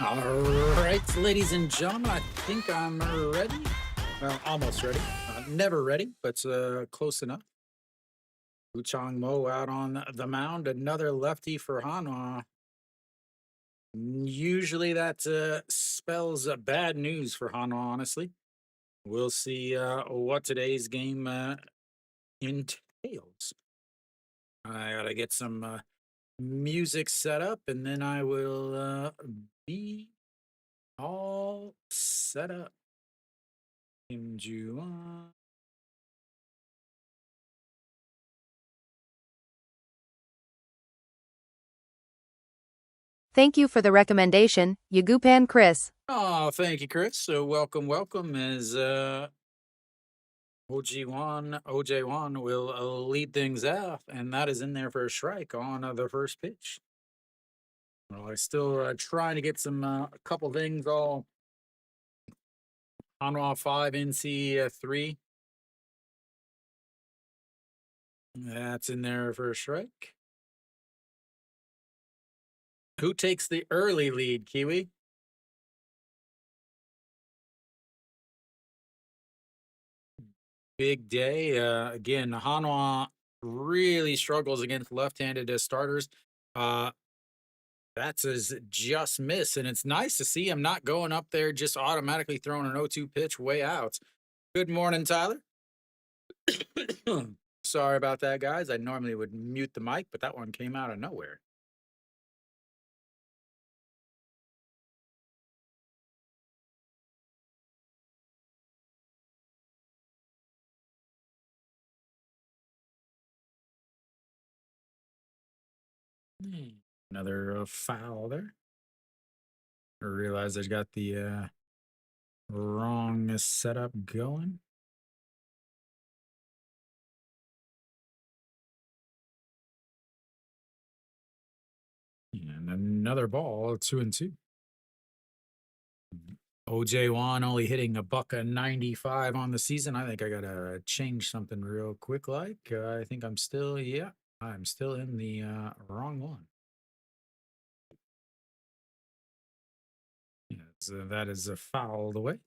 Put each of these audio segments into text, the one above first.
All right, ladies and gentlemen, I think I'm ready. Well, almost ready. Never ready, but close enough. Chang Mo out on the mound. Another lefty for Hanwha. Usually that spells bad news for Hanwha, honestly. We'll see what today's game entails. I got to get some music set up, and then I will be all set up. In July. Thank you for the recommendation, Yagupan Chris. Oh, thank you, Chris. So welcome as OJ1 will lead things off, and that is in there for a strike on the first pitch. Well, I still trying to get some a couple things all Hanwha 5, NC 3. That's in there for a strike. Who takes the early lead, Kiwi? Big day. Again, Hanwha really struggles against left-handed starters. That's his just miss, and it's nice to see him not going up there just automatically throwing an 0-2 pitch way out. Good morning, Tyler. Sorry about that, guys. I normally would mute the mic, but that one came out of nowhere. Another foul there. I realize I got the wrong setup going. And another ball, 2-2. OJ1 only hitting a buck a 95 on the season. I think I gotta change something real quick. I think I'm still I'm still in the wrong one. Yeah, so that is a foul away.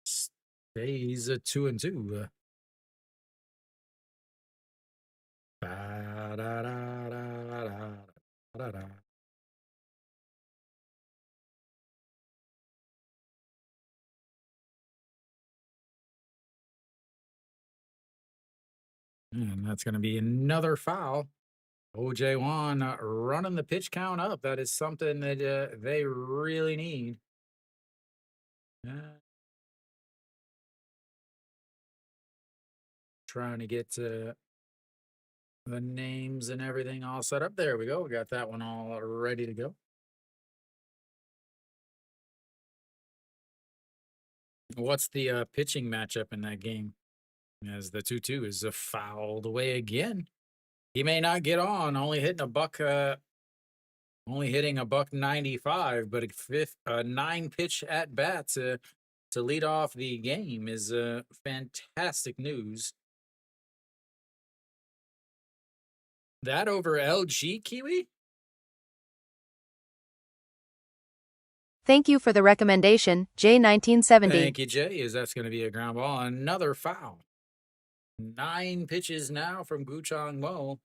Stays a 2-2. Ba-da-da-da-da-da-da-da. And that's going to be another foul. OJ1 running the pitch count up. That is something that they really need. Trying to get the names and everything all set up. There we go. We got that one all ready to go. What's the pitching matchup in that game? As the 2-2 is fouled away again. He may not get on, only hitting a buck 95, but a 9 pitch at bat to lead off the game is fantastic news. That over LG, Kiwi? Thank you for the recommendation, J1970. Thank you, Jay. That's going to be a ground ball. Another foul. 9 pitches now from Chang Mo.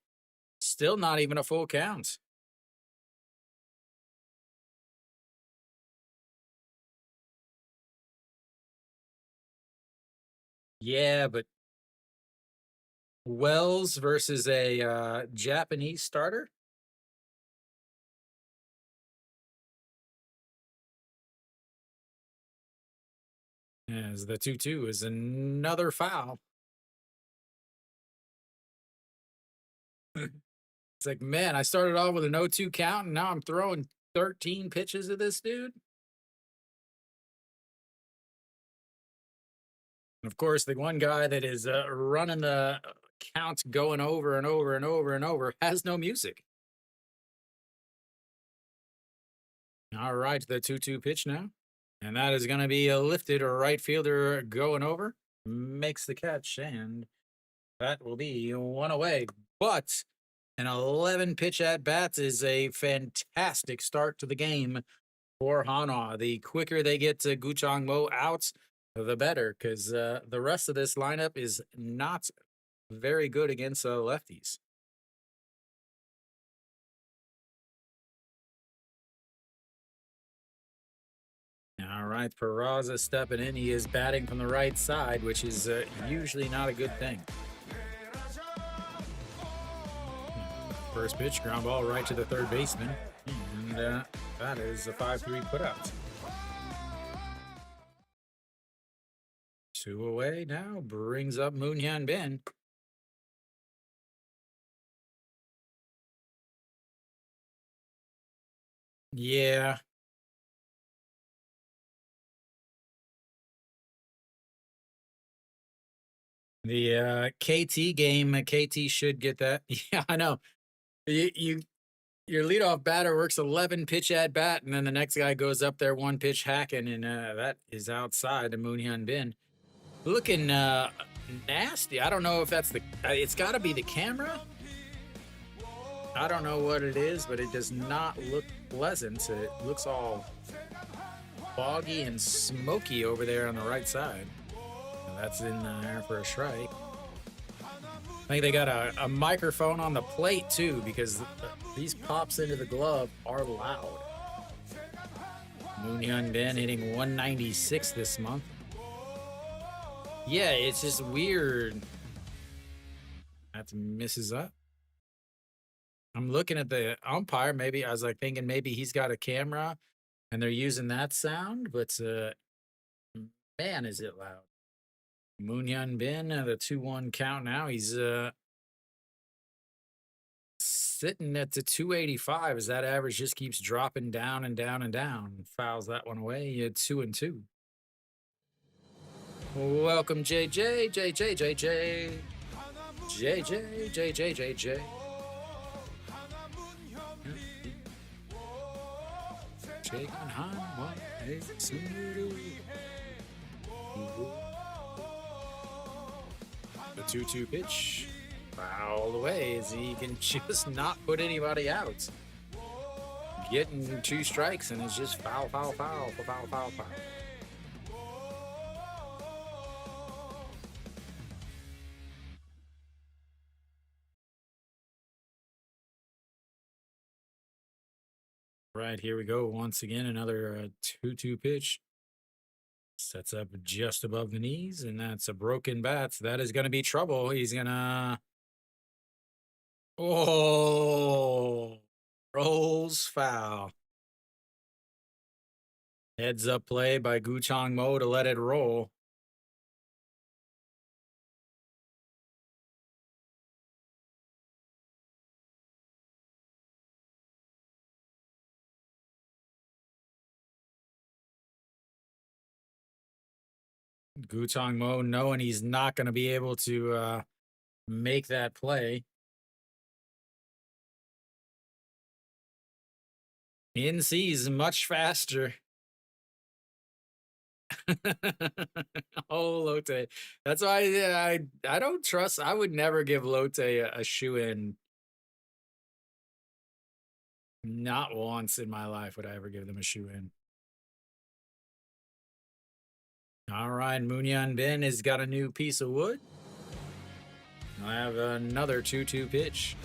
Still not even a full count. Yeah, but Wells versus a Japanese starter? As the 2-2 is another foul. It's like, man, I started off with an 0-2 count, and now I'm throwing 13 pitches at this dude. And of course, the one guy that is running the count going over and over and over and over has no music. All right, the 2-2 pitch now. And that is going to be a lifted right fielder going over. Makes the catch, and that will be one away. But an 11 pitch at bats is a fantastic start to the game for Hanwha. The quicker they get to Guchang Mo out, the better, because the rest of this lineup is not very good against lefties. All right, Peraza stepping in. He is batting from the right side, which is usually not a good thing. First pitch, ground ball right to the third baseman. And that is a 5-3 putout. 2 away now, brings up Moonhyun Bin. Yeah. The KT game, KT should get that. Yeah, I know. Your leadoff batter works 11 pitch at bat, and then the next guy goes up there 1 pitch hacking, and that is outside the Moonhyun Bin. Looking nasty. I don't know if that's the. It's got to be the camera. I don't know what it is, but it does not look pleasant. It looks all foggy and smoky over there on the right side. And that's in there for a strike. I think they got a microphone on the plate too, because these pops into the glove are loud. Moonhyun Bin hitting 196 this month. Yeah, it's just weird. That misses up. I'm looking at the umpire. Maybe I was like thinking maybe he's got a camera and they're using that sound, but man, is it loud. Moonhyun Bin, the 2-1 count now. He's sitting at the 285 as that average just keeps dropping down and down and down. Fouls that one away. You had 2-2. Welcome, JJ, JJ, JJ, JJ, JJ, JJ. Shaking Hanwha Eagles. The 2-2 pitch. Fouled away as he can just not put anybody out. Getting 2 strikes and it's just foul, foul, foul, foul, foul, foul. Right, here we go. Once again, another 2-2 pitch. Sets up just above the knees, and that's a broken bat. So that is going to be trouble. He's going to... Oh! Rolls foul. Heads up play by Guchang Mo to let it roll. Guchang Mo knowing he's not going to be able to make that play. NC is much faster. Oh, Lotte. That's why I don't trust. I would never give Lotte a shoe in. Not once in my life would I ever give them a shoe in. All right, Moonhyun Bin has got a new piece of wood. I have another 2-2 pitch.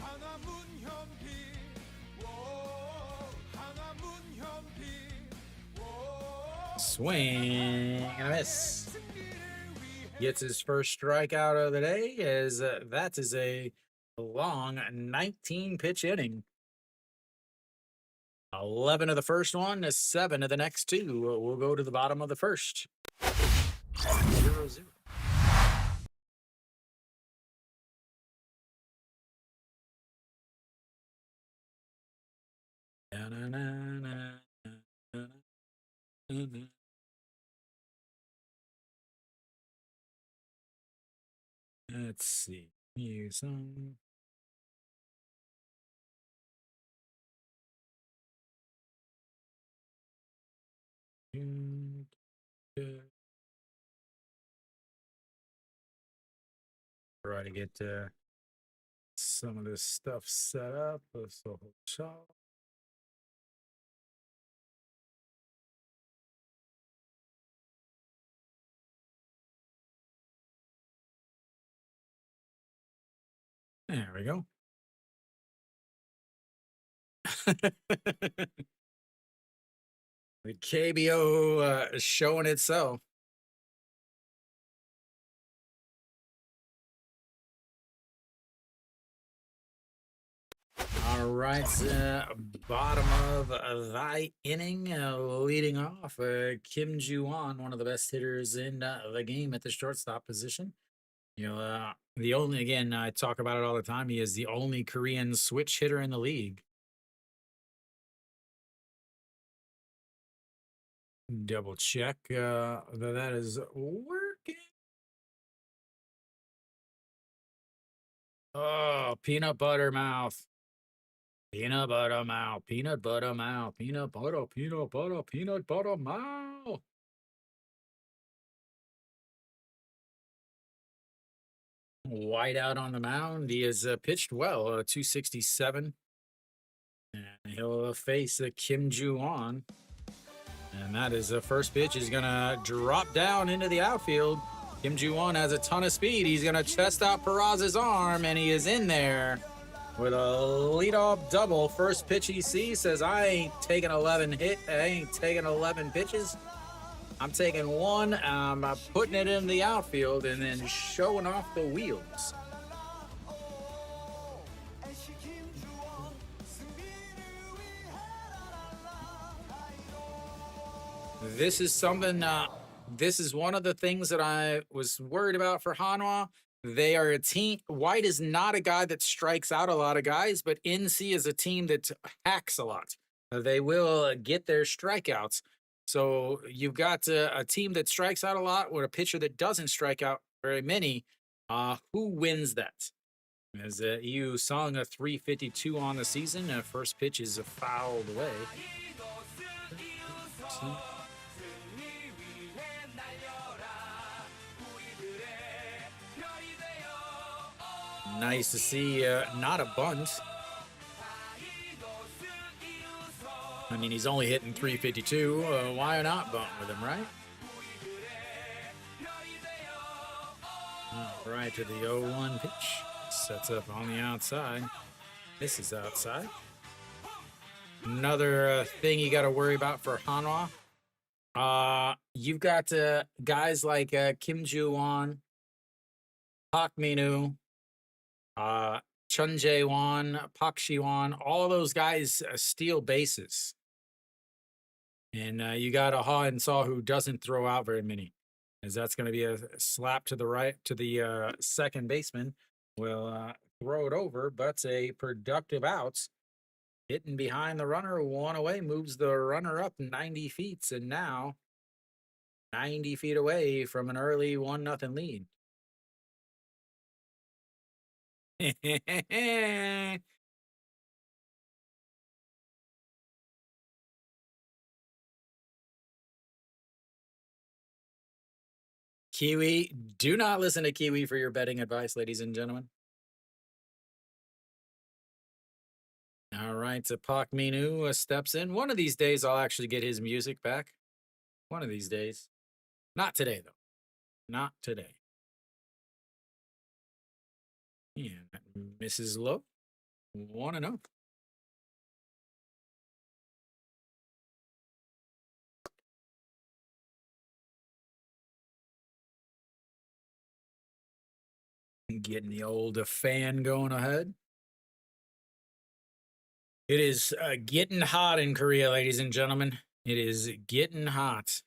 Swing and a miss. Gets his first strikeout of the day as that is a long 19 pitch inning. 11 of the first one, 7 of the next 2. We'll go to the bottom of the first. 0-0. Let's see. Here's some. Try to get some of this stuff set up. So There we go. The KBO showing itself. All right, bottom of thy inning, leading off, Kim Ju-won, one of the best hitters in the game at the shortstop position. The only, again, I talk about it all the time. He is the only Korean switch hitter in the league. Double check that is working. Oh, peanut butter mouth. Peanut butter mouth, peanut butter mouth, peanut butter, peanut butter mouth. White out on the mound. He has pitched well, 267. And he'll face Kim Ju-won. And that is the first pitch is going to drop down into the outfield. Kim Ju-won has a ton of speed. He's going to test out Peraz's arm, and he is in there with a leadoff double. First pitch he sees, says, I ain't taking 11 pitches. I'm taking one, I'm putting it in the outfield, and then showing off the wheels. This is something, this is one of the things that I was worried about for Hanwha. They are a team. White is not a guy that strikes out a lot of guys, but NC is a team that hacks a lot. They will get their strikeouts. So you've got a team that strikes out a lot with a pitcher that doesn't strike out very many. Who wins that? As EU sung a 352 on the season. First pitch is fouled away. Nice to see not a bunt. I mean, he's only hitting 352. Why not bunt with him, right? All right, to the 0-1 pitch. Sets up on the outside. This is outside. Another thing you got to worry about for Hanwha. You've got guys like Kim Ju-won, Park Min-woo, Chun Jae-won, Park Shi-won, all those guys steal bases. And you got a Ha and Saw who doesn't throw out very many. As that's going to be a slap to the right to the second baseman. Will throw it over, but a productive out. Hitting behind the runner, one away, moves the runner up 90 feet, and now 90 feet away from an early 1-0 lead. Kiwi, do not listen to Kiwi for your betting advice, ladies and gentlemen. All right, so Park Min-woo steps in. One of these days, I'll actually get his music back. One of these days. Not today, though. Not today. Yeah, misses low. 1-0. Getting the old fan going ahead. It is getting hot in Korea, ladies and gentlemen. It is getting hot.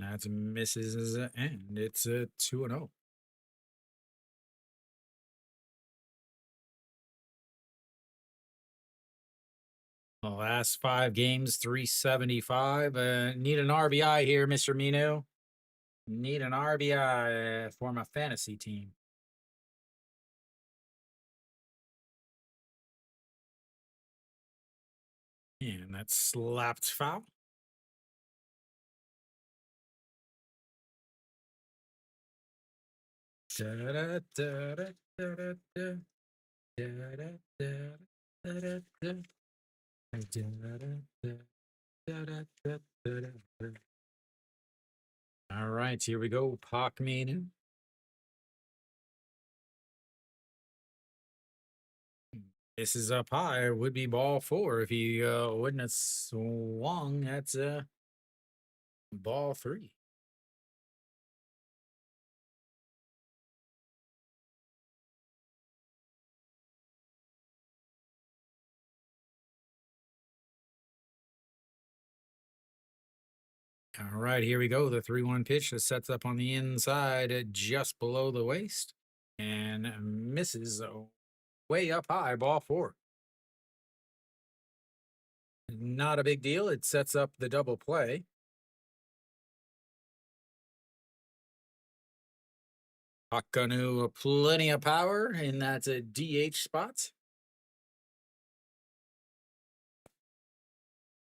That's misses, and it's a 2-0. The last 5 games, 375. Need an RBI here, Mr. Mino. Need an RBI for my fantasy team. And that's slapped foul. All right, here we go. Park Min-woo. This is up high. Would be ball four if he wouldn't have swung. That's ball three. All right, here we go. The 3-1 pitch that sets up on the inside just below the waist and misses way up high, ball four. Not a big deal. It sets up the double play. Hakanu, plenty of power in that DH spot.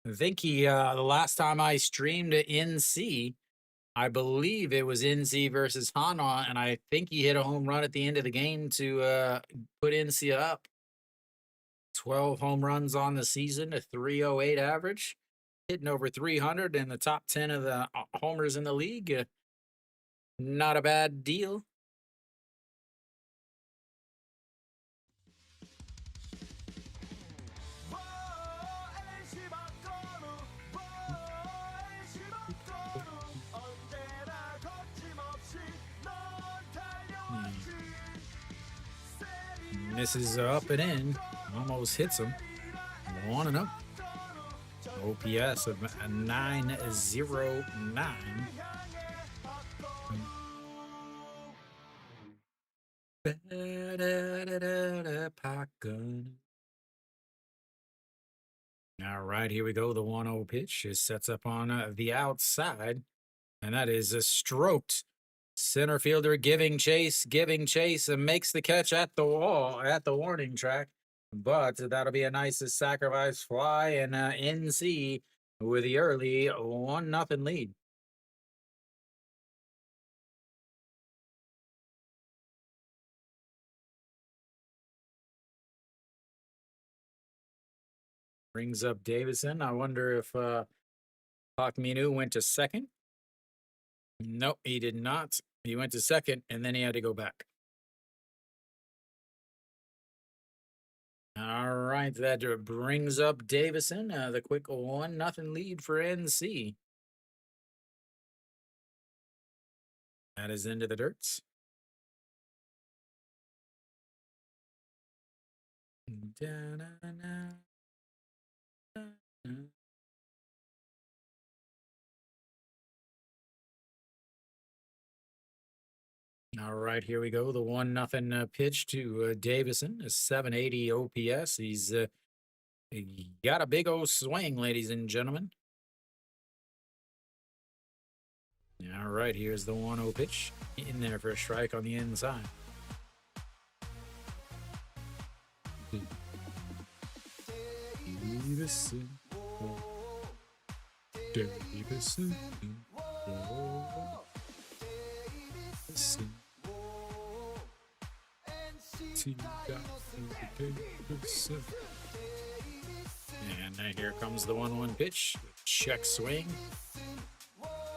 I think he, the last time I streamed NC, I believe it was NC versus Hanwha, and I think he hit a home run at the end of the game to put NC up. 12 home runs on the season, a 308 average, hitting over 300 in the top 10 of the homers in the league. Not a bad deal. Misses up and in, almost hits him. 1-0. OPS of 909. All right, here we go. The 1-0 pitch. It sets up on the outside, and that is a stroked center fielder giving chase, and makes the catch at the wall, at the warning track. But that'll be a nice sacrifice fly, and NC with the early 1-0 lead. Brings up Davison. I wonder if Pak Minu went to second. Nope, he did not. He went to second, and then he had to go back. All right, that brings up Davison. The quick 1-0 lead for NC. That is into the dirts. All right, here we go. The 1-0 pitch to Davison, a 780 OPS. He's he got a big old swing, ladies and gentlemen. All right, here's the 1-0 pitch in there for a strike on the inside. Davison. Davison. And here comes the 1-1 pitch. Check swing.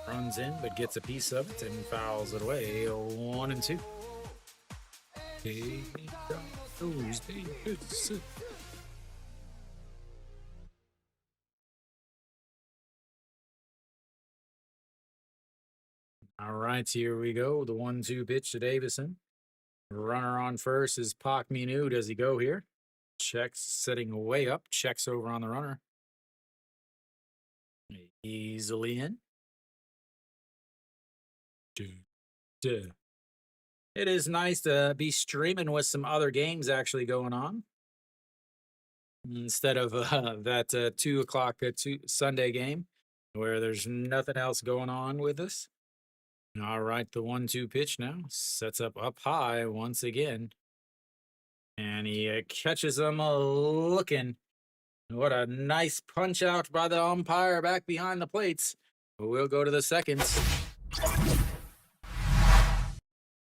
Runs in, but gets a piece of it and fouls it away. 1-2. All right, here we go. The 1-2 pitch to Davison. Runner on first is Pak Minu. Does he go here? Checks, sitting way up. Checks over on the runner. Easily in. It is nice to be streaming with some other games actually going on instead of that 2 o'clock Sunday game where there's nothing else going on with us. All right, the 1-2 pitch now sets up high once again, and he catches him looking. What a nice punch out by the umpire back behind the plates. We'll go to the seconds.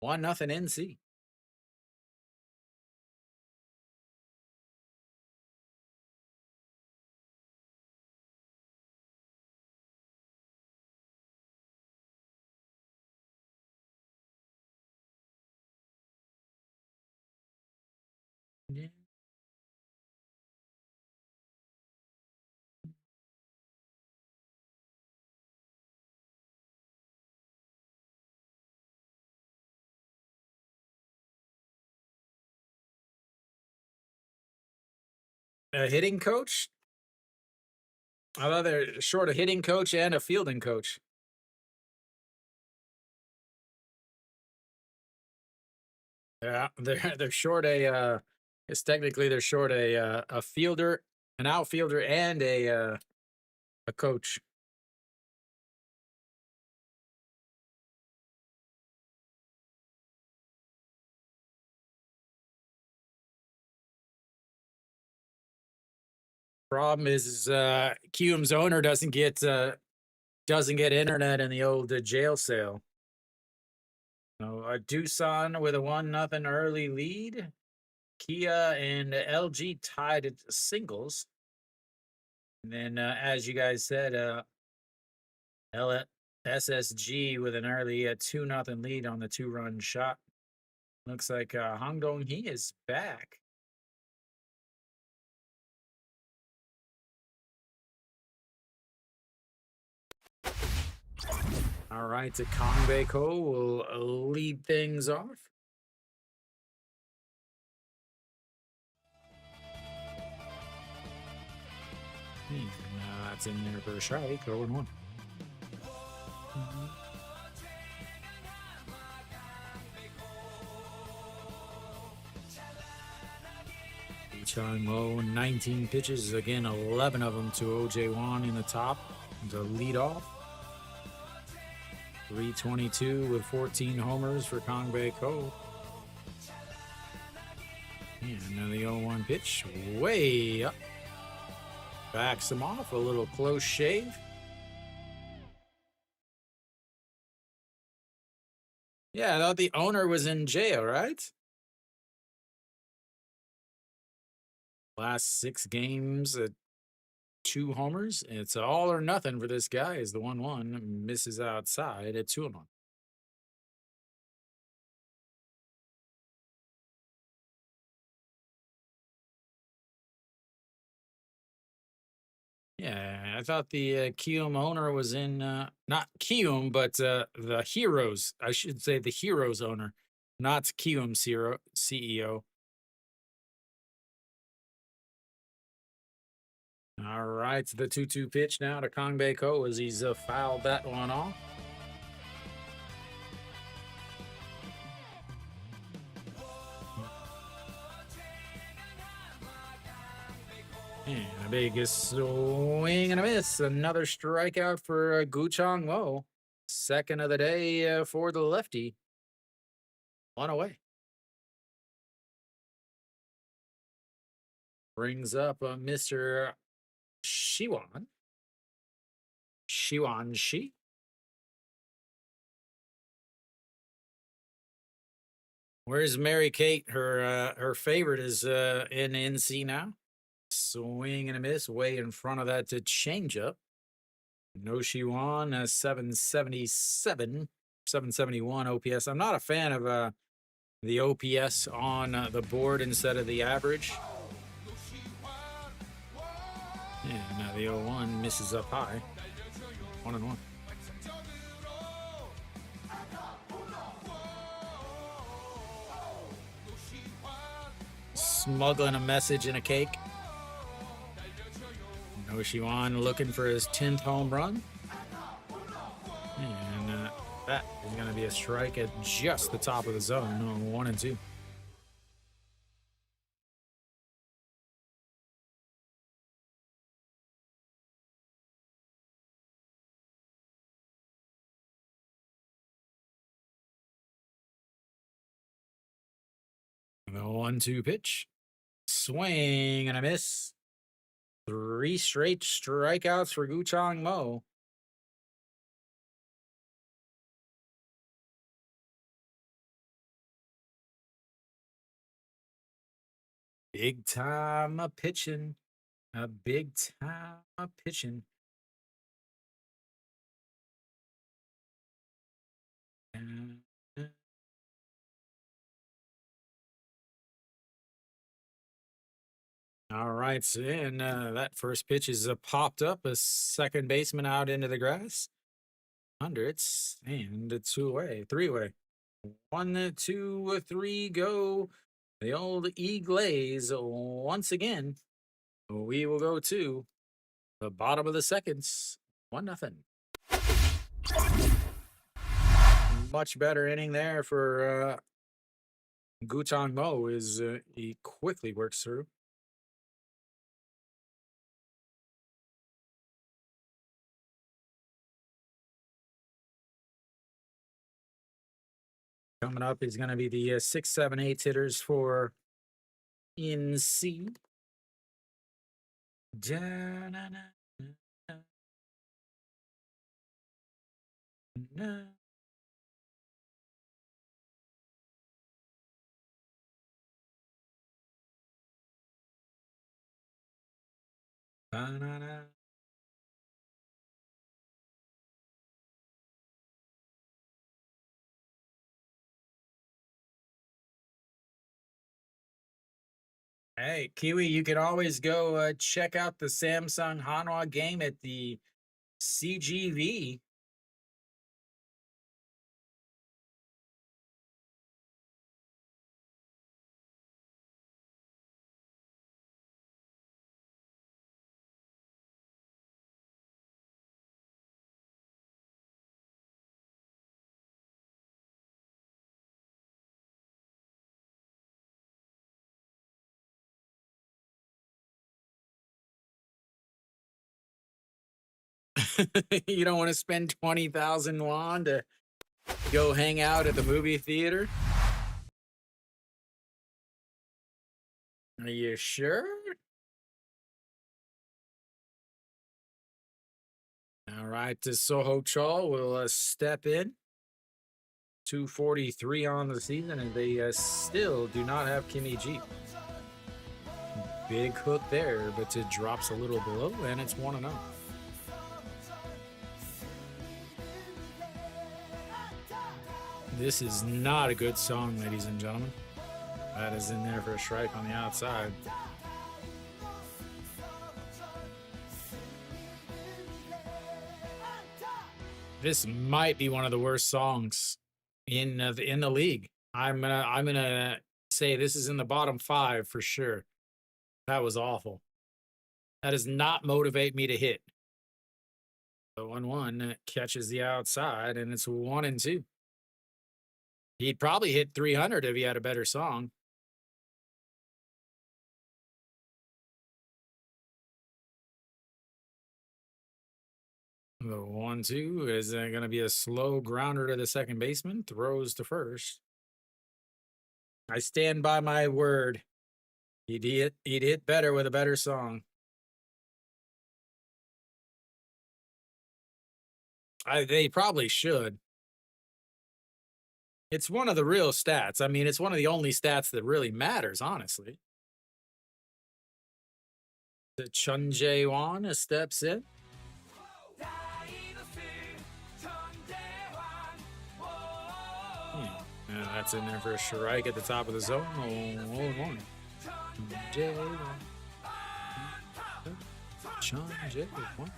1-0 NC. A hitting coach? I thought they're short a hitting coach and a fielding coach. Yeah, they're short a. It's technically they're short a fielder, an outfielder, and a coach. Problem is Cume's owner doesn't get internet in the old jail cell. So Doosan with a 1-0 early lead. Kia and LG tied at singles. And then, as you guys said, SSG with an early 2-0 lead on the 2-run shot. Looks like Hong Dong-hee is back. All right, Kong Ko will lead things off. That's in there for a strike, 0-1. Chang Mo, 19 pitches, again, 11 of them to OJ Wan in the top to lead off. 322 with 14 homers for Kong Ko. And now the 0-1 pitch, way up. Backs him off, a little close shave. Yeah, I thought the owner was in jail, right? Last 6 games, 2 homers. It's all or nothing for this guy as the 1-1 misses outside at 2-1. Yeah, I thought the Kium owner was in, not Kium, but the Heroes. I should say the Heroes owner, not Kium CEO. All right, the 2-2 pitch now to Kong Ko as he's fouled that one off. And a big swing and a miss. Another strikeout for Gu Chang Mo. Second of the day for the lefty. 1 away. Brings up Mr. Shiwan. Shiwan Shi. Where's Mary Kate? Her favorite is in NC now. Swing and a miss, way in front of that to change up. No Shiwan, 777, 771 OPS. I'm not a fan of the OPS on the board instead of the average. Yeah, now the 0-1 misses up high. 1-1. Smuggling a message in a cake. No Shiwan looking for his 10th home run. And that is going to be a strike at just the top of the zone on 1 and 2. The 1-2 pitch. Swing and a miss. 3 straight strikeouts for Gu Chang Mo. Big time pitching. A big time pitching. All right, so, and that first pitch is popped up. A second baseman out into the grass. Hundreds and 2 away, 3 away. 1, 2, 3, go. The old Eagles once again. We will go to the bottom of the seconds. 1-0. Much better inning there for Guchang Mo as he quickly works through. Coming up is going to be the 6, 7, 8 hitters for NC. Hey, Kiwi, you can always go check out the Samsung Hanwha game at the CGV. You don't want to spend 20,000 won to go hang out at the movie theater? Are you sure? All right, Soho Chol will step in. 243 on the season, and they still do not have Kimmy G. Big hook there, but it drops a little below, and it's 1-0. This is not a good song, ladies and gentlemen. That is in there for a strike on the outside. This might be one of the worst songs in the league. I'm gonna say this is in the bottom 5 for sure. That was awful. That does not motivate me to hit. The 1-1 catches the outside, and it's 1-2. He'd probably hit 300 if he had a better song. The 1-2 is going to be a slow grounder to the second baseman. Throws to first. I stand by my word. He'd hit better with a better song. They probably should. It's one of the real stats. I mean, it's one of the only stats that really matters, honestly. The Chun Jae-won steps in. And that's in there for a strike at the top of the zone. 0-1. Chun Jae-won.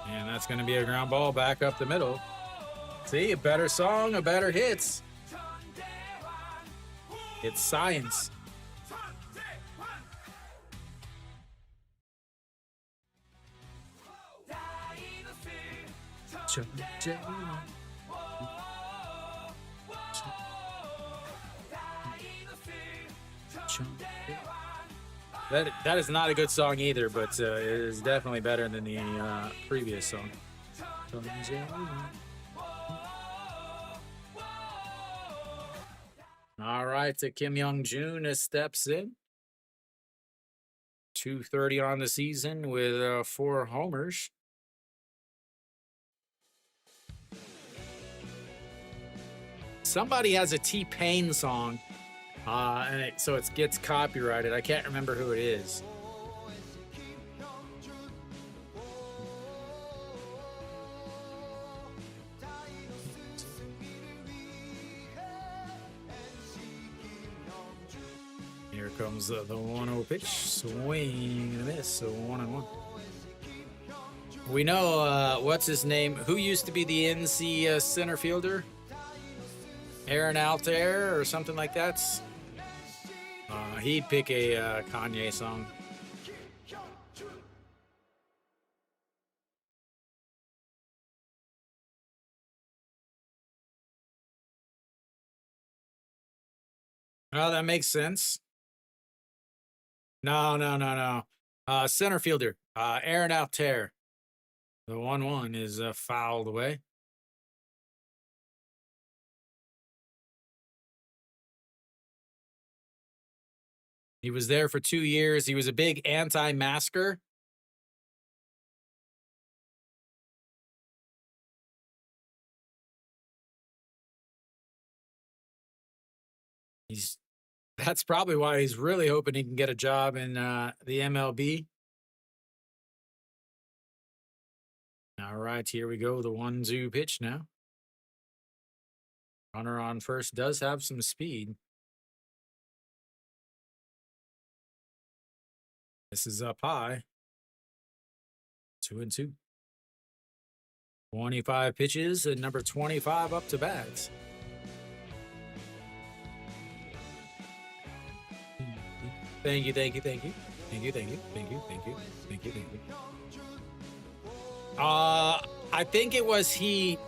And that's going to be a ground ball back up the middle. See, a better song, a better hits. It's science. That is not a good song either, but it is definitely better than the previous song. All right, Kim Young-jun steps in. 230 on the season with 4 homers. Somebody has a T-Pain song, and so it gets copyrighted. I can't remember who it is. Here comes the 1-0 pitch. Swing and a miss, so 1-1. We know, what's his name? Who used to be the NC center fielder? Aaron Altair or something like that. He'd pick a Kanye song. Oh, that makes sense. No. Center fielder, Aaron Altair. The 1-1 is fouled away. He was there for 2 years. He was a big anti-masker. That's probably why he's really hoping he can get a job in the MLB. All right, here we go. The 1-2 pitch now. Runner on first does have some speed. This is up high. 2-2. 25 pitches and number 25 up to bat. Thank you. I think it was he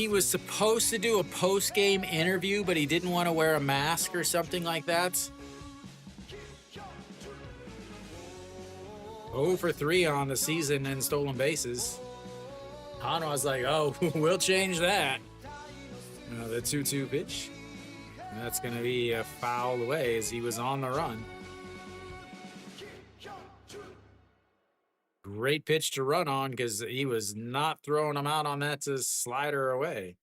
was supposed to do a post-game interview, but he didn't want to wear a mask or something like that. 0 for 3 on the season in stolen bases. Hanwha was like, oh, we'll change that. The 2-2 pitch. That's going to be a foul away as he was on the run. Great pitch to run on because he was not throwing him out on that to slider away.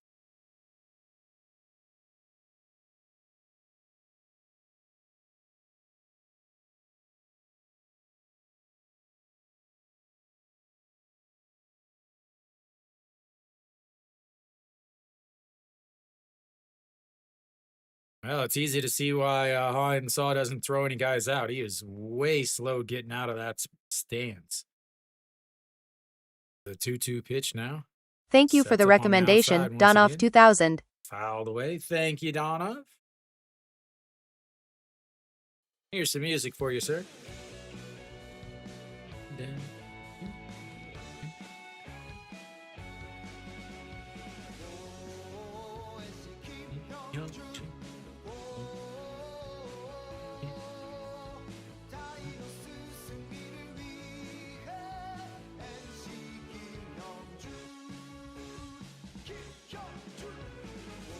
Well, it's easy to see why Hanwha doesn't throw any guys out. He is way slow getting out of that stance. The 2-2 pitch now. Thank you for the recommendation, Donov 2000. Fouled away. Thank you, Donov. Here's some music for you, sir.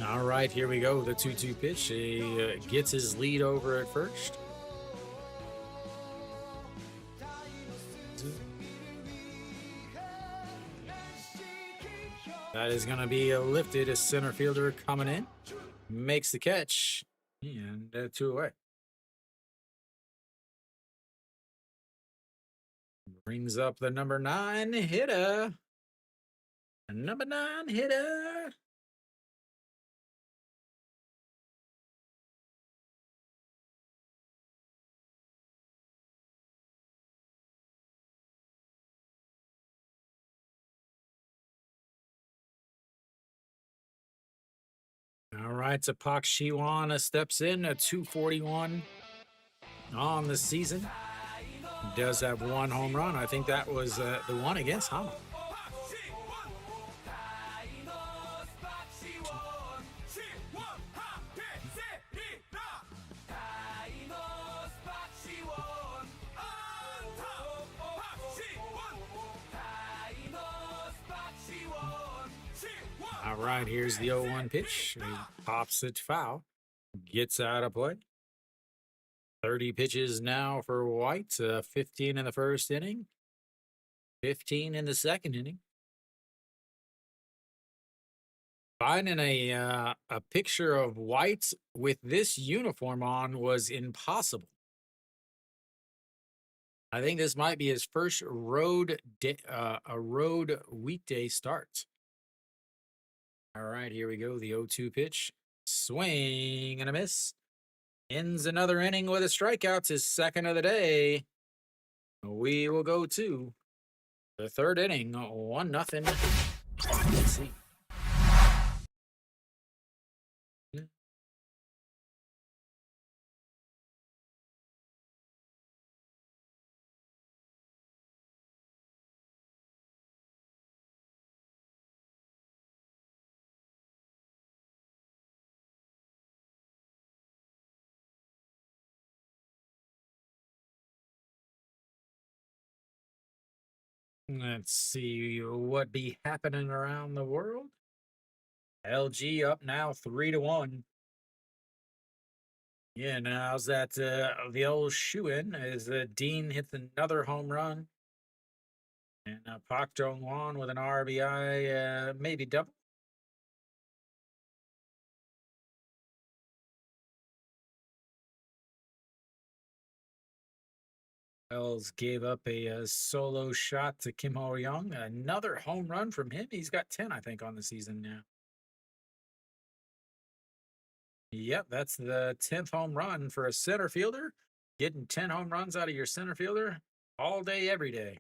All right, here we go. The 2-2 pitch. He gets his lead over at first. That is going to be lifted as center fielder coming in. Makes the catch. And 2 away. Brings up the number 9 hitter. Number 9 hitter. All right, Tapak Shiwana steps in at 241 on the season. He does have 1 home run. I think that was the one against Hanwha. All right, here's the 0-1 pitch. He pops it foul. Gets out of play. 30 pitches now for White. 15 in the first inning. 15 in the second inning. Finding a picture of White with this uniform on was impossible. I think this might be his first road weekday start. All right, here we go. The 0-2 pitch. Swing and a miss. Ends another inning with a strikeout. His second of the day. We will go to the third inning. 1-0. Let's see. Let's see what be happening around the world. LG up now 3-1. Yeah, now's that the old shoe-in as Dean hits another home run. And Park Jong-won with an RBI, maybe double. Wells gave up a solo shot to Kim Ho-young. Another home run from him. He's got 10, I think, on the season now. Yep, that's the 10th home run for a center fielder. Getting 10 home runs out of your center fielder all day, every day.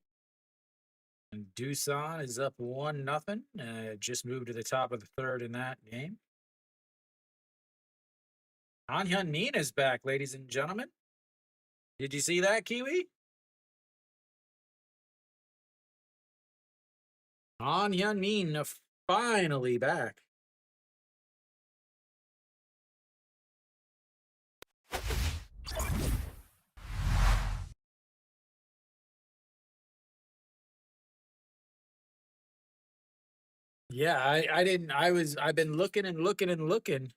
And Doosan is up 1-0. Just moved to the top of the third in that game. Hanwha Eagles is back, ladies and gentlemen. Did you see that, Kiwi? Hanwha Eagles finally back. Yeah, I've been looking and looking and looking.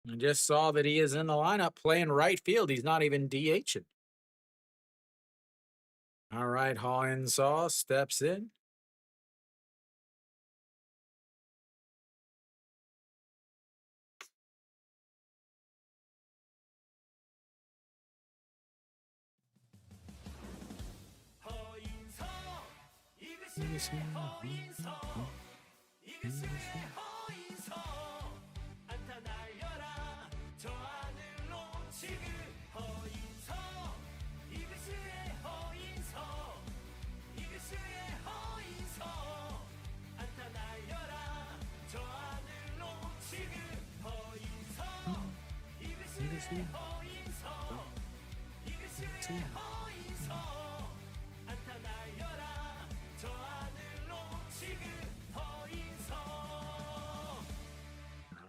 I just saw that he is in the lineup playing right field. He's not even DHing. All right, Hanwha steps in.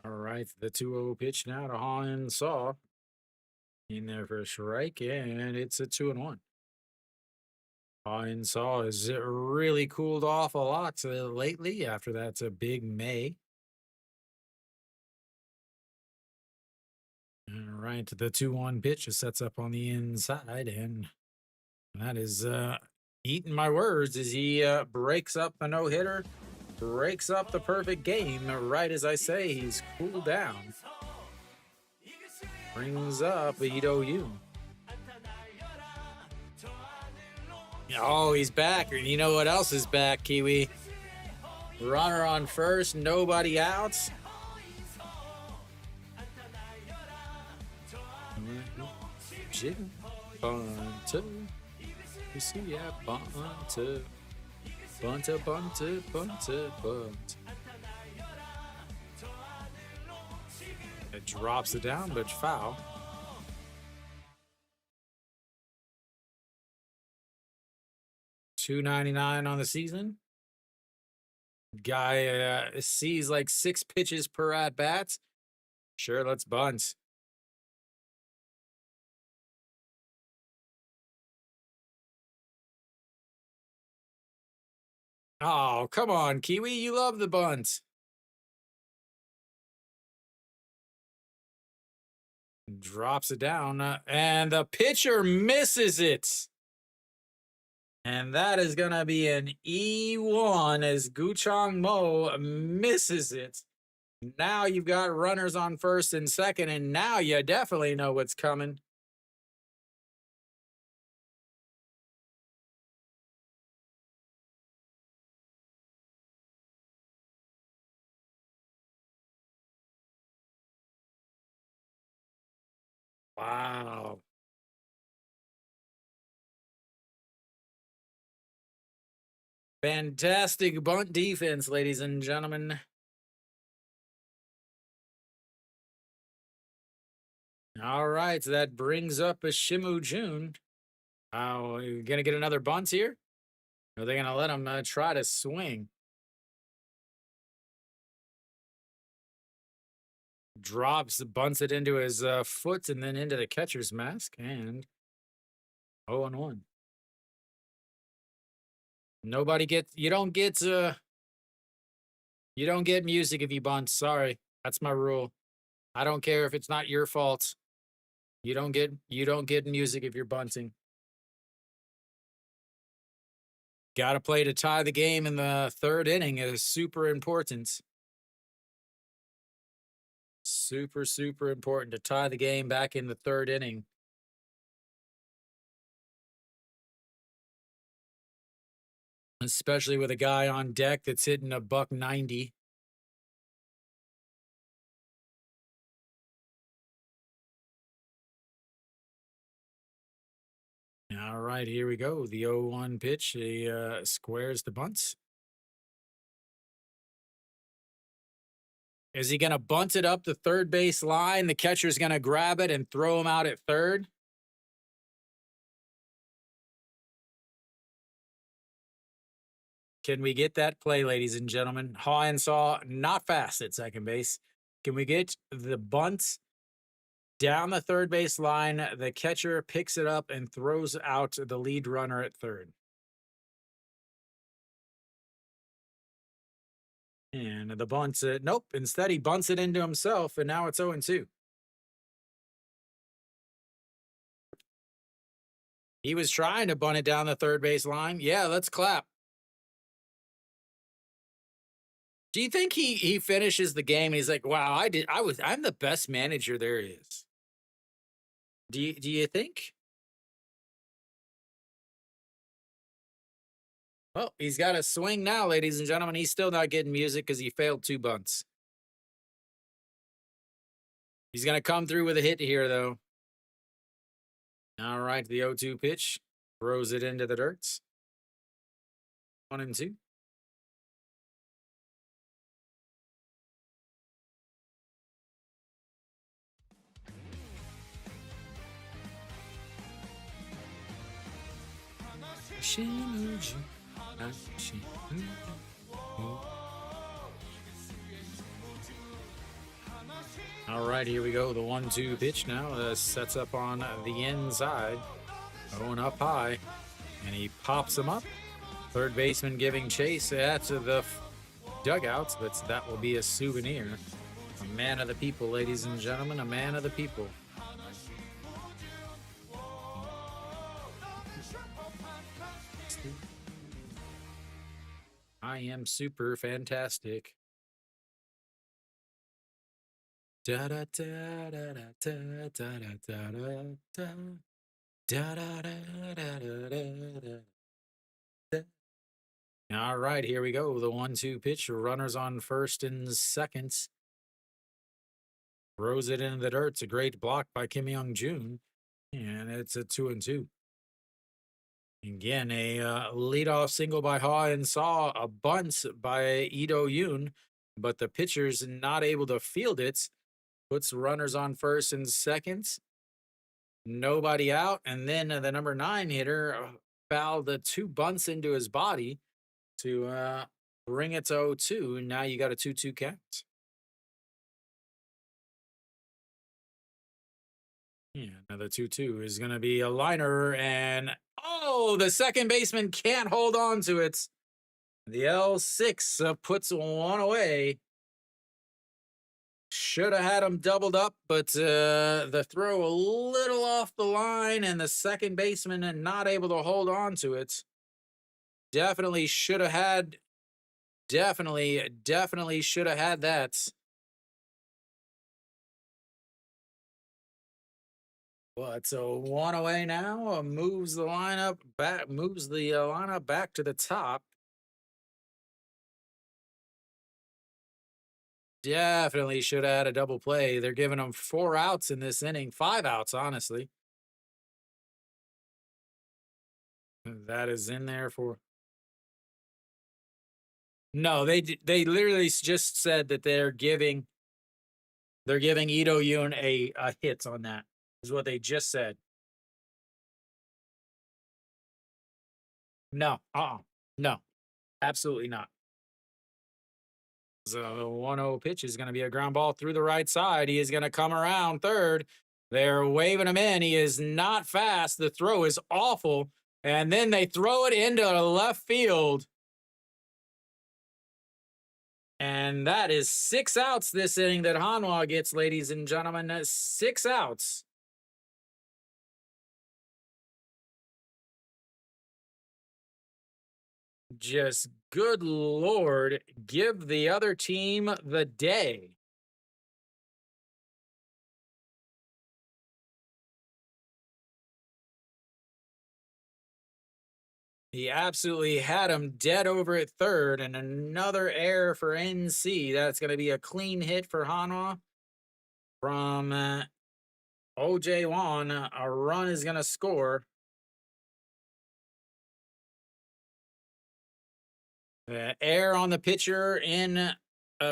All right, the 2-0 pitch now to Hanwha. In there for a strike, and it's a 2-1. Hanwha has really cooled off a lot lately after that big May. All right, the 2-1 pitch sets up on the inside, and that is eating my words as he breaks up a no-hitter, breaks up the perfect game right as I say he's cooled down. Brings up Ito Yoon. Oh, he's back. You know what else is back, Kiwi? Runner on first, nobody out. Bunter. You see, yeah, bunter. Bunter, bunter, bunter, bunt. It drops it down, but foul. $2.99 on the season. Guy sees like 6 pitches per at bats. Sure, let's bunt. Oh, come on, Kiwi. You love the bunt. Drops it down, and the pitcher misses it. And that is going to be an E1 as Guchong Mo misses it. Now you've got runners on first and second, and now you definitely know what's coming. Wow. Fantastic bunt defense, ladies and gentlemen. All right, so that brings up a Shimu Jun. Oh, you going to get another bunt here? Or are they going to let him try to swing? Bunts it into his foot and then into the catcher's mask, and 0-1. Nobody gets, you don't get music if you bunt. Sorry. That's my rule. I don't care if it's not your fault. You don't get music if you're bunting. Got to play to tie the game in the third inning. It is super important. Super, super important to tie the game back in the third inning. Especially with a guy on deck that's hitting a $190. All right, here we go. The 0-1 pitch. He squares the bunts. Is he going to bunt it up the third base line? The catcher's going to grab it and throw him out at third. Can we get that play, ladies and gentlemen? Haw and Saw, not fast at second base. Can we get the bunt down the third base line? The catcher picks it up and throws out the lead runner at third. And the bunt, nope. Instead, he bunts it into himself, and now it's 0-2. He was trying to bunt it down the third base line. Yeah, let's clap. Do you think he finishes the game and he's like, wow, I'm the best manager there is? Do you think? Well, he's got a swing now, ladies and gentlemen. He's still not getting music because he failed 2 bunts. He's going to come through with a hit here, though. All right, the 0-2 pitch. Throws it into the dirt. 1-2. All right, here we go. The 1-2 pitch now sets up on the inside, going up high, and he pops him up. Third baseman giving chase at the dugouts, but that will be a souvenir. A man of the people, ladies and gentlemen, a man of the people. I am super fantastic. Da da da da da da da da da da da da da. All right, here we go. The 1-2 pitch. Runners on first and second. Throws it into the dirt. It's a great block by Kim Young-jun, and it's a 2-2. Again, a leadoff single by Haw and Saw, a bunt by Ito Yoon, but the pitcher's not able to field it. Puts runners on first and second. Nobody out. And then the number 9 hitter fouled the 2 bunts into his body to bring it to 0-2. Now you got a 2-2 count. Yeah, another 2-2 is going to be a liner, and oh, the second baseman can't hold on to it. The L6 puts one away. Should have had him doubled up, but the throw a little off the line, and the second baseman not able to hold on to it. Definitely should have had. Definitely should have had that. But so 1 away now. Moves the lineup back. Moves the lineup back to the top. Definitely should have had a double play. They're giving them 4 outs in this inning. 5 outs, honestly. That is in there for. No, they literally just said that they're giving Ito Yoon a hit on that. Is what they just said. No, no, absolutely not. So the 1-0 pitch is going to be a ground ball through the right side. He is going to come around third. They're waving him in. He is not fast. The throw is awful. And then they throw it into left field. And that is 6 outs this inning that Hanwha gets, ladies and gentlemen. That's 6 outs. Just good Lord, give the other team the day. He absolutely had him dead over at third, and another error for NC. That's going to be a clean hit for Hanwha from OJ Wan. A run is going to score. Error on the pitcher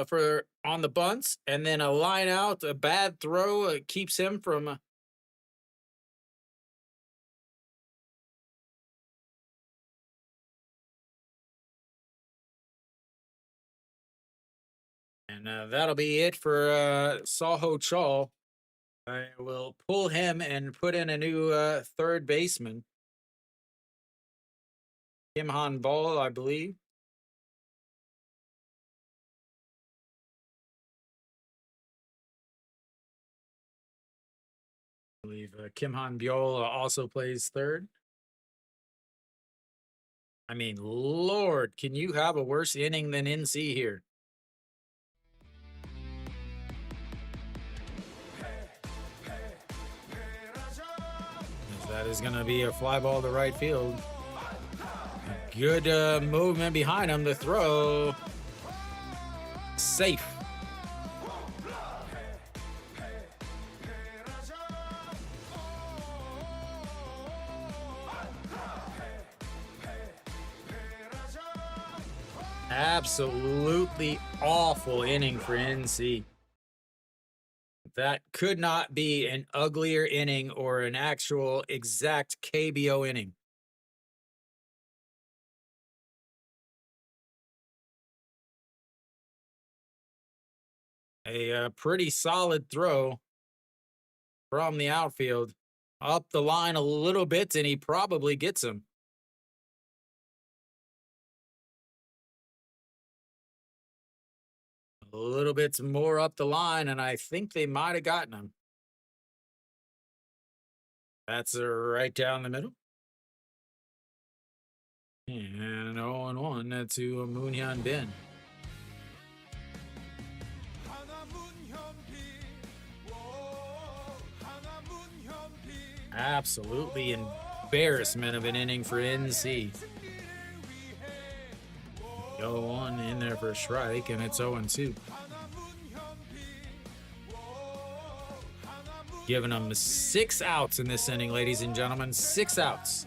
for on the bunts, and then a line out, a bad throw keeps him from. And that'll be it for Saho Chaw. I will pull him and put in a new third baseman. Kim Han Ball, I believe. I believe Kim Han Biol also plays third. I mean, Lord, can you have a worse inning than NC here? That is going to be a fly ball to right field. Good movement behind him to throw. Safe. Absolutely awful inning for NC. That could not be an uglier inning or an actual exact KBO inning. A pretty solid throw from the outfield. Up the line a little bit, and he probably gets him. A little bit more up the line, and I think they might have gotten him. That's right down the middle. And 0-1 to Moonhyun Bin. Absolutely embarrassment of an inning for NC. Go on in there for a strike, and it's 0-2. Giving them 6 outs in this inning, ladies and gentlemen. 6 outs.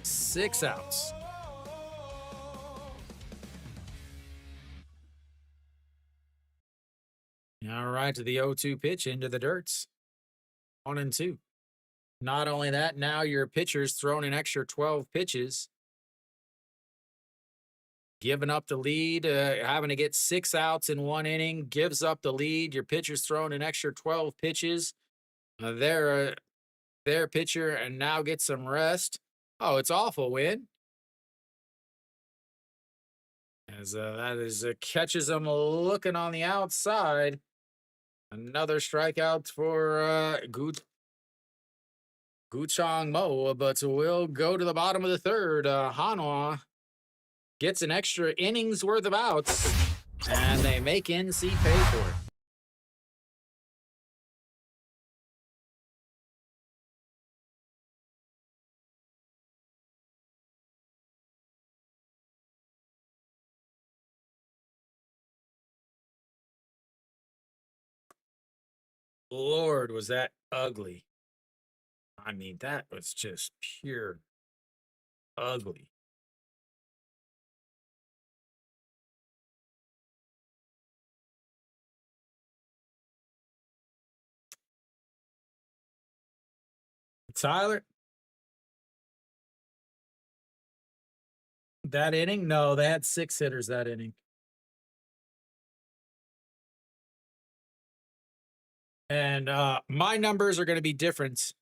6 outs. All right, to the 0-2 pitch into the dirts. 1-2. Not only that, now your pitcher's thrown an extra 12 pitches. Giving up the lead, having to get 6 outs in 1 inning, gives up the lead. Your pitcher's thrown an extra 12 pitches. Their pitcher and now gets some rest. Oh, it's awful, Win. As that is catches him looking on the outside. Another strikeout for Guchong Mo, but we'll go to the bottom of the third. Hanwha gets an extra innings worth of outs, and they make NC pay for it. Lord, was that ugly. I mean, that was just pure ugly. Tyler, that inning? No, they had 6 hitters that inning. And my numbers are going to be different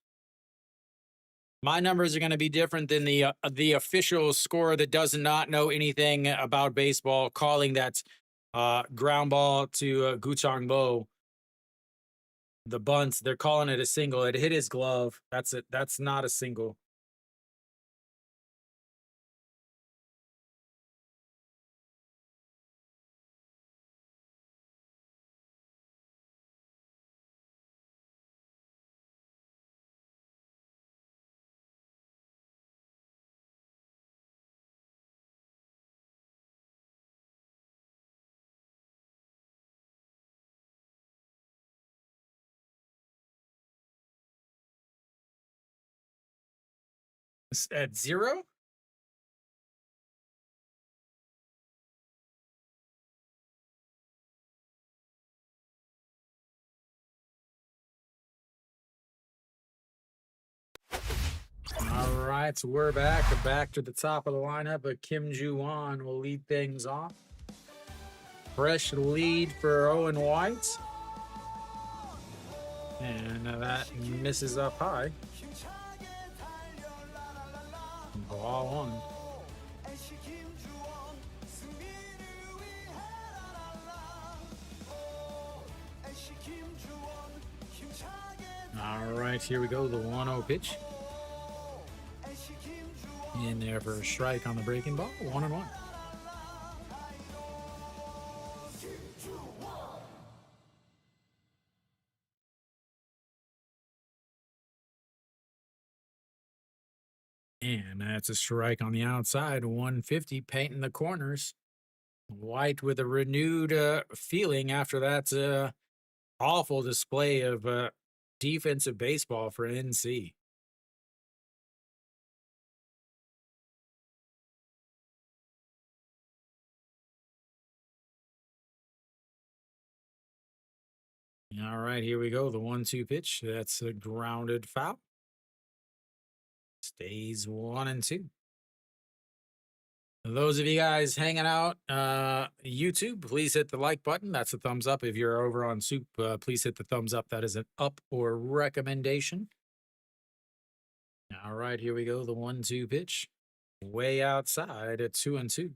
My numbers are going to be different than the official scorer that does not know anything about baseball, calling that ground ball to Guchang Mo. The bunts, they're calling it a single. It hit his glove. That's it. That's not a single. At 0? All right, so we're back to the top of the lineup, but Kim Ju-won will lead things off. Fresh lead for Owen White. And that misses up high. Ball one. All right, here we go. The 1-0 pitch. In there for a strike on the breaking ball. 1-1. And that's a strike on the outside. 150, painting the corners. White with a renewed feeling after that awful display of defensive baseball for NC. All right, here we go. The 1-2 pitch. That's a grounded foul. Stays 1-2. Those of you guys hanging out YouTube, please hit the like button. That's a thumbs up. If you're over on SOOP, please hit the thumbs up. That is an up or recommendation. All right, here we go. The 1-2 pitch. Way outside at 2-2.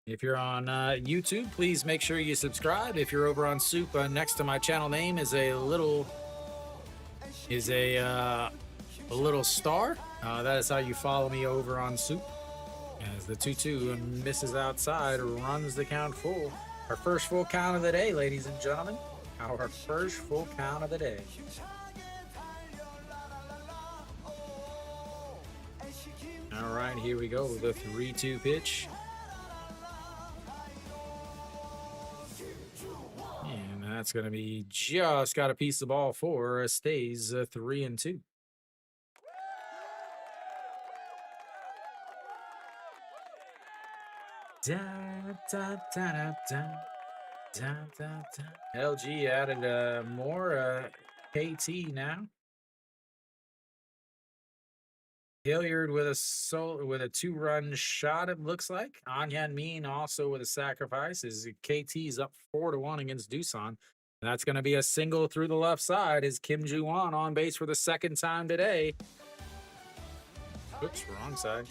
If you're on YouTube, please make sure you subscribe. If you're over on SOOP, next to my channel name is a little star. That is how you follow me over on SOOP. As the 2-2 misses outside, runs the count full. Our first full count of the day, ladies and gentlemen. Our first full count of the day. All right, here we go. The 3-2 pitch. And that's going to be just got a piece of ball for. Stays 3-2. Da, da, da, da, da, da, da, da. LG added more KT now. Hilliard with a 2-run shot, it looks like. Anyan Min also with a sacrifice. Is KT's up 4-1 against Doosan. That's going to be a single through the left side. Is Kim Ju-won on base for the second time today. Oops, wrong side.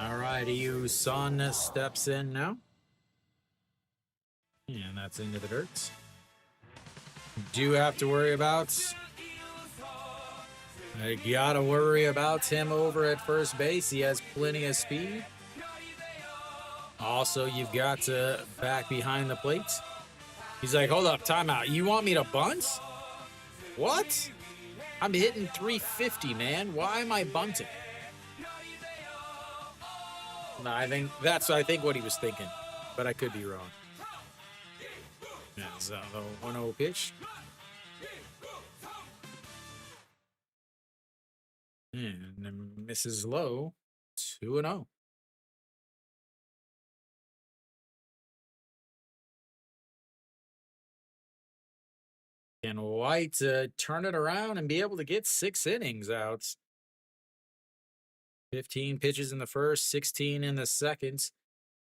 All right, Yu Sun steps in now. And that's into the dirt. Do have to worry about... I gotta worry about him over at first base. He has plenty of speed. Also, you've got back behind the plate. He's like, hold up, timeout. You want me to bunt? What? I'm hitting 350, man. Why am I bunting? No, I think that's what he was thinking, but I could be wrong. That's the 1-0 pitch. And misses low. 2-0. Can White turn it around and be able to get 6 innings out? 15 pitches in the first, 16 in the second,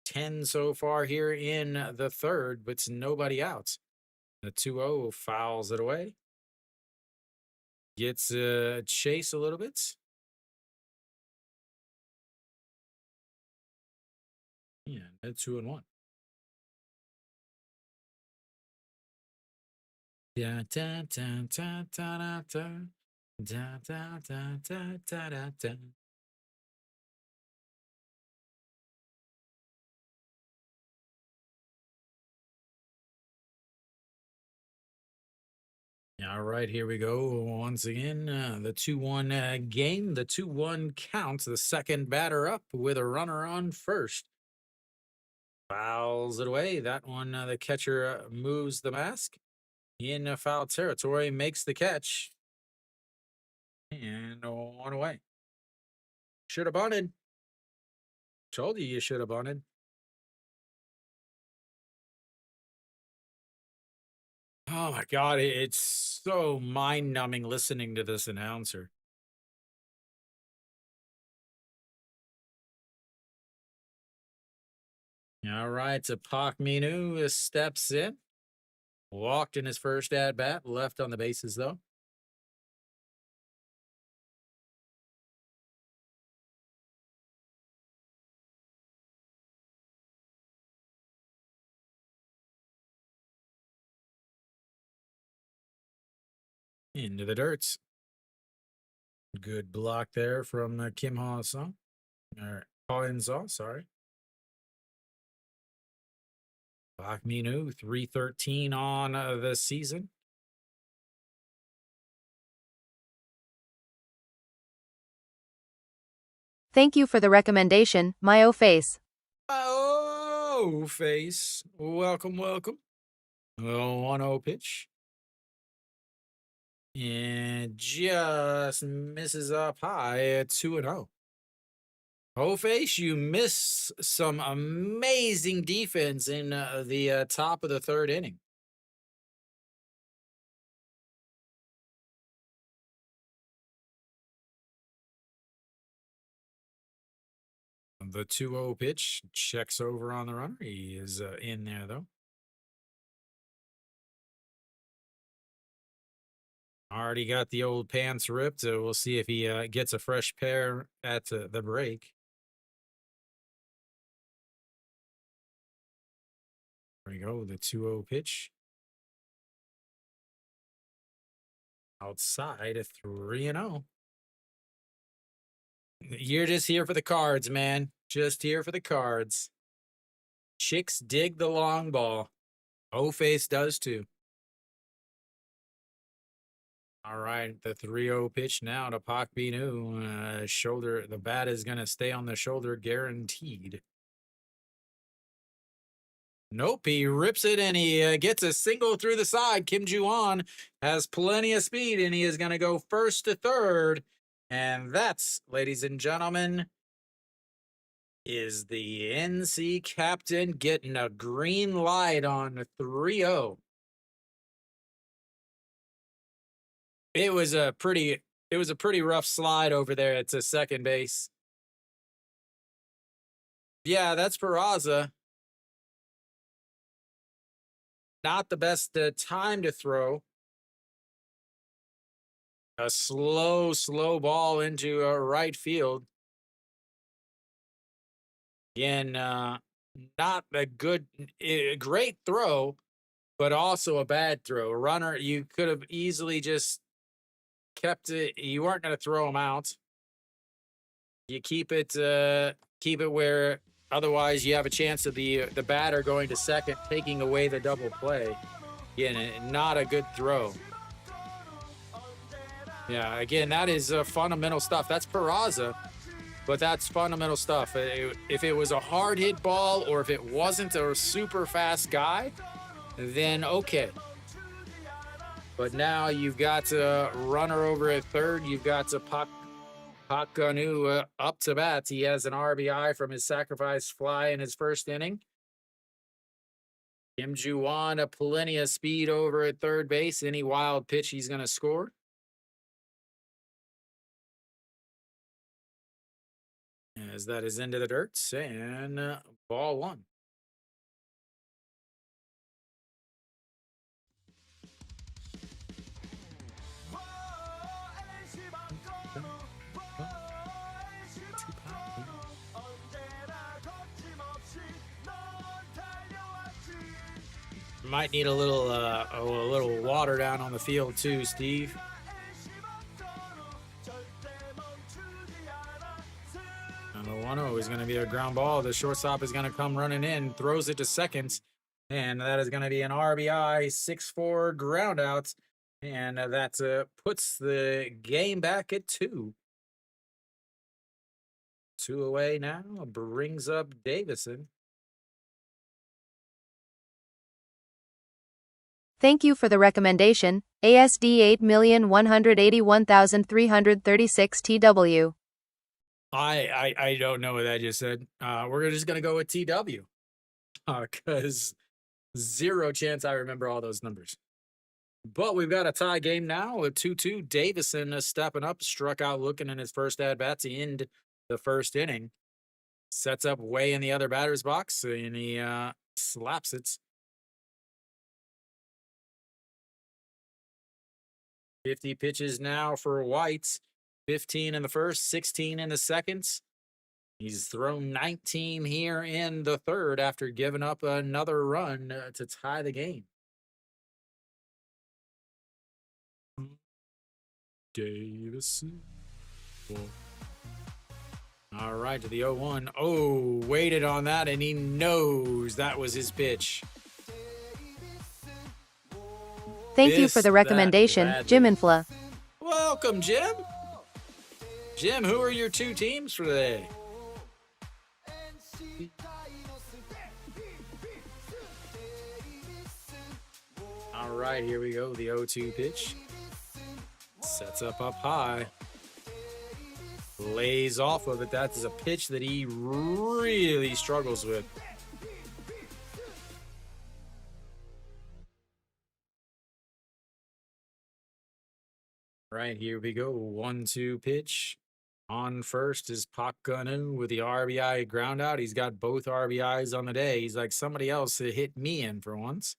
10 so far here in the third, but nobody out. The 2-0 fouls it away. Gets chase a little bit. Yeah, at 2-1. Da da da da da da da da da da da da da. All right, here we go. Once again, the 2-1 game, the 2-1 count. The second batter up with a runner on first. Fouls it away. That one, the catcher moves the mask in foul territory, makes the catch, and one away. Should have bunted. Told you should have bunted. Oh my God, it's so mind numbing listening to this announcer. All right, so Pak Minu steps in. Walked in his first at bat, left on the bases though. Into the dirts. Good block there from Kim Ha-sung. Or Ha-in-sung, sorry. Pak Minu, 313 on the season. Thank you for the recommendation, my face. Oh, face. Welcome, welcome. 1-0 pitch. And just misses up high at 2-0. Oh, face, you miss some amazing defense in the top of the third inning. The 2-0 pitch checks over on the runner. He is in there, though. Already got the old pants ripped. So we'll see if he gets a fresh pair at the break. There we go. The 2-0 pitch. Outside a 3-0. You're just here for the cards, man. Just here for the cards. Chicks dig the long ball. O-Face does too. All right, the 3-0 pitch now to Pak Binu. Shoulder, the bat is going to stay on the shoulder, guaranteed. Nope, he rips it and he gets a single through the side. Kim Ju-won has plenty of speed and he is going to go first to third. And that's, ladies and gentlemen, is the NC captain getting a green light on 3-0. It was a pretty rough slide over there at second base. Yeah, that's Peraza. Not the best time to throw. A slow ball into right field. Again, not a great throw, but also a bad throw. A runner, you could have easily just kept it. You weren't going to throw him out. You keep it where otherwise you have a chance of the batter going to second, taking away the double play. Again, not a good throw. Yeah, again, that is fundamental stuff. That's Peraza, but that's fundamental stuff. If it was a hard hit ball or if it wasn't a super fast guy, then okay. But now you've got a runner over at third. You've got a Pak Hakanu up to bat. He has an RBI from his sacrifice fly in his first inning. Kim Ju-won, plenty of speed over at third base. Any wild pitch, he's going to score. As that is into the dirt, and ball one. Might need a little water down on the field too, Steve. And the 1-0 is going to be a ground ball. The shortstop is going to come running in, throws it to second, and that is going to be an RBI 6-4 ground out, and that puts the game back at 2. 2 away now, brings up Davison. Thank you for the recommendation, ASD 8,181,336 TW. I don't know what I just said. We're just going to go with TW because zero chance I remember all those numbers. But we've got a tie game now with 2-2. Davison stepping up, struck out looking in his first at-bat to end the first inning. Sets up way in the other batter's box, and he slaps it. 50 pitches now for White. 15 in the first, 16 in the second. He's thrown 19 here in the third after giving up another run to tie the game. Davison. All right, to the 0-1. Oh, waited on that, and he knows that was his pitch. Thank you for the recommendation, Jim Infla. Welcome, Jim. Jim, who are your 2 teams for today? All right, here we go. The 0-2 pitch. Sets up high. Lays off of it. That is a pitch that he really struggles with. Right, here we go. 1-2 pitch. On first is Pak Gunu with the RBI ground out. He's got both RBIs on the day. He's like somebody else that hit me in for once.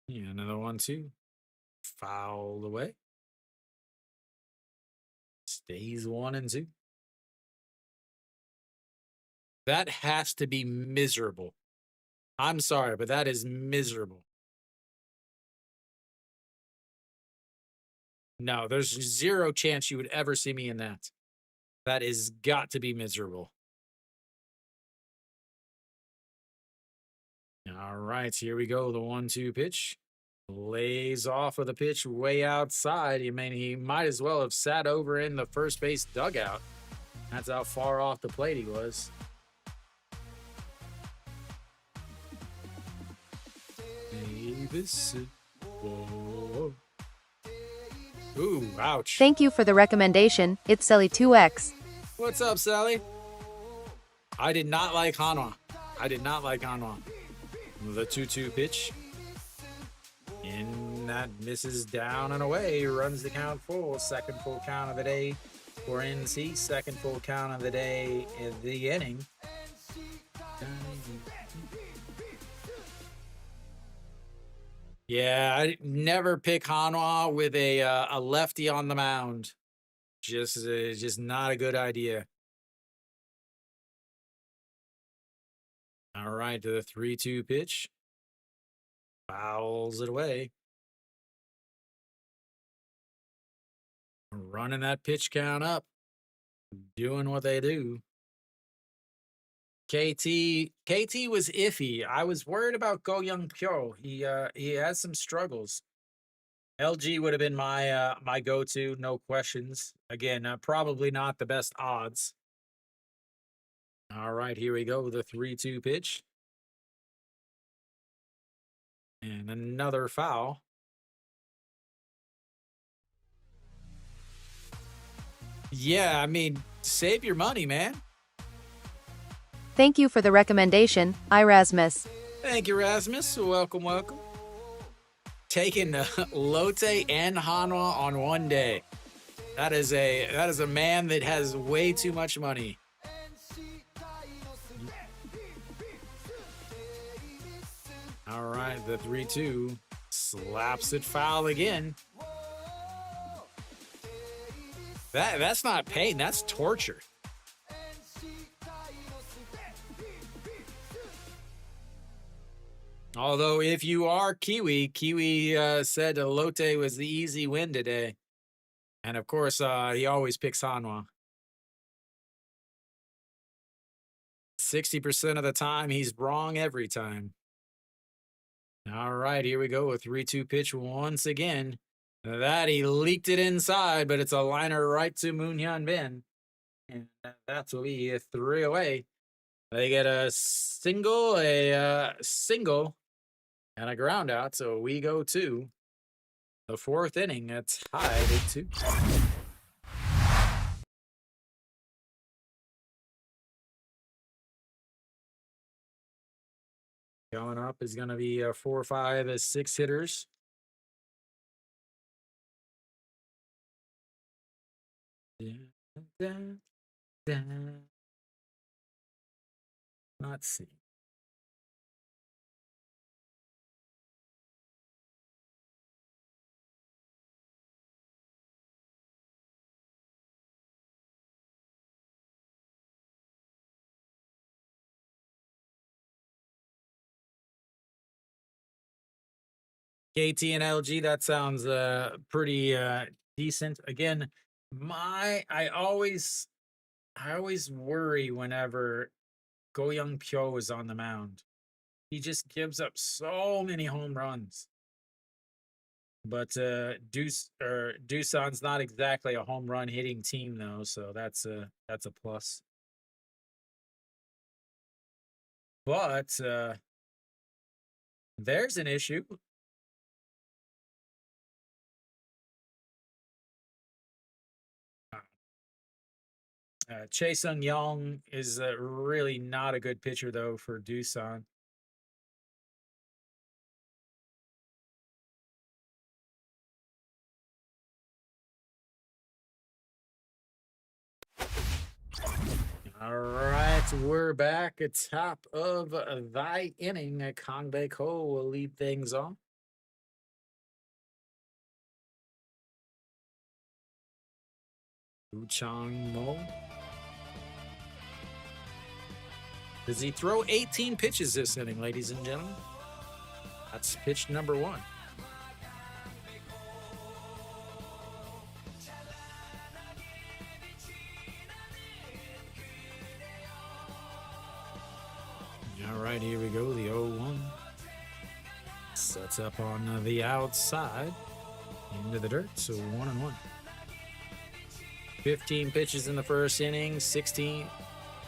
Yeah, another 1-2. Fouled away. Stays 1-2. That has to be miserable. I'm sorry, but that is miserable. No, there's zero chance you would ever see me in that. That is got to be miserable. All right, here we go. The 1-2 pitch. Lays off of the pitch way outside. I mean, he might as well have sat over in the first base dugout. That's how far off the plate he was. Davison. Whoa. Ooh, ouch. Thank you for the recommendation, It's Sally 2X. What's up, Sally? I did not like Hanwha. The 2-2 pitch. And that misses down and away. Runs the count full. Second full count of the day for NC. Second full count of the day in the inning. Yeah, I never pick Hanwha with a lefty on the mound. Just not a good idea. All right, to the 3-2 pitch. Fouls it away. Running that pitch count up. Doing what they do. KT was iffy. I was worried about Go Young Pyo. He has some struggles. LG would have been my go-to, no questions. Again, probably not the best odds. All right, here we go. The 3-2 pitch. And another foul. Yeah, I mean, save your money, man. Thank you for the recommendation, Erasmus. Thank you, Rasmus. Welcome, welcome. Taking Lotte and Hanwha on one day. That is a man that has way too much money. All right, the 3-2 slaps it foul again. That's not pain, that's torture. Although if you are Kiwi said Lotte was the easy win today. And of course, he always picks Hanwha. 60% of the time, he's wrong every time. All right, here we go. A 3-2 pitch once again. That he leaked it inside, but it's a liner right to Moon-Hyun Bin. And that's will be a 3 away. They get a single, and a ground out. So we go to the 4th inning. It's tied at 2. Coming up is going to be 4, 5, 6 hitters. Let's see. KT and LG, that sounds pretty decent. Again, I always worry whenever Go Young Pyo is on the mound. He just gives up so many home runs. But Doosan's not exactly a home run hitting team though, so that's a plus. But there's an issue. Chae Sung Young is really not a good pitcher though for Doosan. All right, we're back at top of thy inning. Kang Baek Ho will lead things off. Woo Chang Mo. Does he throw 18 pitches this inning, ladies and gentlemen? That's pitch number 1. All right, here we go. The 0-1 sets up on the outside into the dirt. So 1-1. 15 pitches in the first inning, 16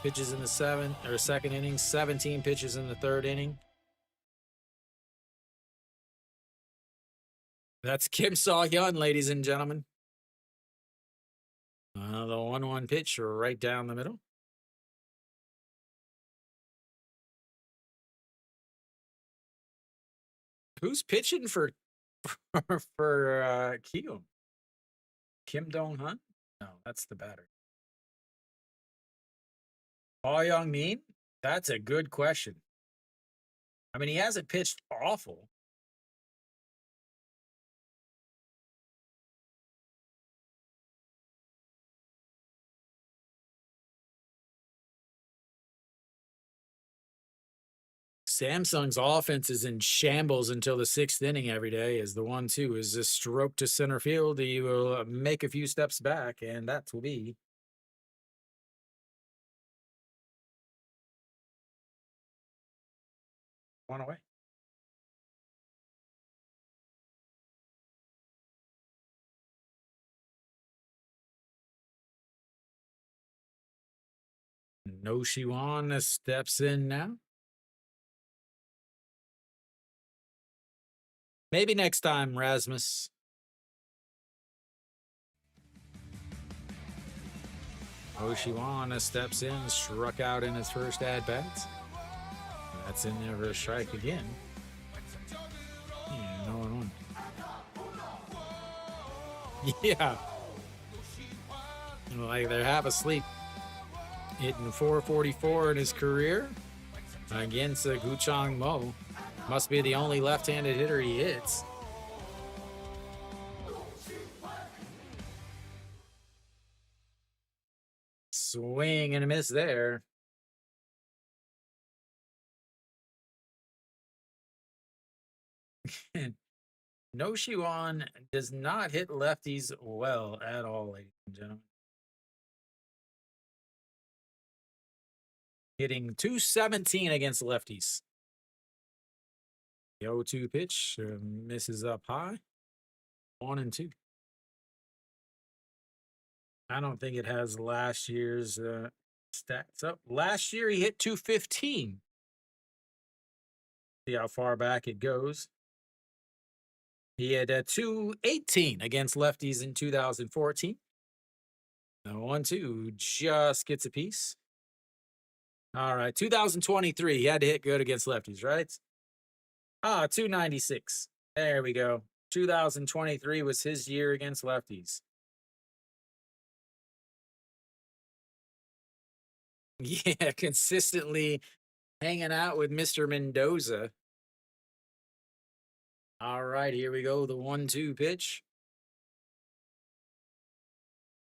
pitches in the second inning, 17 pitches in the third inning. That's Kim Saw-hyun, ladies and gentlemen. The 1-1 pitch right down the middle. Who's pitching for Kiyoom? Kim Dong-hun? No, that's the batter. Oh Young-min? That's a good question. I mean, he hasn't pitched awful. Samsung's offense is in shambles until the 6th inning every day as the 1-2 is a stroke to center field. He will make a few steps back, and that will be one away. No Shiwan steps in now. Maybe next time, Rasmus. Oshiwana steps in, struck out in his first at-bat. That's in there for a strike again. Yeah, no one. Yeah. Like they're half asleep. Hitting 444 in his career against Guchang Mo. Must be the only left-handed hitter he hits. Swing and a miss there. No Shiwan does not hit lefties well at all, ladies and gentlemen. Hitting 217 against lefties. The 0-2 pitch misses up high. 1-2. I don't think it has last year's stats up. Last year he hit 215. See how far back it goes. He had 218 against lefties in 2014. The 1-2 just gets a piece. All right, 2023. He had to hit good against lefties, right? 296. There we go. 2023 was his year against lefties. Yeah, consistently hanging out with Mr. Mendoza. All right, here we go. The 1-2 pitch.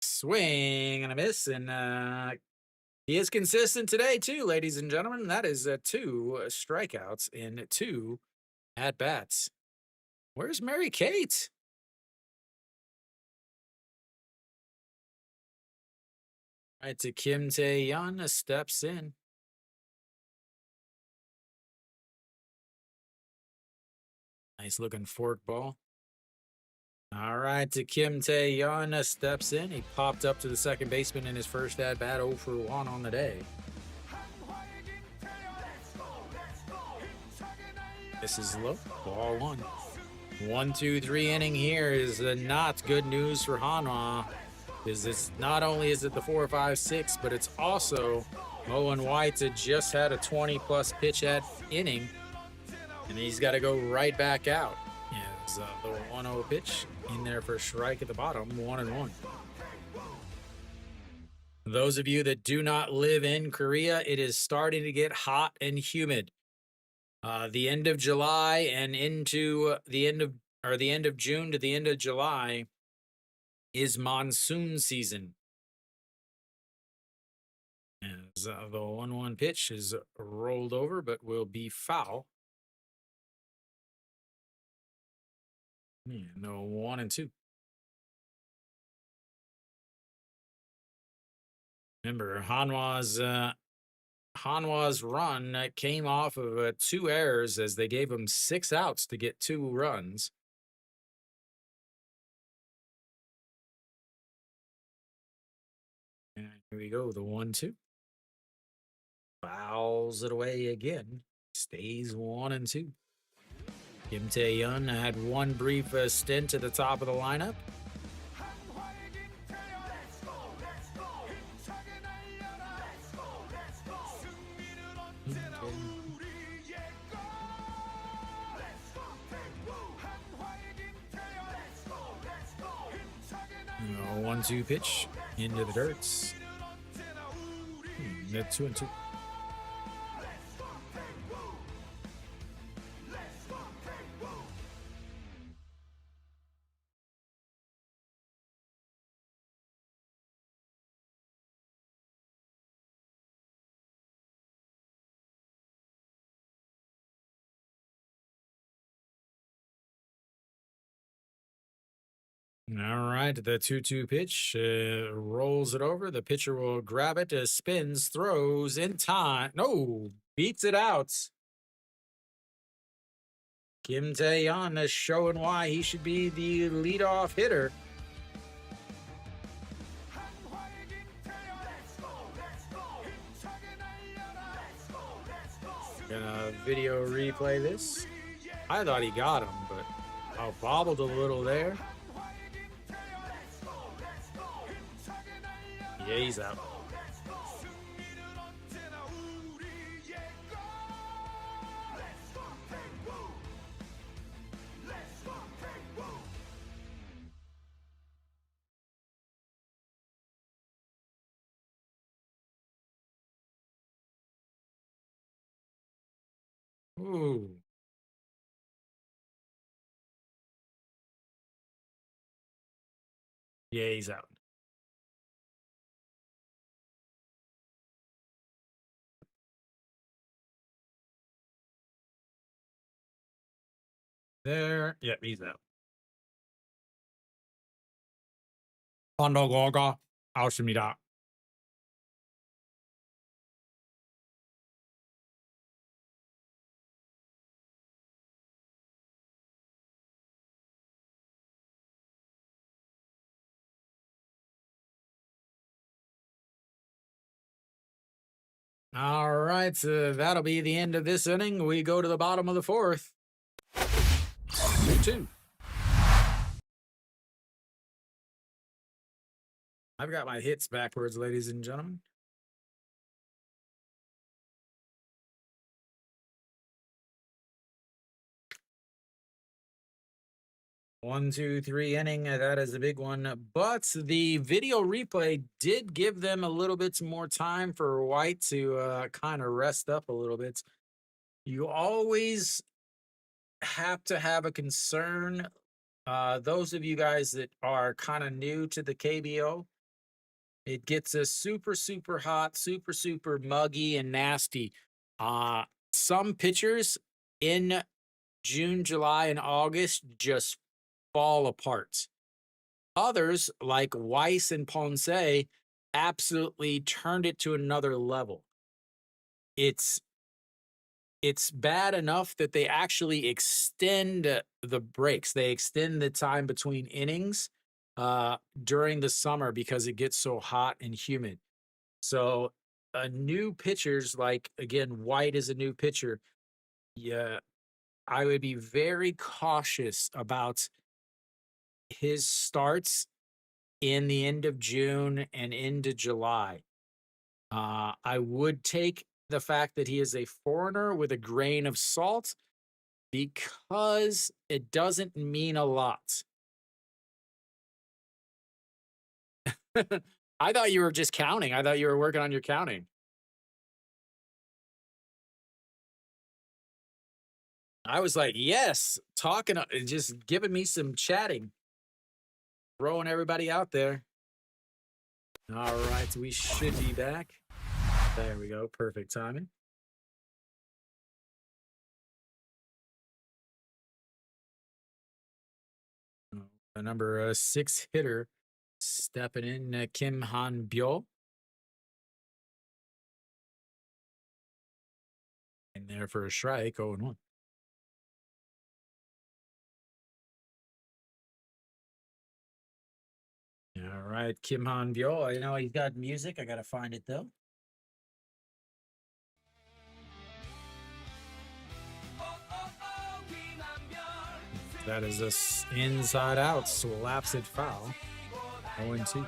Swing and a miss. And he is consistent today, too, ladies and gentlemen. That is 2 strikeouts in 2 at-bats. Where's Mary Kate? All right, to Kim Tae-yeon steps in. Nice looking fork ball. All right, to Kim Tae-yeon steps in. He popped up to the second baseman in his first at-bat, 0 for 1 on the day. This is low, ball 1. 1-2-3 inning here is not good news for Hanwha. Because it's not only is it the 4-5-6, but it's also Owen White had just had a 20-plus pitch at inning, and he's got to go right back out. Yeah, it's the 1-0 pitch in there for a strike at the bottom, 1-1. Those of you that do not live in Korea, it is starting to get hot and humid. The end of July and into the end of June to the end of July is monsoon season. As the 1-1 pitch is rolled over, but will be foul. Yeah, no 1-2. Remember, Hanwha's run came off of 2 errors as they gave him 6 outs to get 2 runs. And here we go, the 1-2. Fouls it away again. Stays 1-2. Kim Tae-yeon had one brief stint at the top of the lineup. A 1-2 pitch into the dirts. 2-2. All right, the 2-2 pitch rolls it over. The pitcher will grab it, spins, throws in time. No, beats it out. Kim Tae-yeon is showing why he should be the leadoff hitter. Gonna video replay this. I thought he got him, but I bobbled a little there. Yeah, he's out. Yeah, he's out. There. Yep, he's out. 번더거가 아웃입니다. All right, so that'll be the end of this inning. We go to the bottom of the fourth. 2-2. I've got my hits backwards, ladies and gentlemen. One, two, three inning. That is a big one. But the video replay did give them a little bit more time for White to kind of rest up a little bit. You always have to have a concern. Those of you guys that are kind of new to the KBO, it gets a super, super hot, super, super muggy and nasty. Some pitchers in June, July, and August just fall apart. Others, like Weiss and Ponce, absolutely turned it to another level. It's bad enough that they actually extend the breaks. They extend the time between innings during the summer because it gets so hot and humid. So new pitchers, like, again, White is a new pitcher. Yeah, I would be very cautious about his starts in the end of June and into July. I would take the fact that he is a foreigner with a grain of salt because it doesn't mean a lot. I thought you were just counting. I thought you were working on your counting. I was like, yes, talking, just giving me some chatting, throwing everybody out there. All right, we should be back. There we go. Perfect timing. The number 6 hitter stepping in, Kim Han-byo. In there for a strike, 0-1. All right, Kim Han-byo. I know he's got music. I got to find it, though. That is a inside out, slaps it foul. 0-2.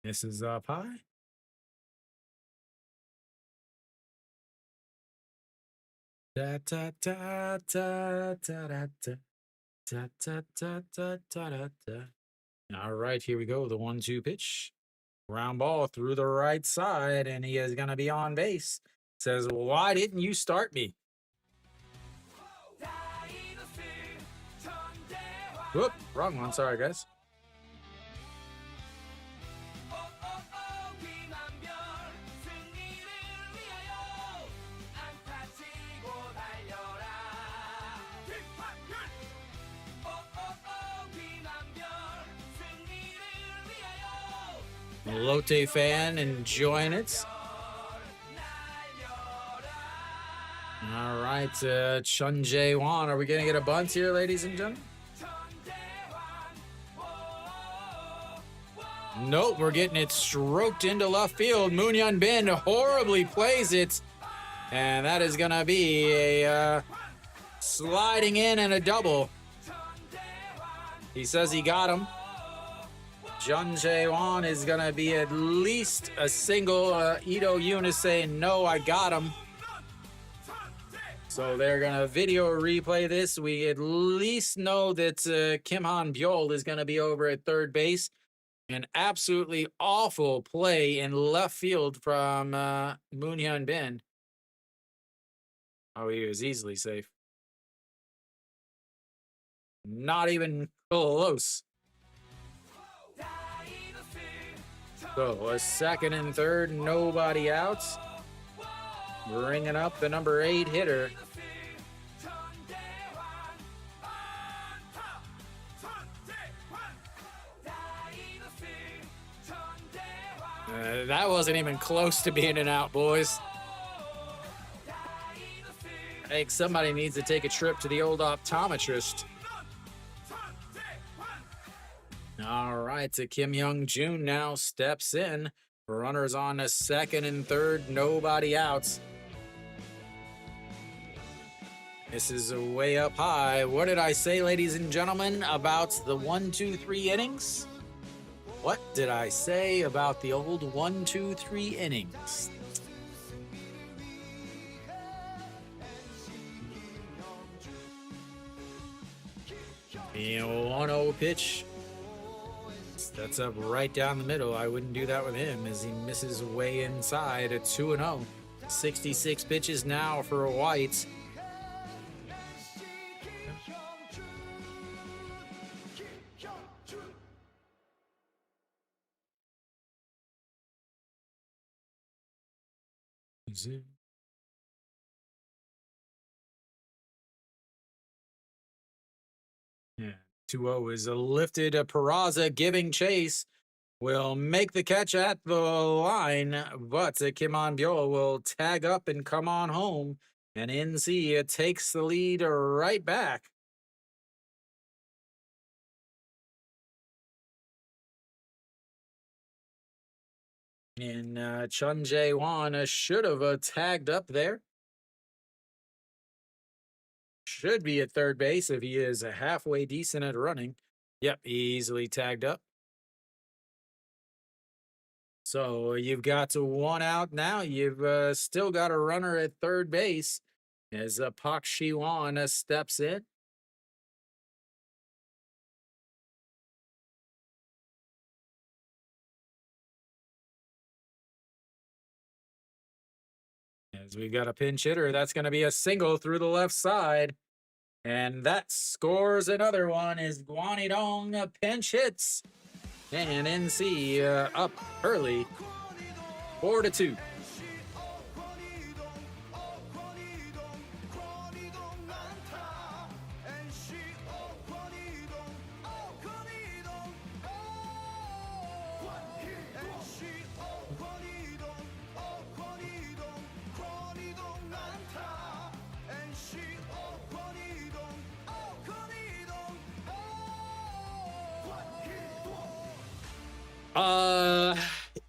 This is up high. Da da da da da da da da da da da da da. All right, here we go. The 1-2 pitch. Ground ball through the right side, and he is going to be on base. Says, why didn't you start me? Whoop, wrong one. Sorry, guys. Lotte fan enjoying it. All right, Chun Jae-won. Are we going to get a bunt here, ladies and gentlemen? Nope, we're getting it stroked into left field. Moon Hyun Bin horribly plays it. And that is going to be a sliding in and a double. He says he got him. Chun Jae-won is going to be at least a single. Ito Eunice saying, no, I got him. So they're going to video replay this. We at least know that Kim Han Byul is going to be over at third base. An absolutely awful play in left field from Moon Hyun Bin. Oh, he was easily safe. Not even close. So a second and third, nobody outs. Bringing up the number 8 hitter. That wasn't even close to being an out, boys. I think somebody needs to take a trip to the old optometrist. All right, so Kim Young-jun now steps in. Runners on a second and third, nobody outs. This is way up high. What did I say, ladies and gentlemen, about the 1, 2, 3 innings? What did I say about the old 1, 2, 3 innings? The 1-0 pitch. That's up right down the middle. I wouldn't do that with him as he misses way inside at 2-0. 66 pitches now for White. Yeah, 2-0 is lifted. Peraza giving chase. Will make the catch at the line, but Kim Han Byul will tag up and come on home. And NC takes the lead right back. And Chun Jae-won should have tagged up there. Should be at third base if he is halfway decent at running. Yep, easily tagged up. So you've got 1 out now. You've still got a runner at third base as Park Shi-won steps in. As we've got a pinch hitter, that's going to be a single through the left side. And that scores another one as Guanidong pinch hits. And NC up early, 4-2.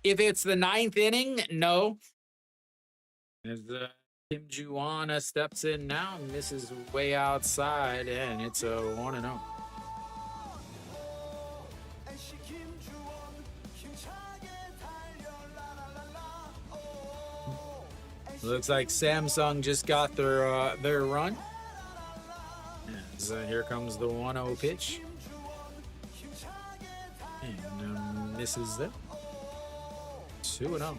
If it's the 9th inning, no. As Kim Ju-won steps in now, and this is way outside, and it's a 1-0. Looks like Samsung just got their run. As here comes the 1-0 pitch. And misses them. 2-0.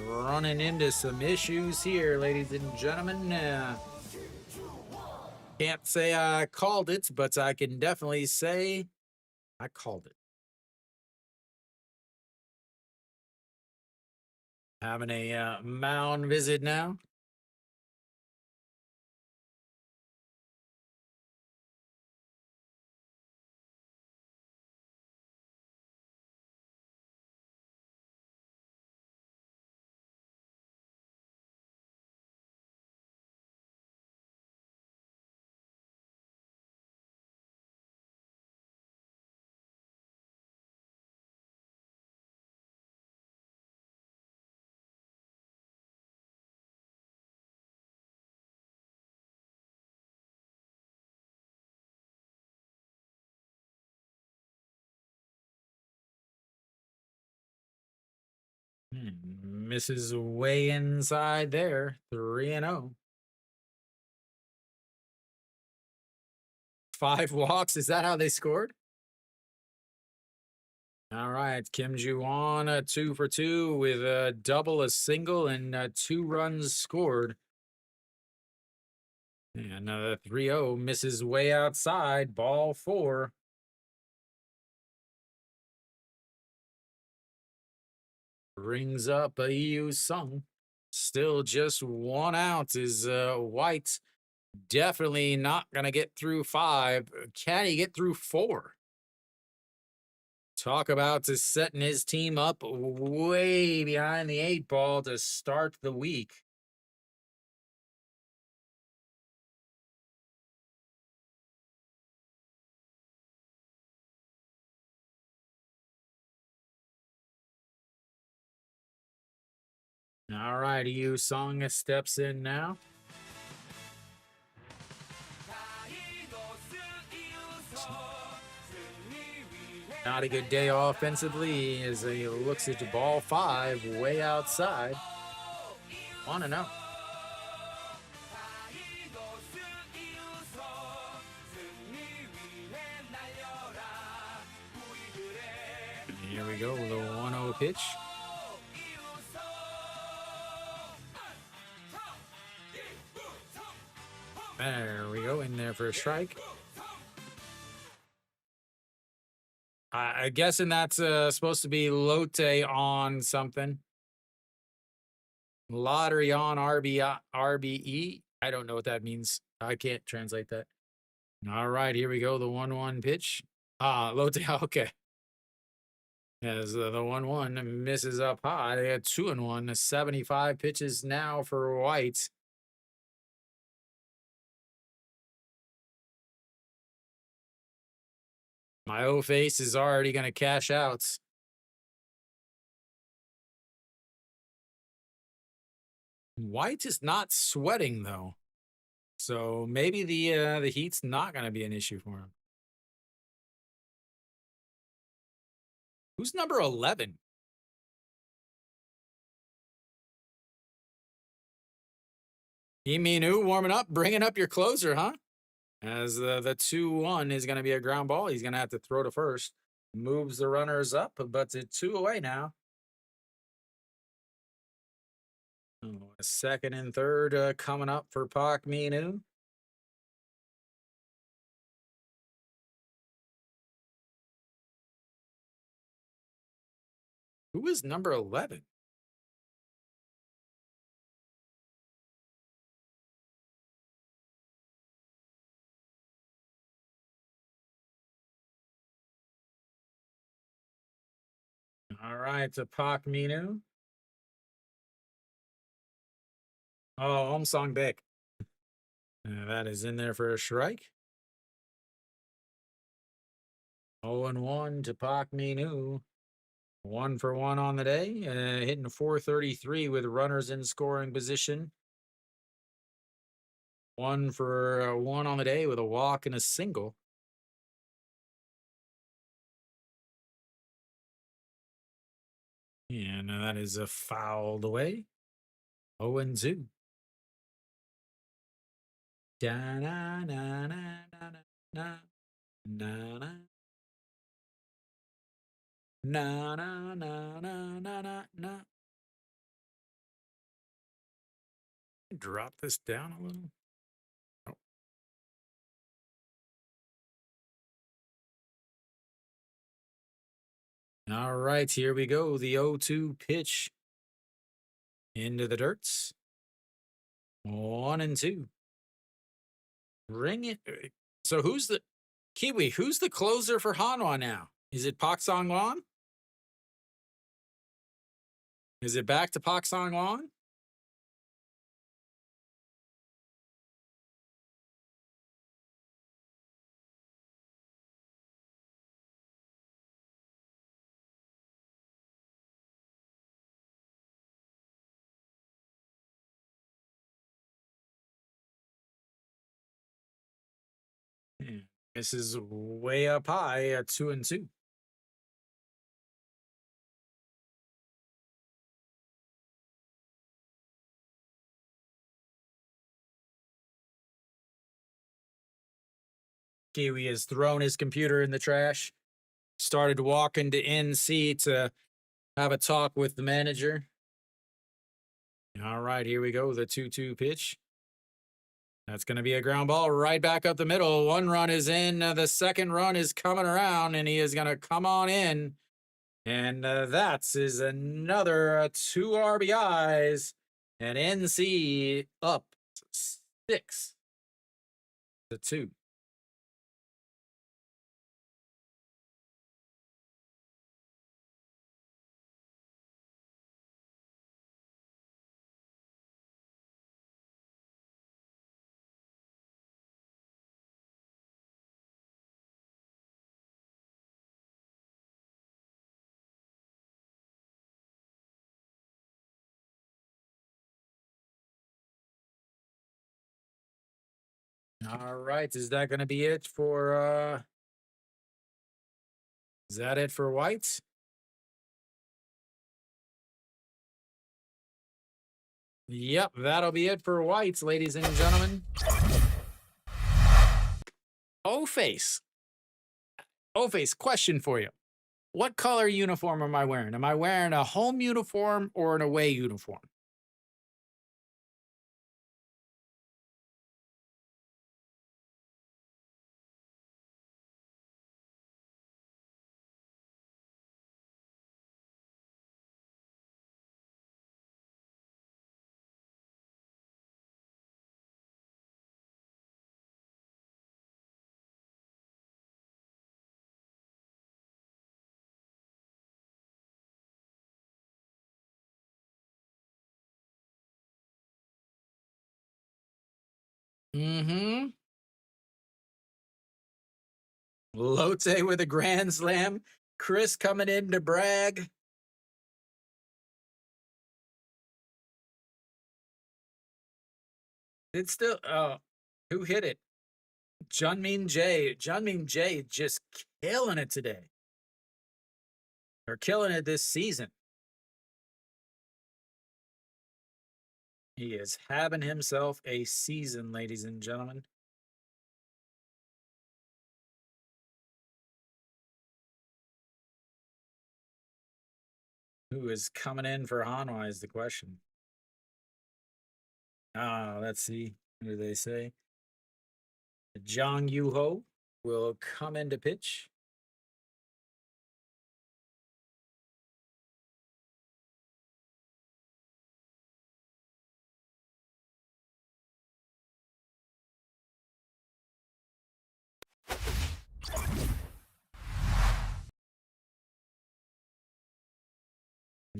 Running into some issues here, ladies and gentlemen. Can't say I called it, but I can definitely say I called it. Having a mound visit now. Misses way inside there. 3-0. 5 walks. Is that how they scored? All right. Kim Ju-won, 2 for 2 with a double, a single, and 2 runs scored. And 3-0 misses way outside. Ball 4. Brings up a Yu Sung. Still just 1 out is White. Definitely not going to get through 5. Can he get through 4? Talk about just setting his team up way behind the 8 ball to start the week. All right, Yu Sung steps in now. Not a good day offensively as he looks at the ball 5 way outside. 1-0. Here we go, the 1-0 pitch. There we go, in there for a strike. I'm guessing that's supposed to be Lotte on something. Lottery on RBE. I don't know what that means. I can't translate that. All right, here we go. The 1-1 pitch. Lotte. Okay. As the 1-1 misses up high. They had 2-1. 75 pitches now for White. My O face is already going to cash out. White is not sweating though, so maybe the heat's not going to be an issue for him. Who's number 11? Iminu warming up, bringing up your closer, huh? As the 2-1 is going to be a ground ball. He's going to have to throw to first. Moves the runners up, but it's 2 away now. Oh, a second and third coming up for Park Minu. Who is number 11? All right, to Park Minu. Oh, Om Song Baek. That is in there for a strike. 0-1 to Park Minu. 1 for 1 on the day. Hitting 433 with runners in scoring position. 1 for 1 on the day with a walk and a single. And that is a fouled away. 0-2. Da na na na na na na na na na na na na na. Drop this down a little. Oh. All right, here we go. The 0-2 pitch into the dirts. 1-2. Bring it. So who's the Kiwi? Who's the closer for Hanwha now? Is it Pak Song-won? Is it back to Pak Song-won? This is way up high at 2-2. Kiwi has thrown his computer in the trash, started walking to NC to have a talk with the manager. All right, here we go. The 2-2 pitch. That's going to be a ground ball right back up the middle. One run is in. The second run is coming around, and he is going to come on in. And that's another 2 RBIs. And NC up 6-2. All right, is that going to be it for is that it for Whites? Yep, that'll be it for Whites, ladies and gentlemen. O-Face. O-Face, question for you. What color uniform am I wearing? Am I wearing a home uniform or an away uniform? Mm-hmm. Lotte with a grand slam. Chris coming in to brag. It's still, who hit it? Junmin J. Junmin J just killing it today. Or killing it this season. He is having himself a season, ladies and gentlemen. Who is coming in for Hanwha is the question. Let's see. What do they say? Jong Yu Ho will come into pitch.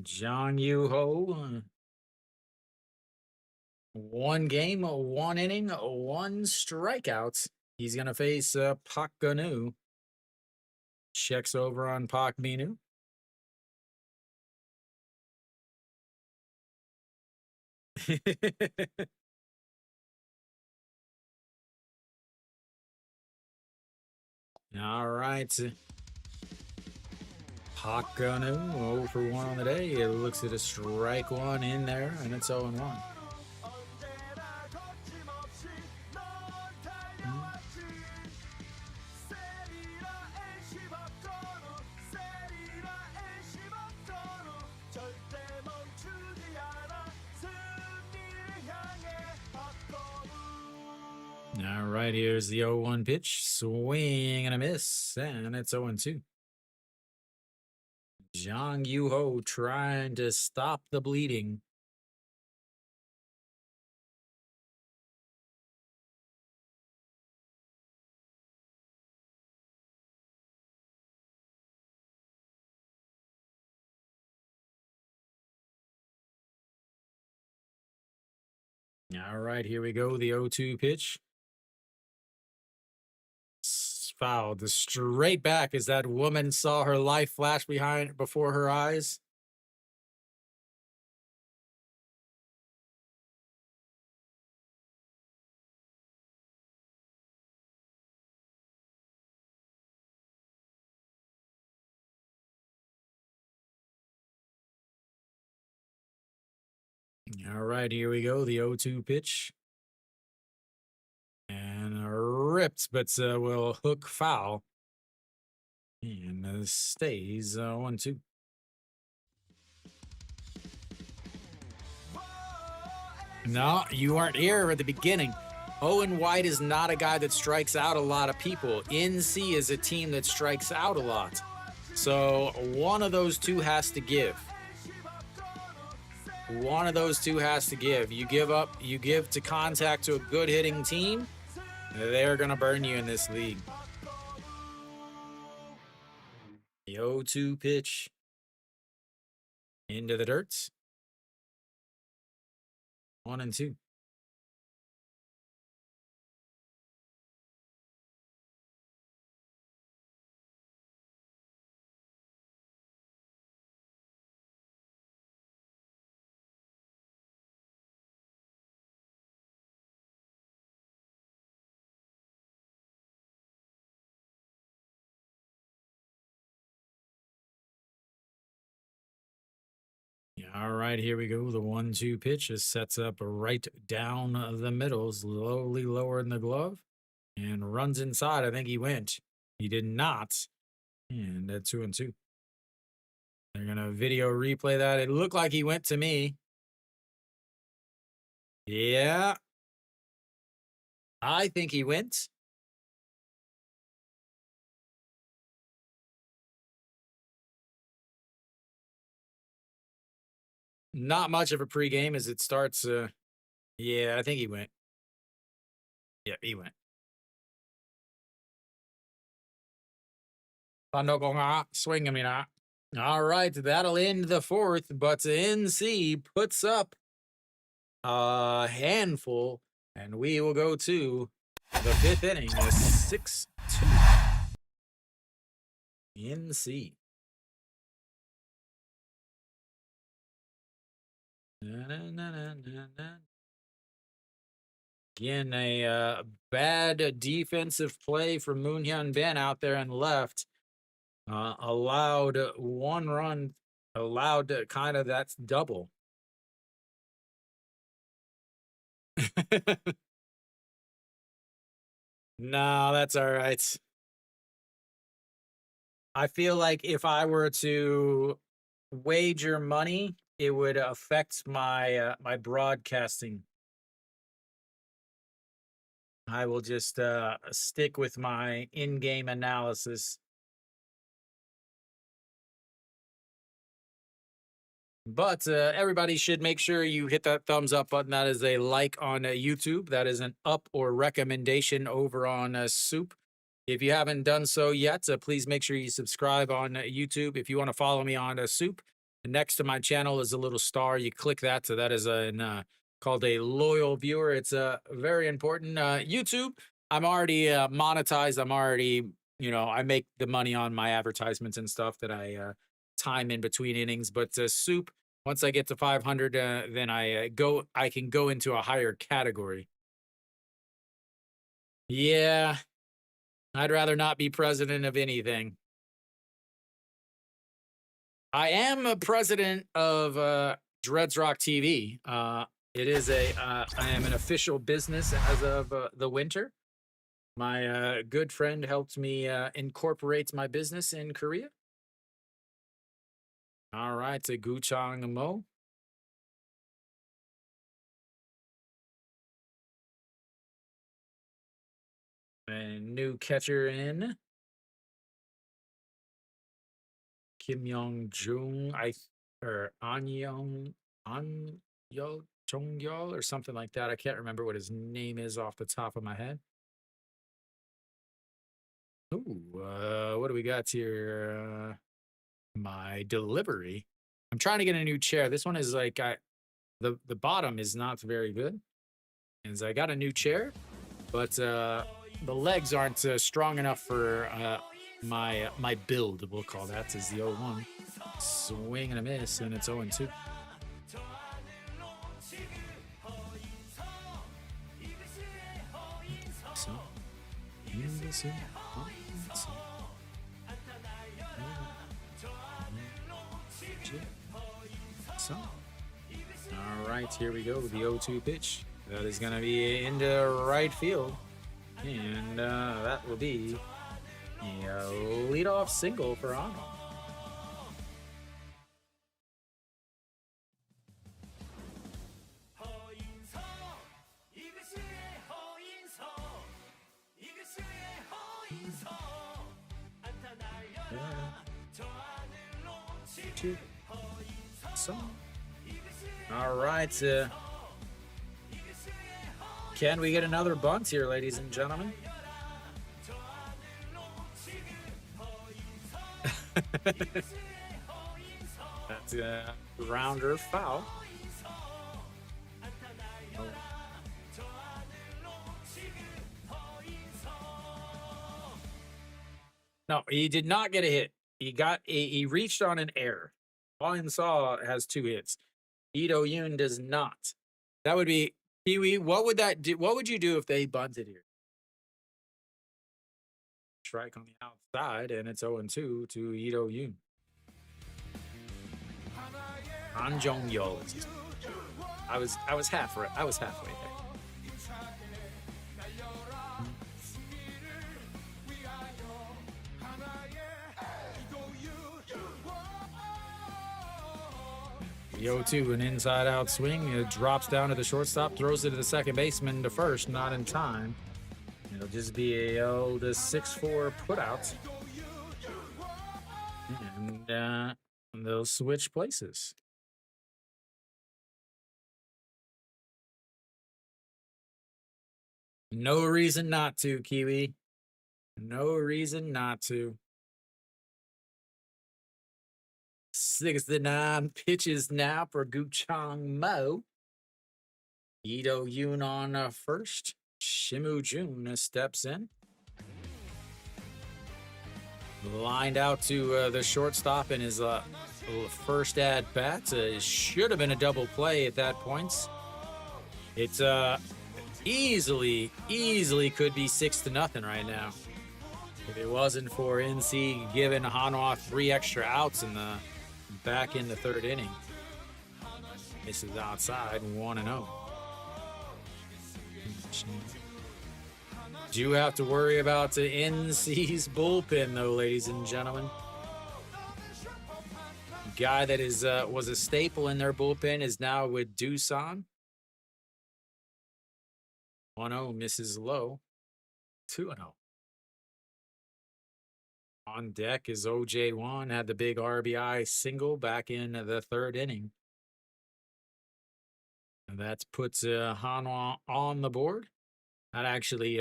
Jong Yu Ho. One game, one inning, one strikeout. He's going to face Pak Ganu. Checks over on Pak Minu. All right. Pak Ganu 0 for 1 on the day. It looks at a strike one in there, and it's 0 1. All right, here's the 0-1 pitch. Swing and a miss, and it's 0-2. Jong Yu Ho trying to stop the bleeding. All right, here we go. The 0-2 pitch. Fouled straight back as that woman saw her life flash before her eyes. All right, here we go. The 0-2 pitch. And ripped, but will hook foul. And stays 1-2. No, you weren't here at the beginning. Owen White is not a guy that strikes out a lot of people. NC is a team that strikes out a lot. So one of those two has to give. One of those two has to give. You give up, you give to contact to a good hitting team, they're going to burn you in this league. The 0-2 pitch into the dirt. 1-2. All right, here we go. The 1-2 pitch is sets up right down the middle, slowly lowering the glove and runs inside. I think he went. He did not. And at 2-2. They're going to video replay that. It looked like he went to me. Yeah. I think he went. Not much of a pregame as it starts. Yeah, I think he went. Yeah, he went. Swing. All right, that'll end the fourth, but NC puts up a handful, and we will go to the fifth inning, a 6-2. NC. Again, a bad defensive play from Moonhyun Ben out there and left. Allowed one run, allowed kind of that's double. No, that's all right. I feel like if I were to wager money, it would affect my my broadcasting. I will just stick with my in-game analysis. But everybody should make sure you hit that thumbs up button. That is a like on YouTube. That is an up or recommendation over on SOOP. If you haven't done so yet, please make sure you subscribe on YouTube. If you want to follow me on SOOP, next to my channel is a little star. You click that. So that is called a loyal viewer. It's very important. YouTube, I'm already monetized. I'm already, I make the money on my advertisements and stuff that I time in between innings. But SOOP, once I get to 500, then I can go into a higher category. Yeah, I'd rather not be president of anything. I am a president of Dreads Rock TV. It is I am an official business as of the winter. My good friend helped me incorporate my business in Korea. All right, to Guchang Mo. And new catcher in. Kim Young Jung, or Anyong Chongyol or something like that. I can't remember what his name is off the top of my head. Ooh, what do we got here? My delivery. I'm trying to get a new chair. This one is like the bottom is not very good. And so I got a new chair, but the legs aren't strong enough for my build. We'll call that is the 0-1. Swing and a miss, and it's 0-2. All right, here we go. The 0-2 pitch. That is going to be into right field. And that will be a leadoff single for Hanwha. All right. Can we get another bunt here, ladies and gentlemen? That's a rounder foul. No, he did not get a hit. He reached on an error. Falling Saw has 2 hits. Ito Yoon does not. That would be Kiwi. What would that do? What would you do if they bunted here? Strike on the outside, and it's 0-2 to Ito Yoon. Han Jong Yo. I was halfway there. The 0-2, an inside-out swing. It drops down to the shortstop, throws it to the second baseman to first, not in time. It'll just be the 6-4 putout. And they'll switch places. No reason not to, Kiwi. No reason not to. 6-9 pitches now for Guchang Mo. Ito Yoon on first. Shimu Jun steps in. Lined out to the shortstop in his first at bat. Should have been a double play at that point. It's easily could be 6-0 right now. If it wasn't for NC giving Hanwha 3 extra outs in the back in the 3rd inning. This is outside 1-0. Do you have to worry about the NC's bullpen, though, ladies and gentlemen? Guy that is was a staple in their bullpen is now with Doosan. 1-0 misses low. 2-0. On deck is OJ1, had the big RBI single back in the 3rd inning. And that puts Hanwha on the board. That actually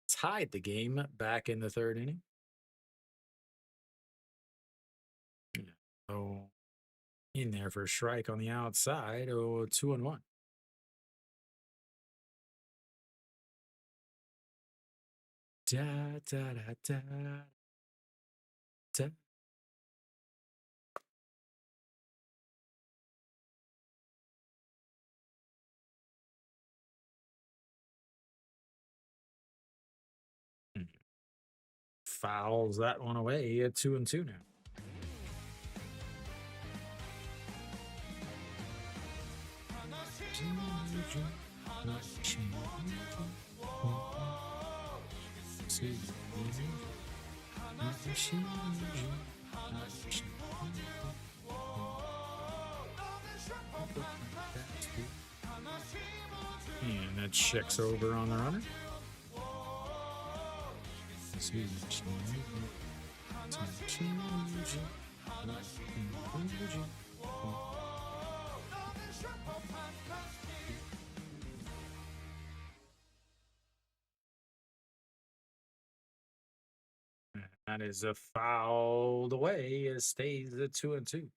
tied the game back in the 3rd inning. So in there for a strike on the outside. 2-1. Da, da, da, da, da. Fouls that one away at 2-2 now. And that checks over on the runner. That is a fouled away. It stays at 2-2.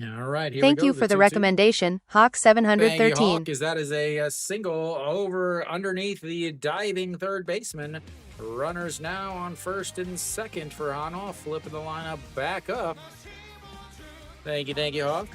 All right, here Thank we go. you for the 2-2. recommendation, Hawk Thank you, 713. Hawk, as that is a single over underneath the diving 3rd baseman. Runners now on 1st and 2nd for Hanwha, flipping the lineup back up. Thank you, Hawk.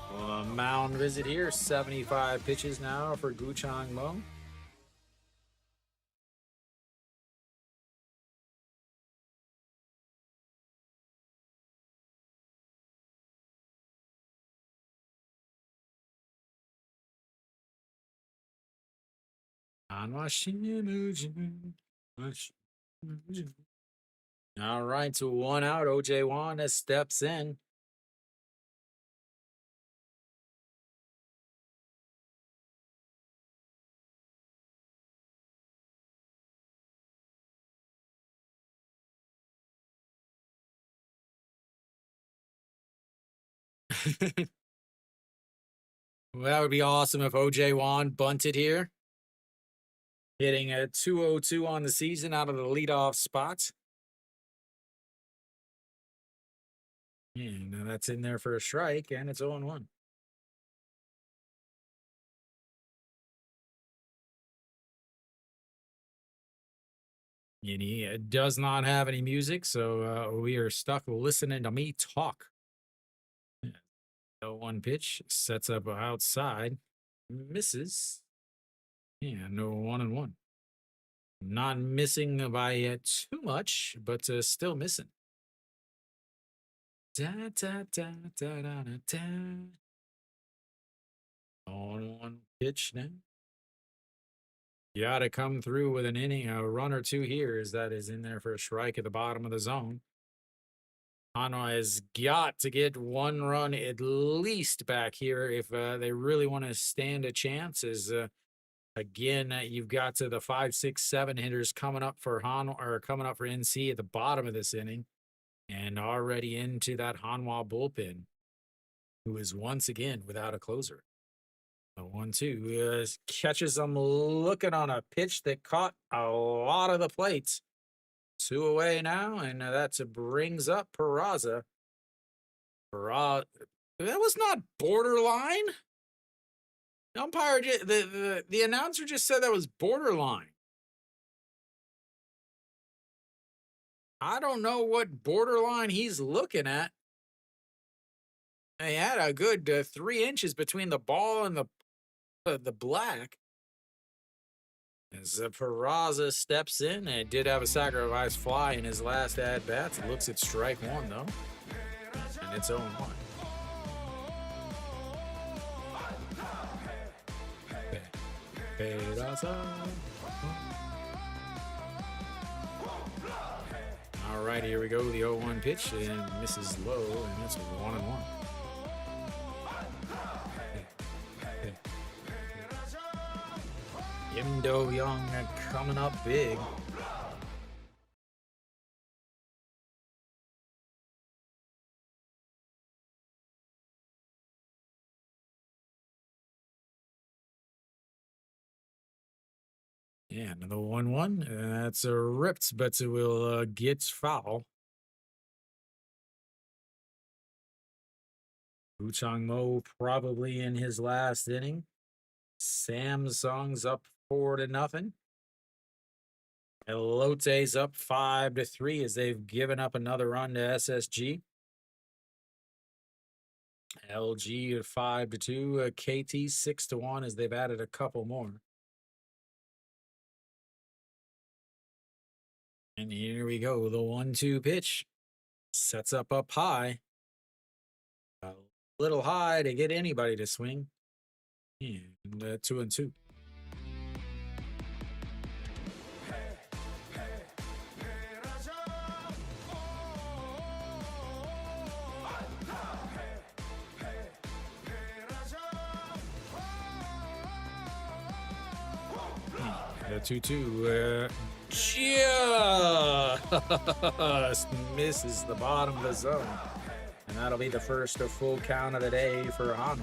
Well, a mound visit here. 75 pitches now for Guchang Mo. All right, so 1 out. OJ Juan steps in. Well, that would be awesome if OJ Juan bunted here. Hitting a 202 on the season out of the leadoff spot. And that's in there for a strike, and it's 0-1. And he does not have any music, so we are stuck listening to me talk. 0-1 pitch, sets up outside, misses. Yeah, no 1-1. Not missing by too much, but still missing. Da, da, da, da, da, da, da. 0-1 pitch now. You got to come through with an inning, a run or two here, as that is in there for a strike at the bottom of the zone. Hanwha has got to get 1 run at least back here if they really want to stand a chance. As again, you've got to the 5, 6, 7 hitters coming up for Hanwha or coming up for NC at the bottom of this inning, and already into that Hanwha bullpen, who is once again without a closer. 1-2 catches them looking on a pitch that caught a lot of the plates. 2 away now, and that brings up Peraza. That was not borderline. The umpire, the announcer just said that was borderline. I don't know what borderline he's looking at. They had a good 3 inches between the ball and the black. As Peraza steps in, and did have a sacrifice fly in his last at-bats. It looks at strike 1, though. And it's 0-1. All right, here we go. The 0-1 pitch, and misses low, and it's 1-1. Kim Do-young coming up big. Yeah, another 1-1. That's ripped, but it will get foul. Guchang Mo probably in his last inning. Samsung's up 4-0. Elote's up 5-3 as they've given up another run to SSG. LG at 5-2. KT 6-1 as they've added a couple more. And here we go. The 1-2 pitch sets up high. A little high to get anybody to swing. And 2-2. The 2-2 just misses the bottom of the zone. And that'll be the first full count of the day for Hanwha.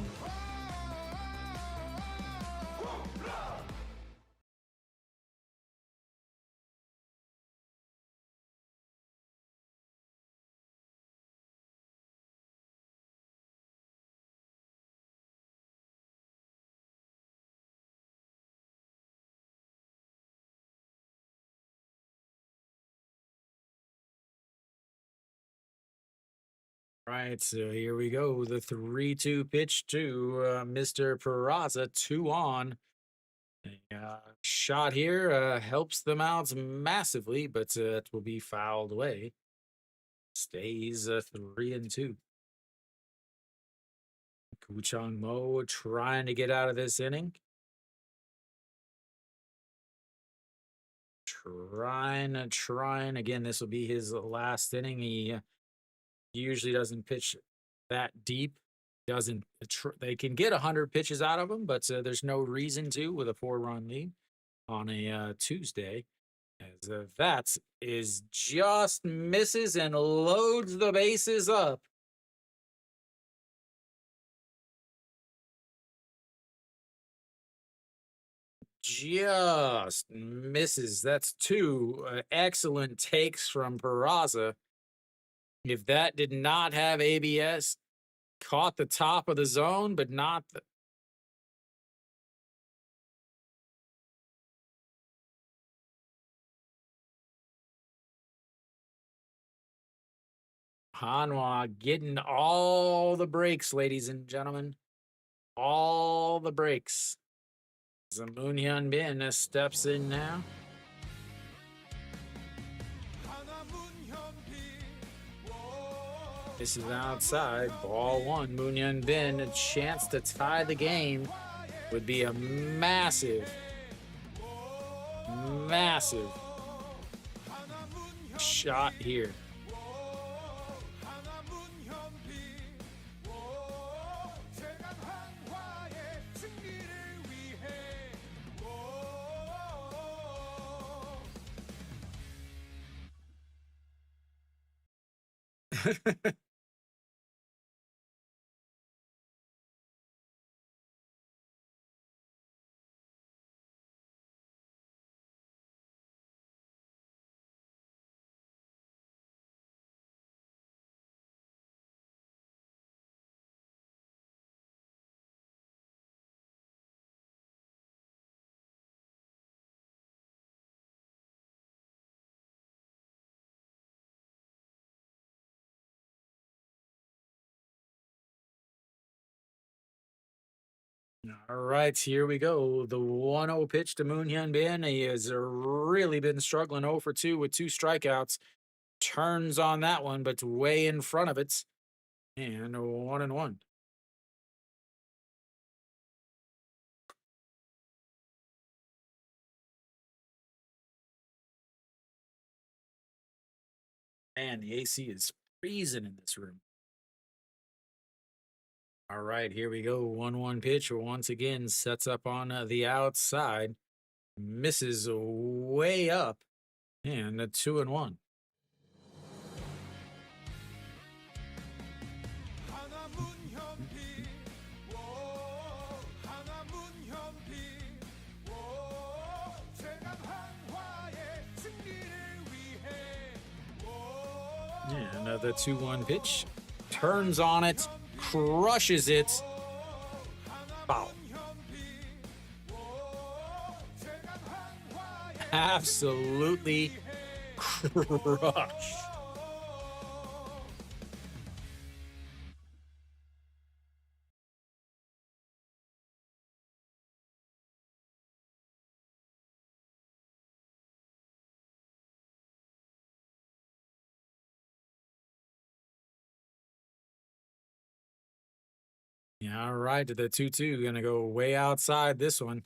Right, so here we go. The 3-2 pitch to Mr. Peraza, 2 on. A shot here helps them out massively, but it will be fouled away. Stays 3-2. Kuchang Mo trying to get out of this inning. Trying. Again, this will be his last inning. He usually doesn't pitch that deep. Doesn't they can get 100 pitches out of him, but there's no reason to with a 4-run lead on a Tuesday. As that is just misses and loads the bases up. Just misses. That's 2 excellent takes from Peraza. If that did not have ABS, caught the top of the zone, but not the. Hanwha getting all the breaks, ladies and gentlemen. All the breaks. Moon Hyun Bin steps in now. This is outside. Ball 1. Moon Hyun Bin, a chance to tie the game would be a massive shot here. All right, here we go. The 1-0 pitch to Moon Hyun Bin. He has really been struggling 0 for 2 with 2 strikeouts. Turns on that one, but way in front of it. And 1-1. Man, the AC is freezing in this room. All right, here we go. 1-1 pitch once again sets up on the outside. Misses way up. And a 2-1. Yeah, another 2-1 pitch. Turns on it. Crushes it. Foul. Absolutely crushed. Yeah, all right, the 2-2 gonna go way outside this one.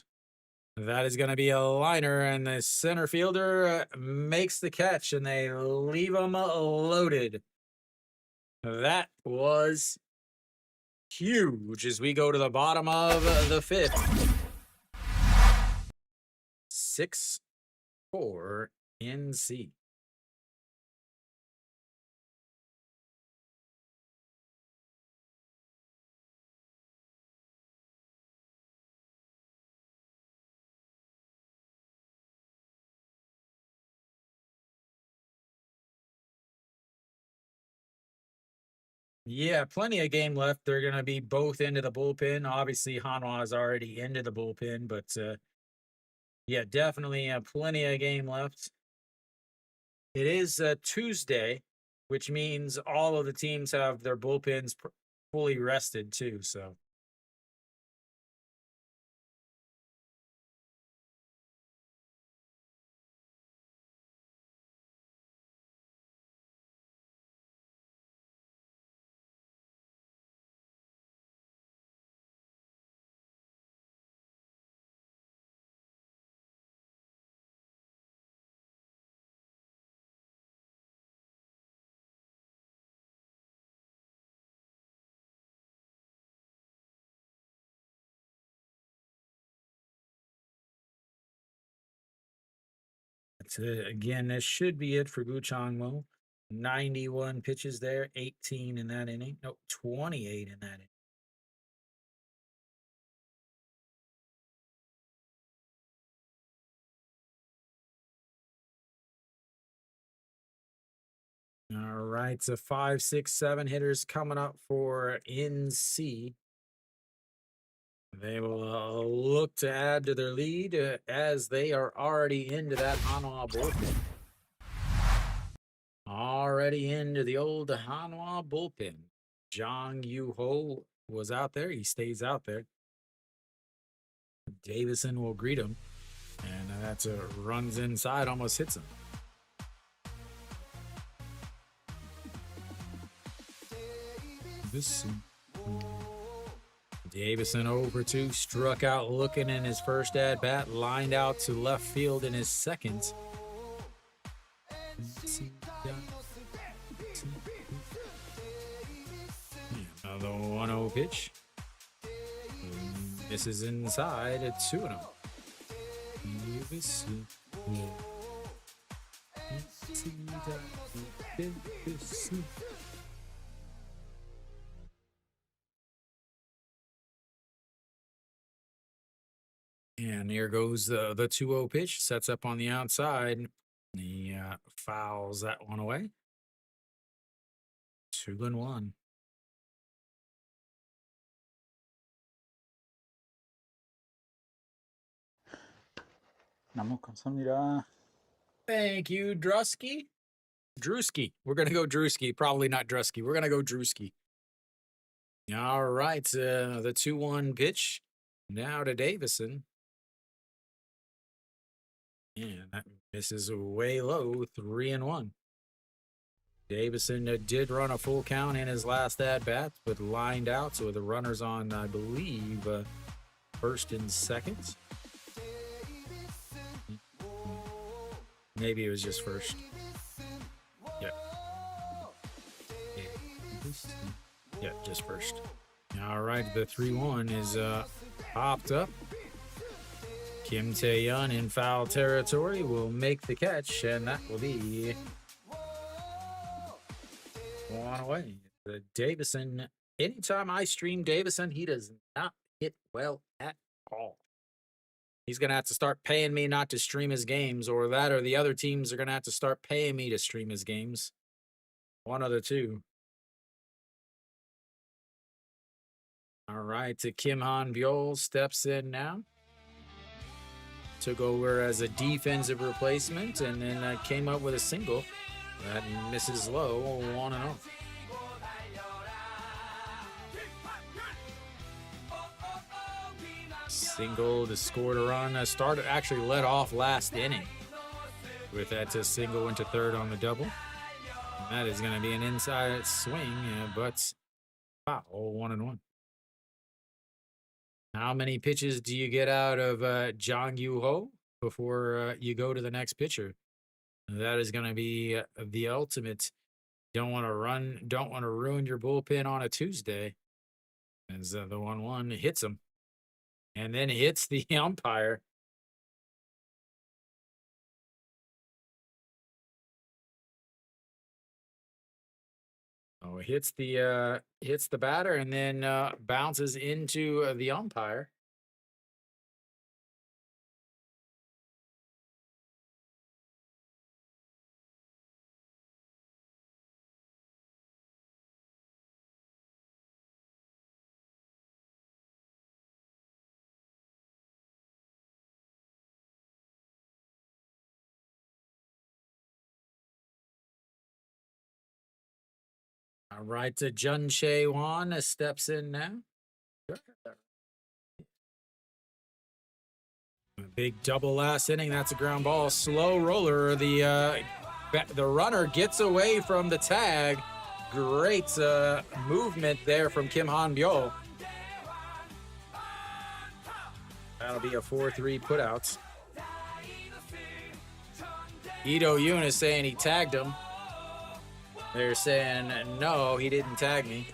That is going to be a liner, and the center fielder makes the catch, and they leave him loaded. That was huge as we go to the bottom of the 5th. 6-4 NC. Yeah, plenty of game left. They're going to be both into the bullpen. Obviously, Hanwha is already into the bullpen, but yeah, definitely plenty of game left. It is Tuesday, which means all of the teams have their bullpens fully rested too. So, that's it. Again, this should be it for Guchang Mo. 91 pitches there, 18 in that inning. No, 28 in that inning. All right, so 5, 6, 7 hitters coming up for NC. They will look to add to their lead as they are already into that Hanwha bullpen. Already into the old Hanwha bullpen. Jong Yu Ho was out there. He stays out there. Davison will greet him. And that's a runs inside, almost hits him. Davison over 2, struck out looking in his first at bat, lined out to left field in his second. Another 1-0 pitch. This is inside at 2-0. And here goes the 2-0 pitch. Sets up on the outside. He fouls that one away. 2-1. 너무 감사합니다. Thank you, Drusky. Drewski. We're going to go Drewski. Probably not Drusky. We're going to go Drewski. All right. The 2-1 pitch. Now to Davison. And that misses way low. 3-1. Davison did run a full count in his last at bat, but lined out. So the runners on, I believe, first and second. Maybe it was just first. Yeah. Yeah, just first. All right, the 3-1 is popped up. Kim Tae-yun in foul territory will make the catch, and that will be one away. The Davison, anytime I stream Davison, he does not hit well at all. He's going to have to start paying me not to stream his games, or that or the other teams are going to have to start paying me to stream his games. One of the two. All right, to Kim Han-byul steps in now. Took over as a defensive replacement and then came up with a single. That misses low, 1-0. Single to score to run. Actually led off last inning with that single into third on the double. And that is going to be an inside swing, but foul, 1-1. How many pitches do you get out of Jong Yu Ho before you go to the next pitcher? That is going to be the ultimate. Don't want to ruin your bullpen on a Tuesday. As the 1-1 hits him. And then hits the umpire. Oh, hits the batter and then bounces into the umpire. All right, to Jun Chae Wan steps in now. A big double last inning. That's a ground ball. Slow roller. The runner gets away from the tag. Great movement there from Kim Han Byul. That'll be a 4-3 putouts. Ito Yoon is saying he tagged him. They're saying, no, he didn't tag me.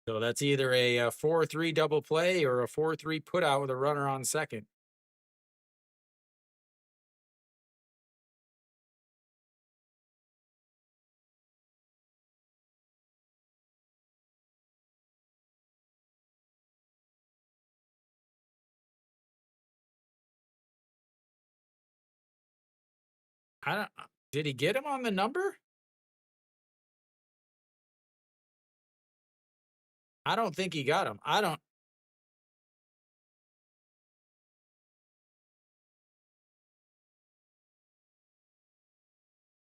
So that's either a 4-3 double play or a 4-3 putout with a runner on second. Did he get him on the number? I don't think he got him.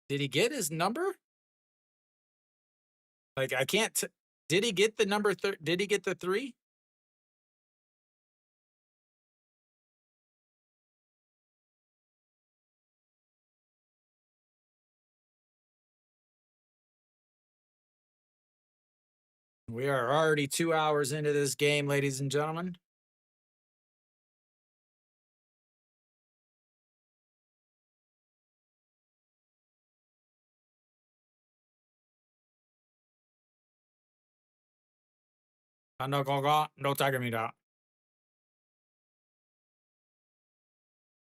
Did he get his number? Like, I can't. Did he get the number? Did he get the 3? We are already 2 hours into this game, ladies and gentlemen. No tiger me down.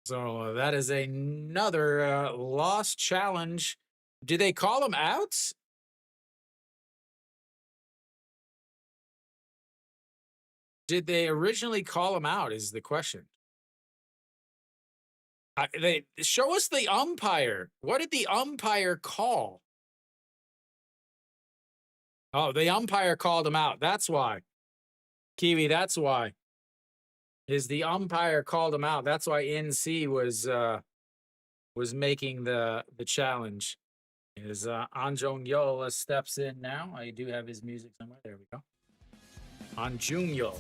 So that is another lost challenge. Did they call him out? Did they originally call him out is the question. They show us the umpire. What did the umpire call? Oh, the umpire called him out. That's why. Kiwi, that's why. Is the umpire called him out. That's why NC was making the challenge. Is An Jong-yeol steps in now. I do have his music somewhere. There we go. An Jong-yeol.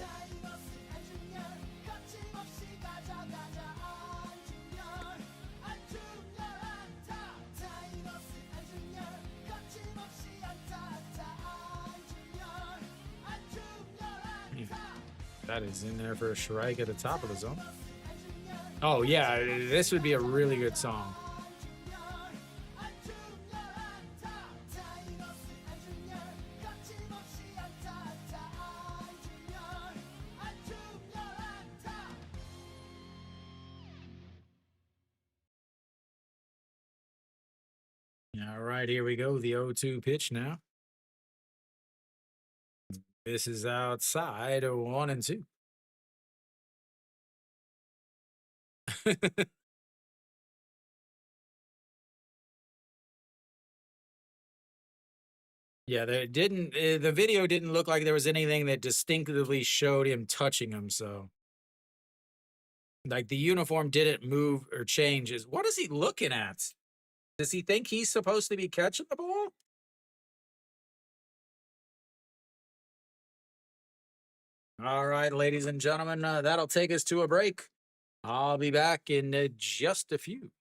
That is in there for a strike at the top of the zone. Oh, yeah, this would be a really good song. All right, here we go. The 0-2 pitch now. This is outside of 1-2. Yeah, there didn't. The video didn't look like there was anything that distinctively showed him touching him. So, like, the uniform didn't move or change. What is he looking at? Does he think he's supposed to be catching the ball? All right, ladies and gentlemen, that'll take us to a break. I'll be back in just a few.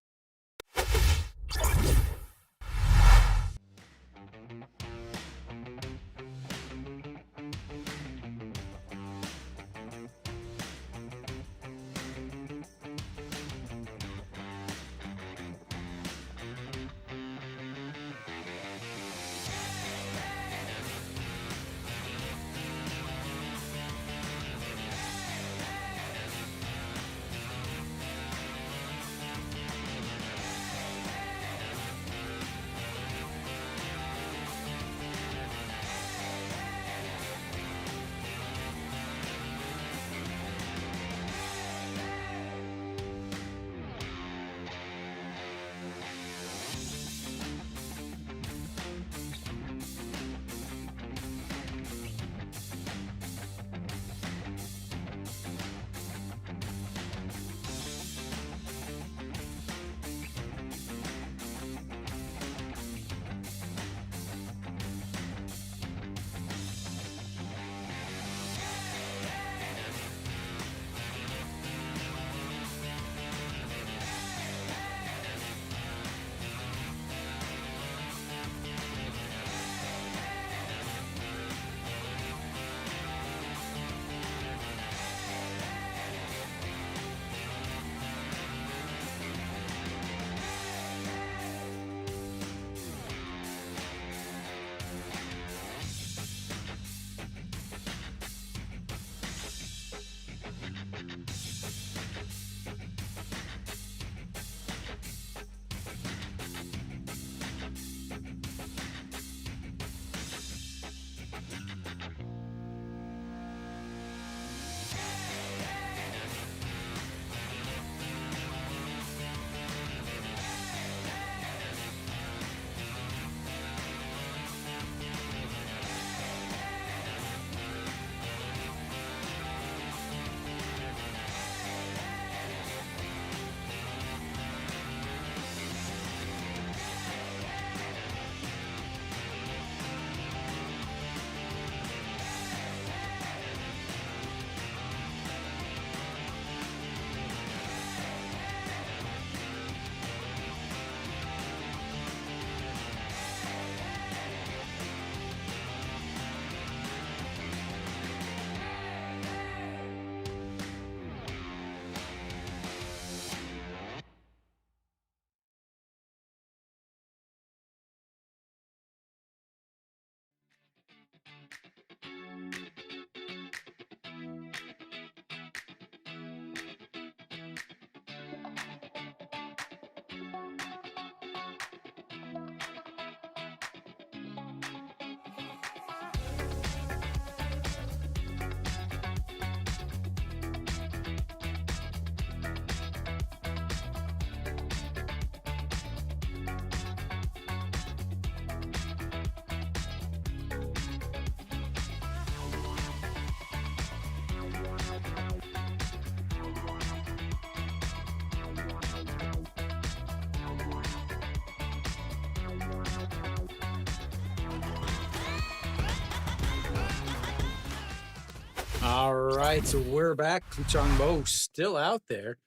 All right, so we're back. Kuchang Mo still out there.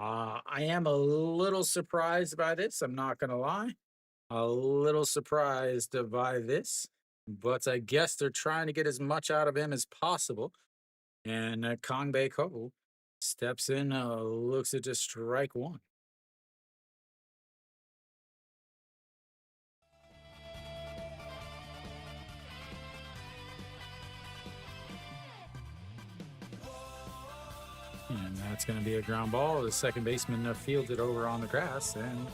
I am a little surprised by this. I'm not gonna lie. A little surprised by this, but I guess they're trying to get as much out of him as possible. And Kong Bei Ko steps in, looks at just strike one. And that's going to be a ground ball. The second baseman fields it over on the grass and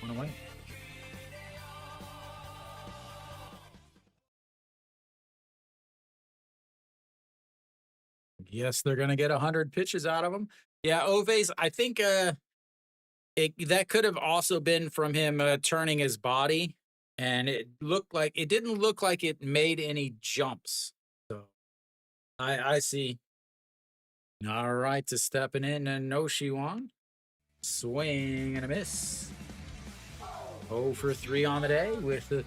one away. Yes, they're going to get 100 pitches out of him. Yeah, Oves, I think that could have also been from him turning his body, and it didn't look like it made any jumps. So I see. All right, to stepping in and no Shiwan. Swing and a miss. 0 for 3 on the day with two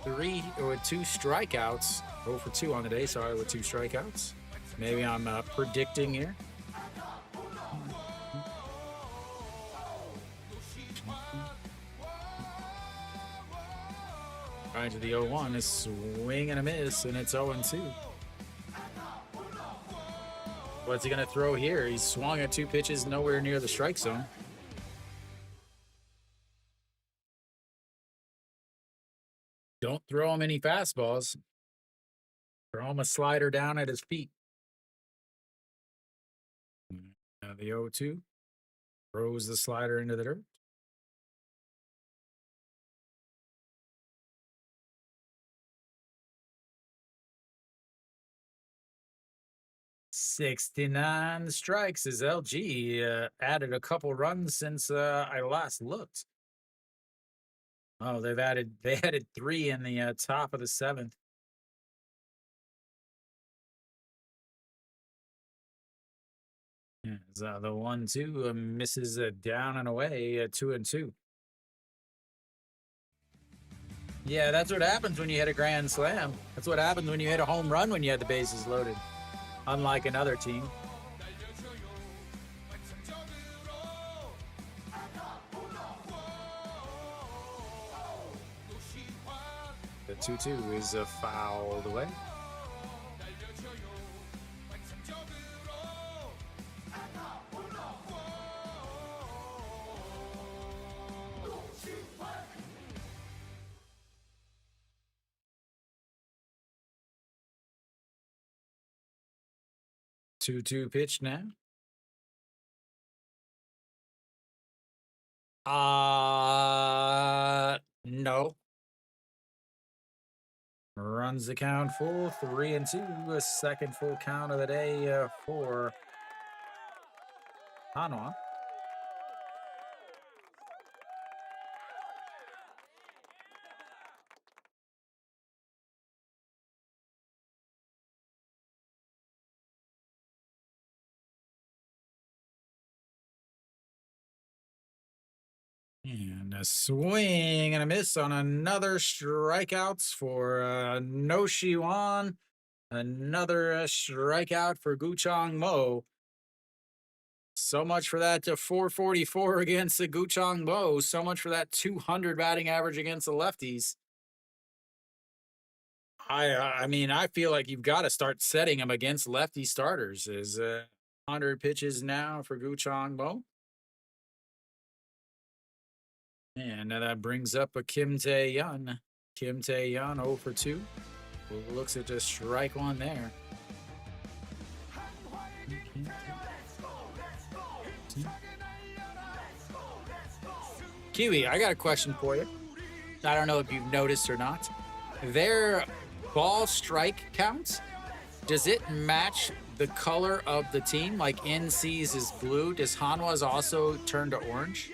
strikeouts. 0 for 2 on the day, sorry, with 2 strikeouts. Maybe I'm predicting here. Right to the 0-1, a swing and a miss, and it's 0-2. What's he going to throw here? He's swung at 2 pitches, nowhere near the strike zone. Don't throw him any fastballs. Throw him a slider down at his feet. Now the 0-2 throws the slider into the dirt. "69 strikes as LG added a couple runs since I last looked. Oh, they added 3 in the top of the 7th. Yeah, the 1-2 misses down and away, 2-2. Yeah, that's what happens when you hit a grand slam. That's what happens when you hit a home run when you had the bases loaded. Unlike another team. The 2-2 is fouled away. Two pitch now. No. Runs the count full, 3-2. A second full count of the day for Hanwha. And a swing and a miss on another strikeouts for No Shiwan. Another strikeout for Guchang Mo. So much for that 444 against the Guchang Mo. So much for that 200 batting average against the lefties. I mean, I feel like you've got to start setting him against lefty starters. Is 100 pitches now for Guchang Mo. And that brings up a Kim Tae-yun. Kim Tae-yun 0 for 2. Looks at just strike one there. Kiwi, I got a question for you. I don't know if you've noticed or not. Their ball strike counts, does it match the color of the team? Like NC's is blue. Does Hanwha's also turn to orange?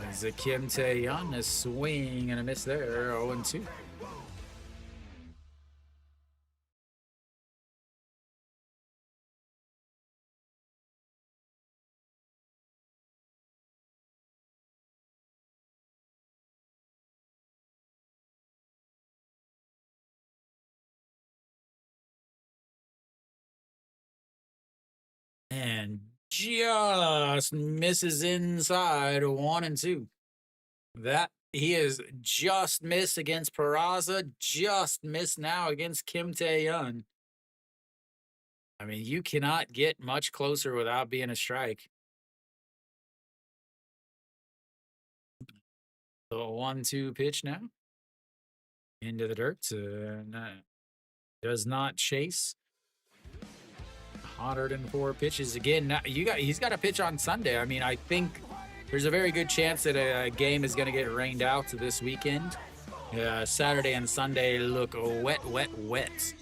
As a Kim Tae-yun, a swing and a miss there, 0-2. just misses inside 1-2. That he is just missed against Peraza, just missed now against Kim Tae-yun. I mean, you cannot get much closer without being a strike. The 1-2 pitch now. Into the dirt. Does not chase. 104 pitches again. He's got a pitch on Sunday. I mean, I think there's a very good chance that a game is going to get rained out this weekend. Saturday and Sunday look wet, wet, wet.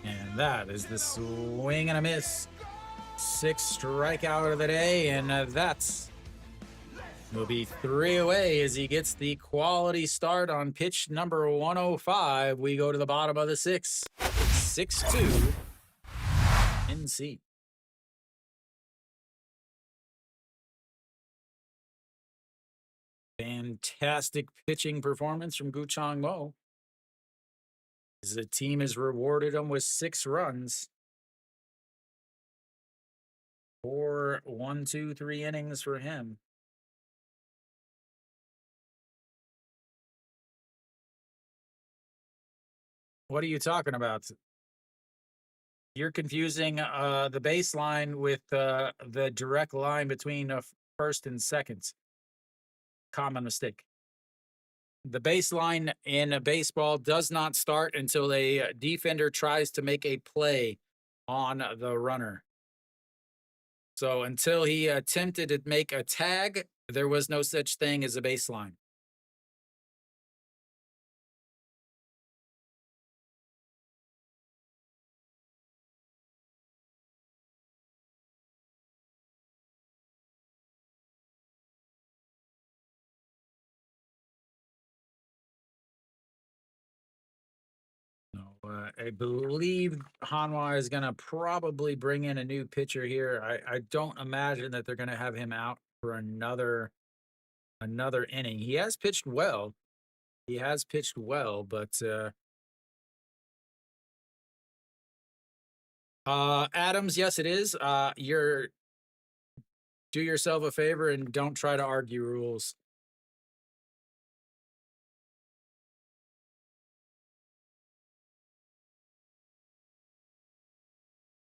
And that is the swing and a miss. 6th strikeout of the day, and that's will be 3 away as he gets the quality start on pitch number 105. We go to the bottom of the 6th. 6-2 NC. Fantastic pitching performance from Gu Chang Mo. The team has rewarded him with 6 runs. 4, 1, 2, 3 innings for him. What are you talking about? You're confusing the baseline with the direct line between first and second. Common mistake. The baseline in a baseball does not start until a defender tries to make a play on the runner. So until he attempted to make a tag, there was no such thing as a baseline. I believe Hanwha is going to probably bring in a new pitcher here. I don't imagine that they're going to have him out for another inning. He has pitched well. But Adams, yes, it is. Do yourself a favor and don't try to argue rules.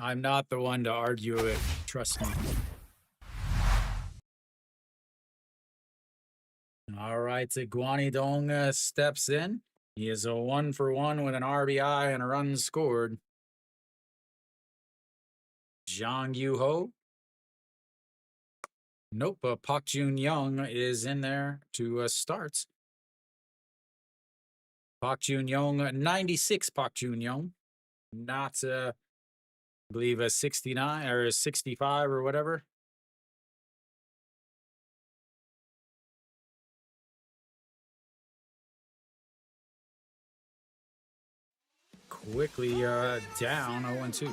I'm not the one to argue it. Trust me. All right, so Guanidong steps in. He is a 1-for-1 with an RBI and a run scored. Jang Yu-ho. Nope, Park Jun-young is in there to start. Park Jun-young, 96 Park Jun-young. Not, I believe, a 69 or a 65 or whatever. Quickly down 0-2.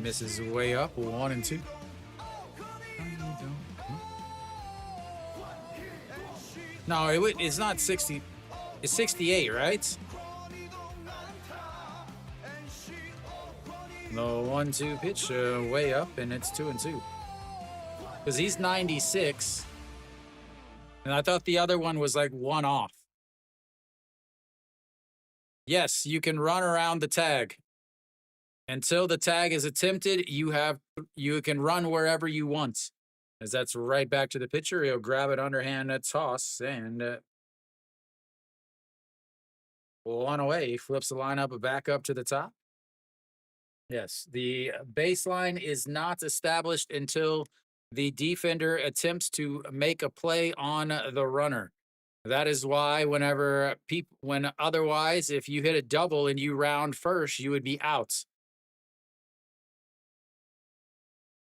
Misses way up 1-2. No, it's not 60. It's 68, right? The 1-2 pitch way up, and it's 2-2. Because he's 96. And I thought the other one was like 1 off. Yes, you can run around the tag. Until the tag is attempted, you can run wherever you want. As that's right back to the pitcher. He'll grab it underhand toss and 1 away. He flips the lineup back up to the top. Yes, the baseline is not established until the defender attempts to make a play on the runner. That is why when otherwise, if you hit a double and you round first, you would be out.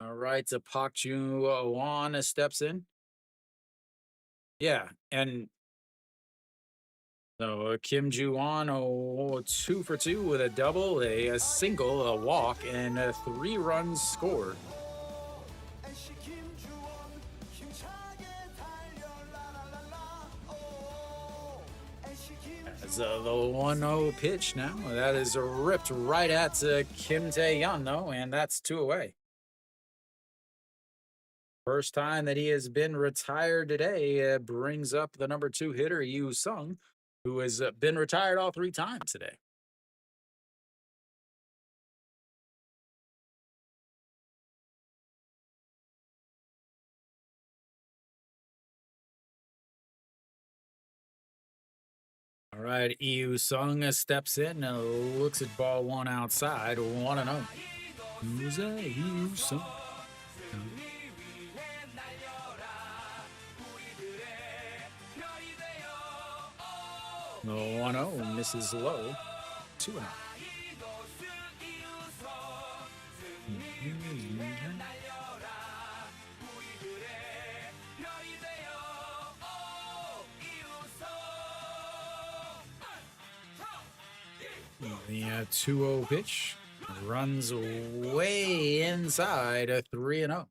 All right, so Park Jun-won steps in. Yeah, and So Kim Ju-won, 2 for 2 with a double, a single, a walk, and 3 runs scored. As the 1-0 pitch now, that is ripped right at Kim Tae-yeon, though, and that's 2 away. First time that he has been retired today brings up the number 2 hitter, Yu Sung, who has been retired all 3 times today. All right, Yu Sung steps in and looks at ball 1 outside, 1-0. Who's that? Yu Sung. The 1-0 misses low, 2-0. The 2-0 pitch runs way inside, a 3-0.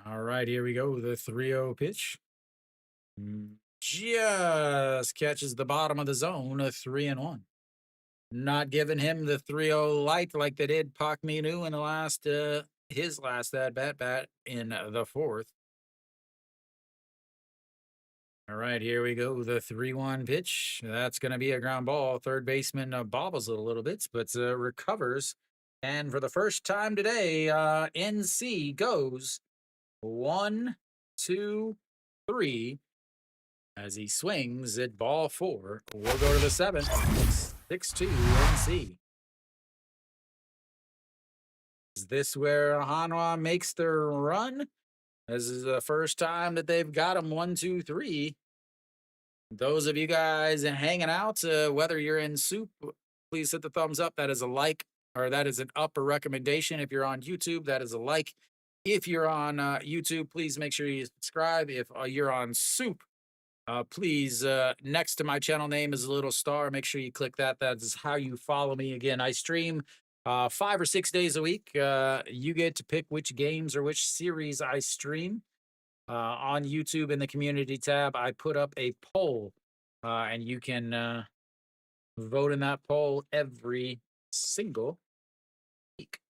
All right, here we go. The 3-0 pitch just catches the bottom of the zone, a 3-1. Not giving him the 3-0 light like they did Pak Minu in the last his last at bat in the 4th. All right, here we go. The 3-1 pitch. That's going to be a ground ball. Third baseman bobbles it a little bit, but recovers. And for the first time today, NC goes 1, 2, 3. As he swings at ball 4. We'll go to the 7th. 6-2 NC. Is this where Hanwha makes their run? This is the first time that they've got them 1, 2, 3. Those of you guys hanging out, whether you're in SOOP, please hit the thumbs up. That is a like, or that is an up or recommendation. If you're on YouTube, that is a like. If you're on YouTube, please make sure you subscribe. If you're on SOOP, please, next to my channel name is a little star. Make sure you click that. That is how you follow me. Again, I stream 5 or 6 days a week. You get to pick which games or which series I stream. On YouTube in the community tab, I put up a poll, and you can vote in that poll every single week.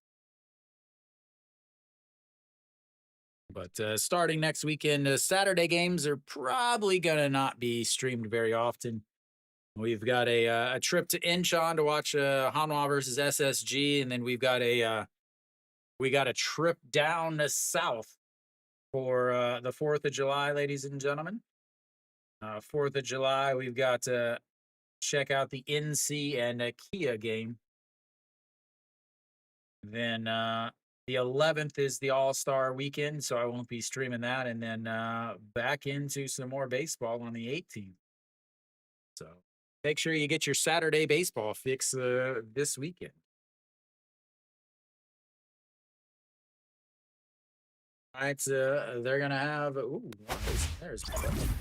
But starting next weekend, Saturday games are probably going to not be streamed very often. We've got a trip to Incheon to watch Hanwha versus SSG, and then we got a trip down to south for the 4th of July, ladies and gentlemen. 4th of July, we've got to check out the NC and Kia game. Then the 11th is the All-Star weekend, so I won't be streaming that. And then back into some more baseball on the 18th. So make sure you get your Saturday baseball fix this weekend. All right, they're going to have, there's,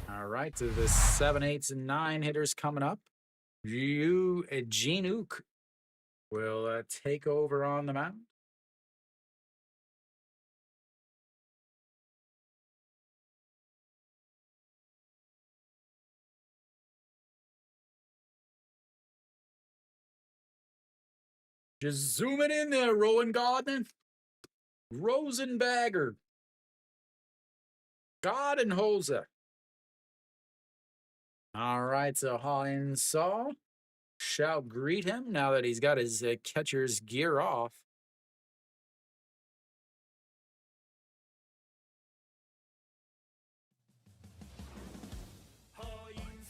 all right, so the 7, 8, and 9 hitters coming up. Jinuk will take over on the mound. Just zooming in there, Rowan Gardner. Rosenbagger. Gardenholzer. All right, so Hines Saw shall greet him now that he's got his catcher's gear off.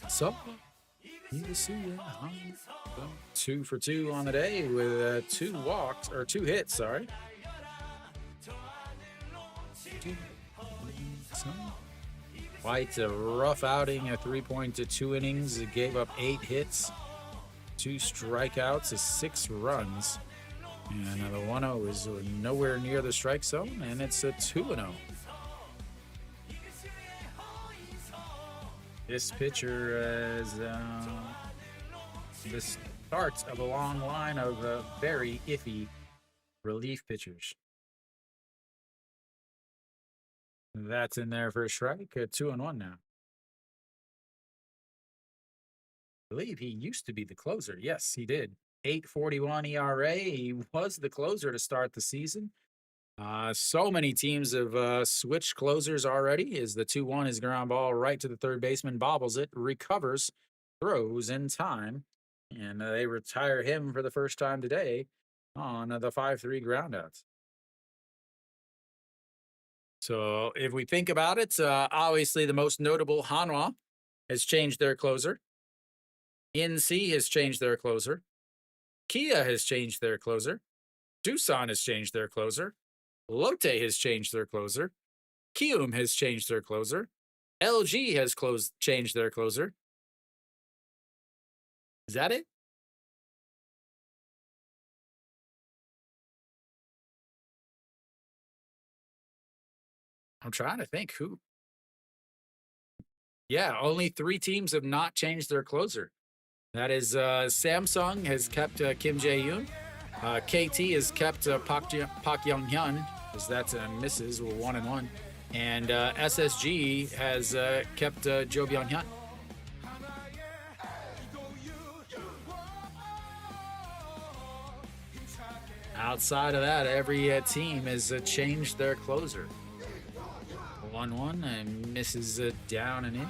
So, you see it. 2 for 2 on the day with 2 walks, or 2 hits, sorry. White, a rough outing, a 3.2 innings. It gave up 8 hits, 2 strikeouts, 6 runs. And the 1-0 is nowhere near the strike zone, and it's a 2-0. This pitcher is the start of a long line of very iffy relief pitchers. That's in there for a strike. 2-1 now. I believe he used to be the closer. Yes, he did. 8.41 ERA. He was the closer to start the season. So many teams have switched closers already. As the 2-1 is ground ball right to the third baseman, bobbles it, recovers, throws in time, and they retire him for the first time today on the 5-3 groundouts. So if we think about it, obviously the most notable, Hanwha has changed their closer. NC has changed their closer. Kia has changed their closer. Doosan has changed their closer. Lotte has changed their closer. Kium has changed their closer. LG has changed their closer. Is that it? I'm trying to think who. Yeah, only 3 teams have not changed their closer. That is Samsung has kept Kim Jae-yoon. KT has kept Park Young-hyun, because that's misses, 1-1. And SSG has kept Jo Byung-hyun. Outside of that, every team has changed their closer. 1-1 and misses down and in.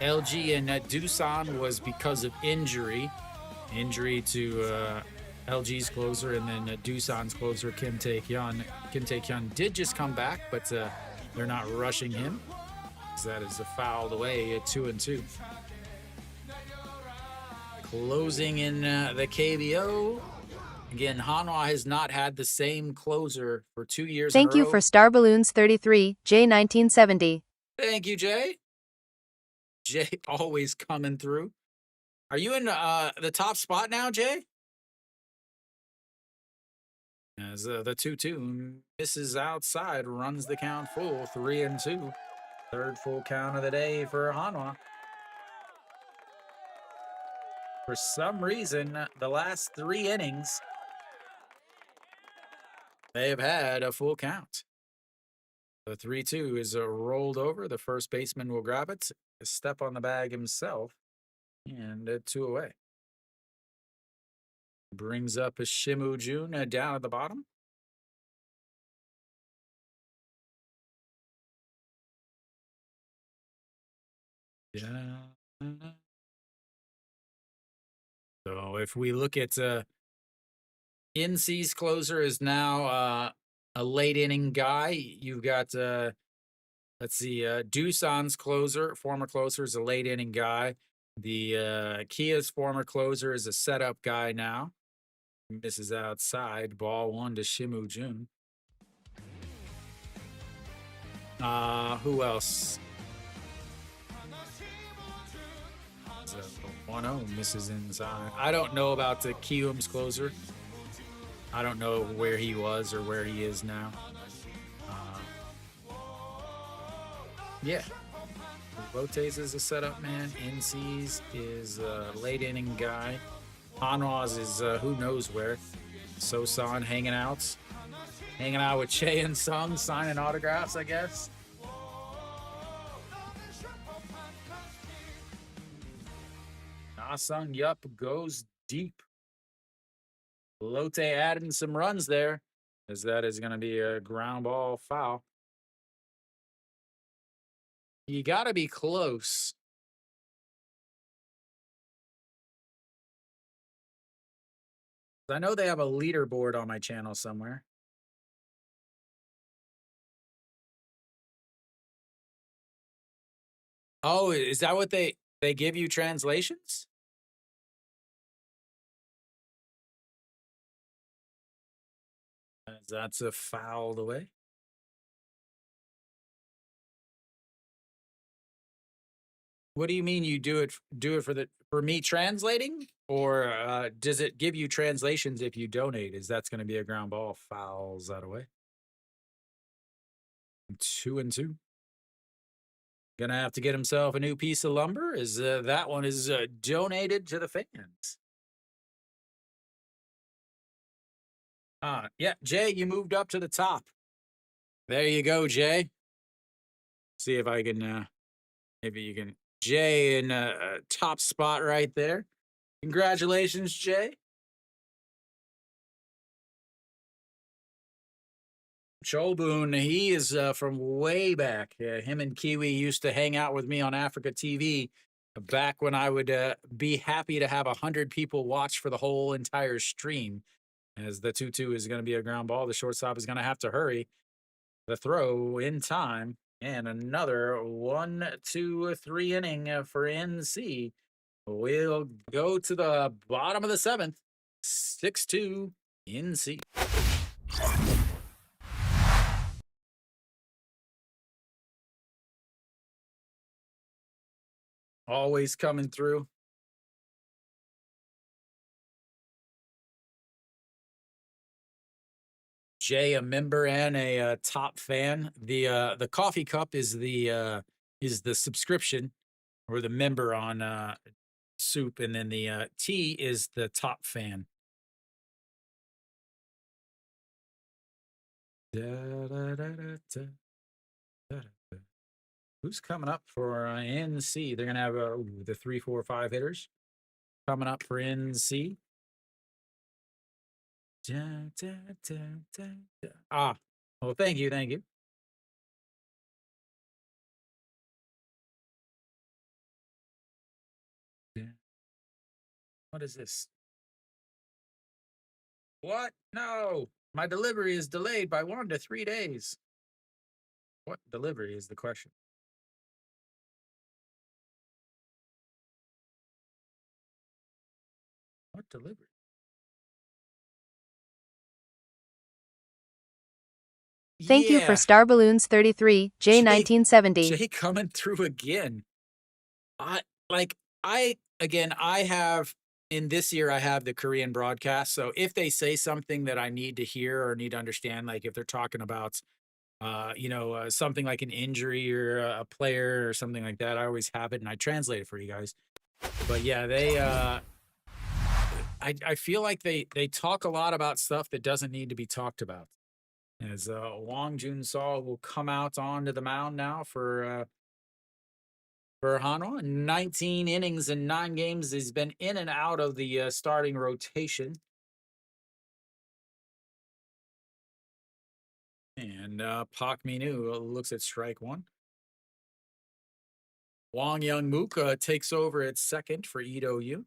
LG and Doosan was because of injury to LG's closer, and then Doosan's closer, Kim Tae-hyun. Kim Tae-hyun did just come back, but they're not rushing him. That is fouled away at 2-2. Closing in the KBO. Again, Hanwha has not had the same closer for 2 years in a row. Thank you for Star Balloons 33, J1970. Thank you, Jay. Jay always coming through. Are you in the top spot now, Jay? As the 2-2 misses outside, runs the count full, 3-2. Third full count of the day for Hanwha. For some reason, the last 3 innings, they have had a full count. The 3-2 is rolled over. The first baseman will grab it, step on the bag himself, and 2 away. Brings up a Shimu Jun down at the bottom. Yeah. So if we look at NC's closer is now a late inning guy. You've got let's see, Doosan's closer, former closer, is a late inning guy. The Kia's former closer is a setup guy now. Misses outside. Ball 1 to Shimu Jun. Who else? 1-0 misses inside. I don't know about the Kium's closer. I don't know where he was or where he is now. Yeah. Lotte's is a setup man. NC's is a late inning guy. Hanwha's is who knows where. Sosan hanging out with Che and Sung, signing autographs, I guess. Sung Yup goes deep. Lotte adding some runs there, as that is going to be a ground ball foul. You got to be close. I know they have a leaderboard on my channel somewhere. Oh, is that what they give you translations? That's a fouled away. What do you mean you do it for me translating? Or does it give you translations if you donate? Is that's going to be a ground ball? Fouls that away. 2-2. Gonna have to get himself a new piece of lumber. Is that one is donated to the fans? Yeah, Jay, you moved up to the top. There you go, Jay. See if I can. Maybe you can. Jay in top spot right there. Congratulations, Jay. Boone, he is from way back. Him and Kiwi used to hang out with me on Africa TV back when I would be happy to have 100 people watch for the whole entire stream. As the 2-2 is going to be a ground ball, the shortstop is going to have to hurry the throw in time. And another 1-2-3 inning for NC. We'll go to the bottom of the 7th. 6-2 NC. Always coming through. Jay, a member and a top fan. The coffee cup is the subscription or the member on SOOP, and then the tea is the top fan. Who's coming up for NC? They're gonna have the 3, 4, 5 hitters coming up for NC. Well, thank you. What is this? What? No, my delivery is delayed by 1 to 3 days. What delivery is the question? What delivery? Thank you for Star Balloons 33, J1970. Jay coming through again. I have in this year I have the Korean broadcast. So if they say something that I need to hear or need to understand, like if they're talking about something like an injury or a player or something like that, I always have it and I translate it for you guys. But yeah, they I feel like they talk a lot about stuff that doesn't need to be talked about. As Wong Jun Saul will come out onto the mound now for Hanwha. 19 innings in 9 games. He's been in and out of the starting rotation. And Pak Minu looks at strike 1. Wong Young Mook takes over at second for Ito Yu.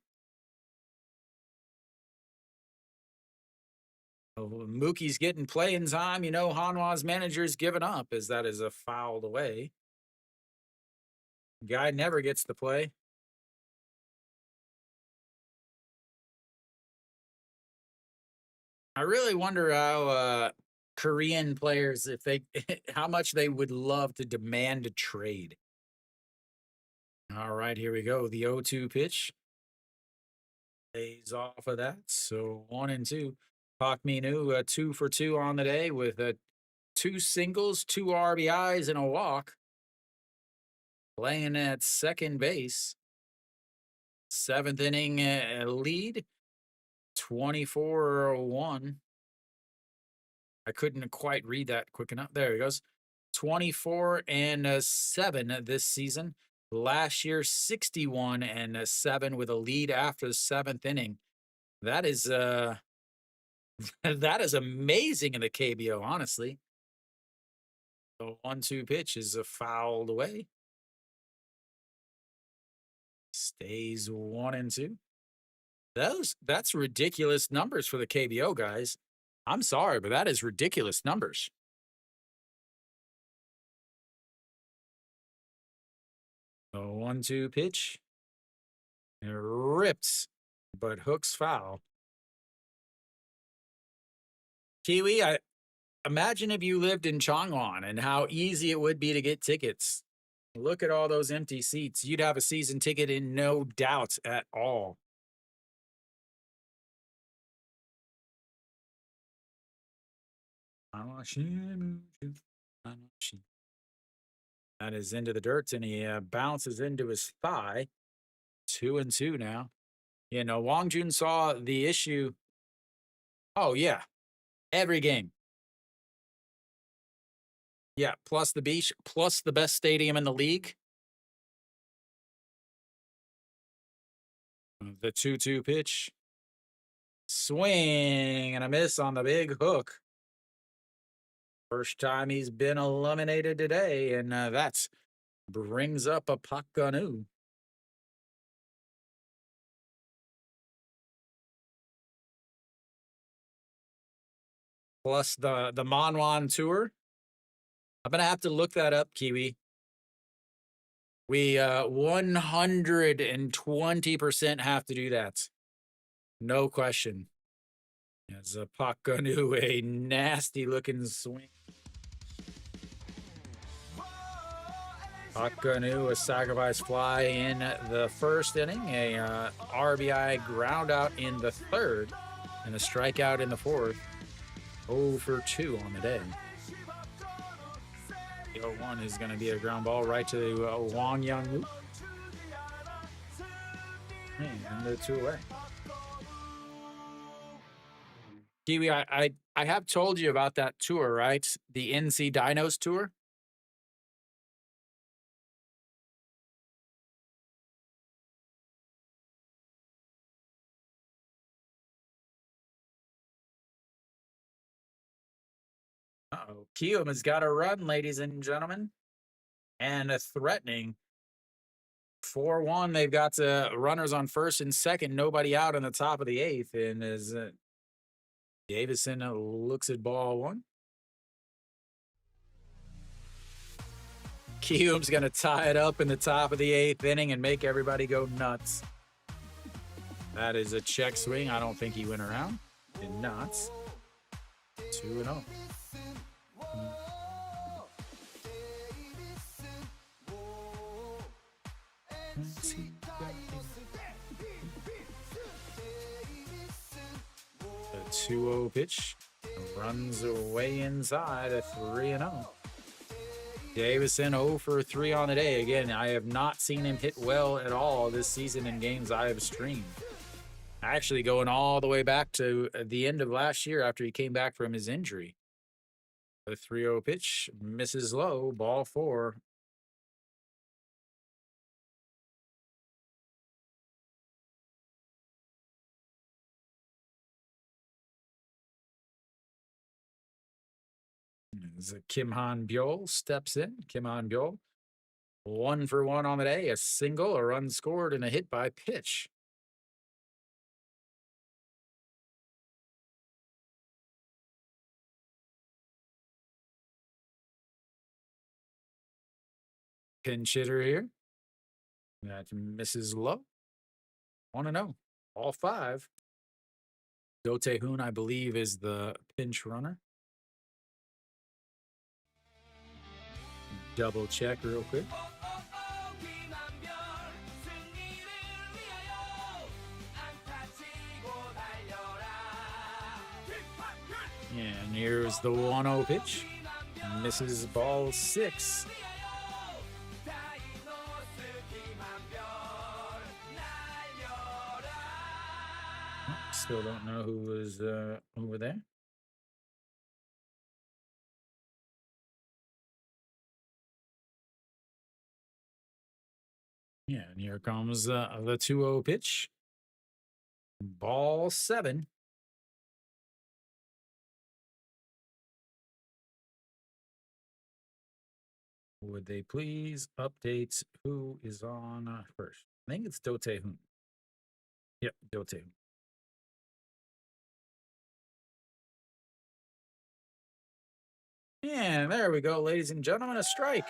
Mookie's getting playing time. Hanwha's manager's given up as that is a fouled away. Guy never gets to play. I really wonder how Korean players, if they, how much they would love to demand a trade. All right, here we go. The 0-2 pitch. Stays off of that. So 1-2. Pak Minu 2 for 2 on the day with 2 singles, 2 RBIs, and a walk. Playing at second base. 7th inning lead. 24-1. I couldn't quite read that quick enough. There he goes. 24-7 this season. Last year, 61-7 with a lead after the 7th inning. That is that is amazing in the KBO, honestly. The 1-2 pitch is fouled away. Stays 1-2. That's ridiculous numbers for the KBO guys. I'm sorry, but that is ridiculous numbers. The 1-2 pitch. It rips, but hooks foul. Kiwi, I imagine if you lived in Changwon and how easy it would be to get tickets. Look at all those empty seats. You'd have a season ticket in no doubt at all. That is into the dirt, and he bounces into his thigh. 2-2 now. You know, Wang Jun saw the issue. Oh, yeah. Every game. Yeah, plus the beach, plus the best stadium in the league. The 2-2 pitch. Swing and a miss on the big hook. First time he's been eliminated today, and that brings up a Pakanu. Plus the Manwan tour. I'm gonna have to look that up, Kiwi. We 120% have to do that. No question. As a Pakanu, a nasty looking swing. Pakanu, a sacrifice fly in the first inning, a RBI ground out in the third, and a strikeout in the fourth. 0 for 2 on the day. The 0-1 is going to be a ground ball right to Wang Yangwu. And the 2 away. Kiwi, I have told you about that tour, right? The NC Dinos tour. Uh-oh. Kium has got a run, ladies and gentlemen. And a threatening 4-1. They've got runners on first and second, nobody out in the top of the 8th. And as Davison looks at ball 1. Kium's going to tie it up in the top of the 8th inning and make everybody go nuts. That is a check swing. I don't think he went around. Did not. 2-0. The 2-0 pitch runs away inside, a 3-0. Davison 0 for 3 on the day. Again, I have not seen him hit well at all this season in games I have streamed. Actually going all the way back to the end of last year after he came back from his injury. The 3-0 pitch misses low, ball 4. As Kim Han Byul steps in. Kim Han Byul, 1 for 1 on the day, a single, a run scored, and a hit by pitch. Pinch hitter here. That misses low. 1-0. All 5. Do Tae-hoon, I believe, is the pinch runner. Double check real quick. And here's the 1-0 pitch. Misses ball 6. Still don't know who was over there. Yeah, and here comes the 2-0 pitch. Ball 7. Would they please update who is on first? I think it's Do Tae-hoon. Yep, Do Tae-hoon. And there we go, ladies and gentlemen, a strike.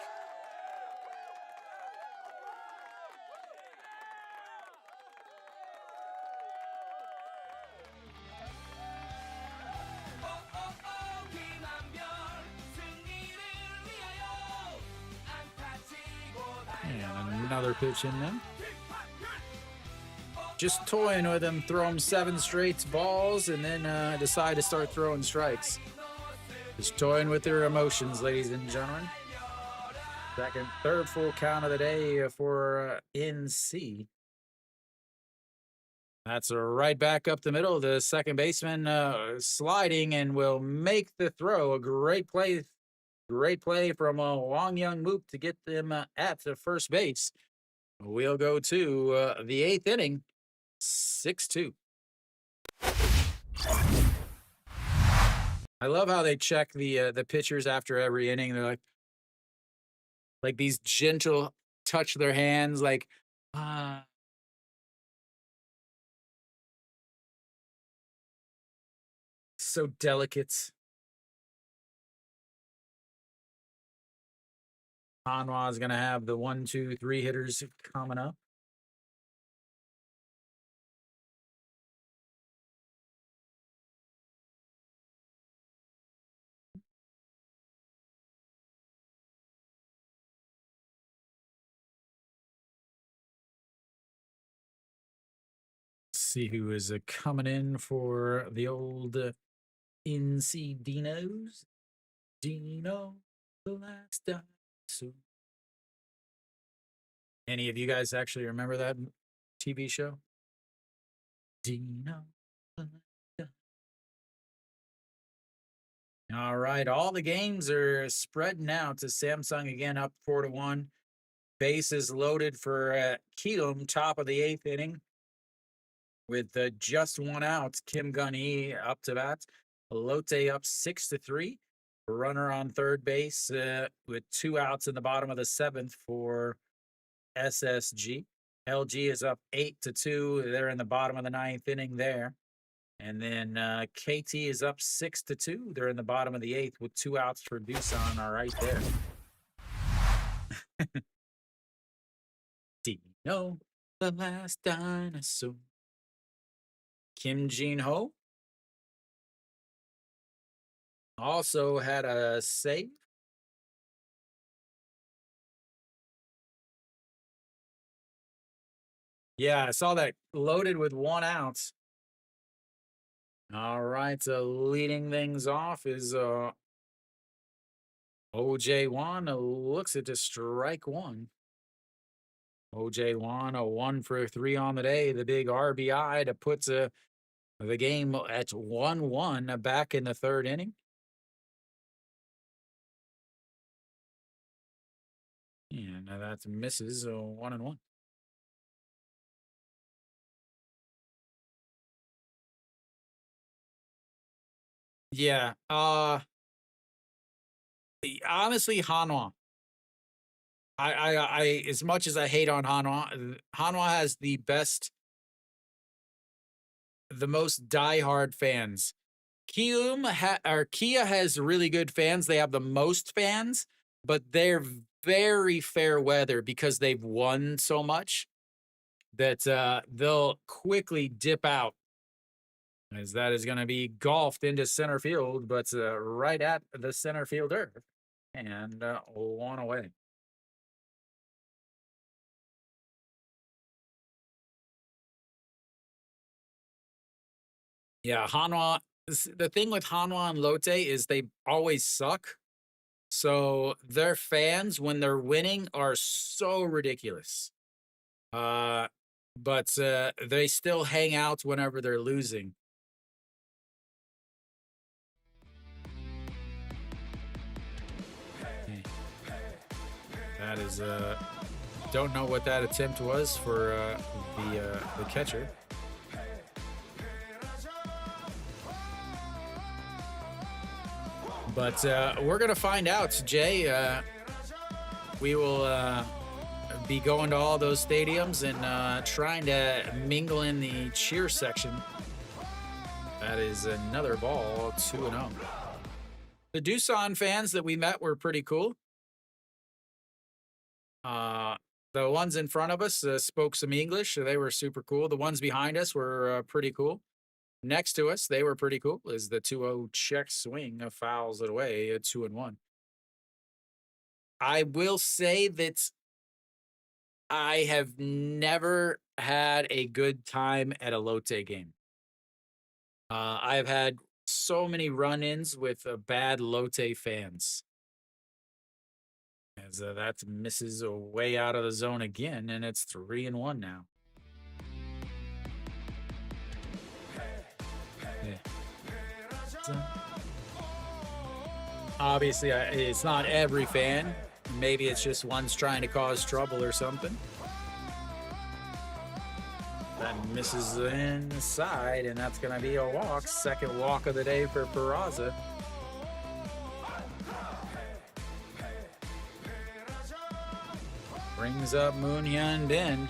And another pitch in there. Just toying with him, throw him 7 straight balls, and then decide to start throwing strikes. Just toying with their emotions, ladies and gentlemen. Third full count of the day for NC. That's right back up the middle. The second baseman sliding and will make the throw. A great play from Wong Young Mook to get them at the first base. We'll go to the eighth inning, 6-2. I love how they check the pitchers after every inning. They're like these gentle touch their hands, like so delicate. Hanwha is going to have the 1, 2, 3 hitters coming up. See who is coming in for the old NC Dinos. Dino, the last dinosaur. Any of you guys actually remember that TV show? Dino. All right, all the games are spreading out to Samsung again, up 4-1. Bases loaded for Keelum, top of the eighth inning. With just one out, Kim Gun-hee up to bat. Lotte up 6-3. Runner on third base with 2 outs in the bottom of the seventh for SSG. LG is up 8-2. They're in the bottom of the ninth inning there. And then KT is up 6-2. They're in the bottom of the eighth with 2 outs for Doosan are right there. Dino, the last dinosaur. Kim Jin-ho also had a save. Yeah, I saw that, loaded with 1 out. All right, leading things off is OJ Wan. Looks at to strike one. OJ Wan, a 1 for 3 on the day. The big RBI to put the game at 1-1 back in the third inning. And that misses 1-1. Yeah. Honestly, Hanwha. I as much as I hate on Hanwha, Hanwha has the most diehard fans. Kia has really good fans. They have the most fans, but they're very fair weather because they've won so much that they'll quickly dip out, as that is going to be golfed into center field, but right at the center fielder, and 1 away. Yeah, Hanwha. The thing with Hanwha and Lotte is they always suck. So their fans, when they're winning, are so ridiculous. But they still hang out whenever they're losing. That is don't know what that attempt was for the catcher. But we're going to find out, Jay. We will be going to all those stadiums and trying to mingle in the cheer section. That is another ball, 2-0. The Doosan fans that we met were pretty cool. The ones in front of us spoke some English, so they were super cool. The ones behind us were pretty cool. Next to us, they were pretty cool. Is the 2-0 check swing fouls it away at 2-1. I will say that I have never had a good time at a Lotte game. I've had So many run-ins with bad Lotte fans. As that misses way out of the zone again, and it's 3-1 now. Yeah. Obviously, it's not every fan. Maybe it's just one's trying to cause trouble or something. That misses inside, and that's going to be a walk. Second walk of the day for Peraza. Brings up Moon Hyun Bin.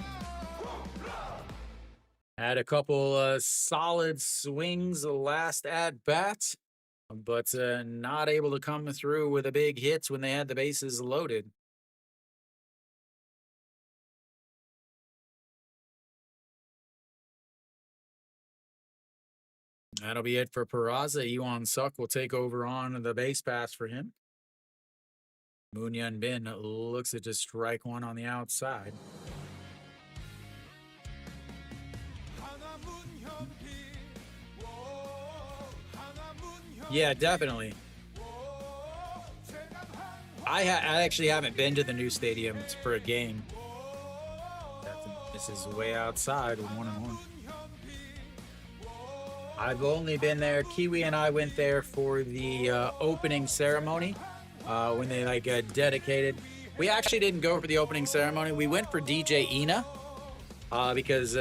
Had a couple solid swings last at bat, but not able to come through with a big hit when they had the bases loaded. That'll be it for Peraza. Iwan Suk will take over on the base pass for him. Moon Hyun Bin looks at just strike one on the outside. Yeah, definitely. I actually haven't been to the new stadium for a game. This is way outside with 1-1. I've only been there. Kiwi and I went there for the opening ceremony when they dedicated. We actually didn't go for the opening ceremony. We went for DJ Ina because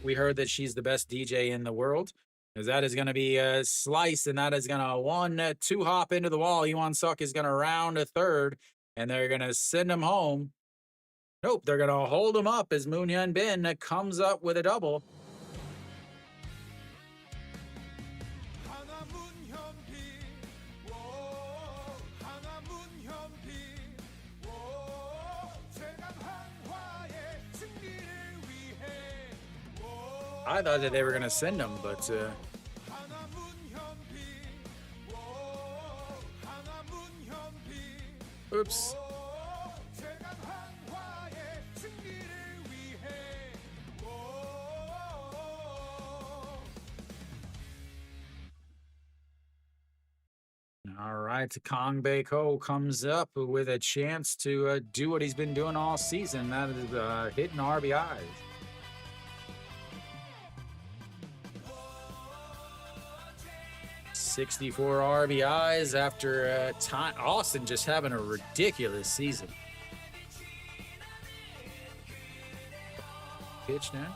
we heard that she's the best DJ in the world. Because that is going to be a slice, and that is going to 1-2 hop into the wall. Iwan Suk is going to round a third, and they're going to send him home. Nope, they're going to hold him up as Moon Hyun Bin comes up with a double. I thought that they were going to send him, but oops. All right, Kang Bae Ko comes up with a chance to do what he's been doing all season. That is hitting RBIs. 64 RBIs after Austin just having a ridiculous season. Pitch now.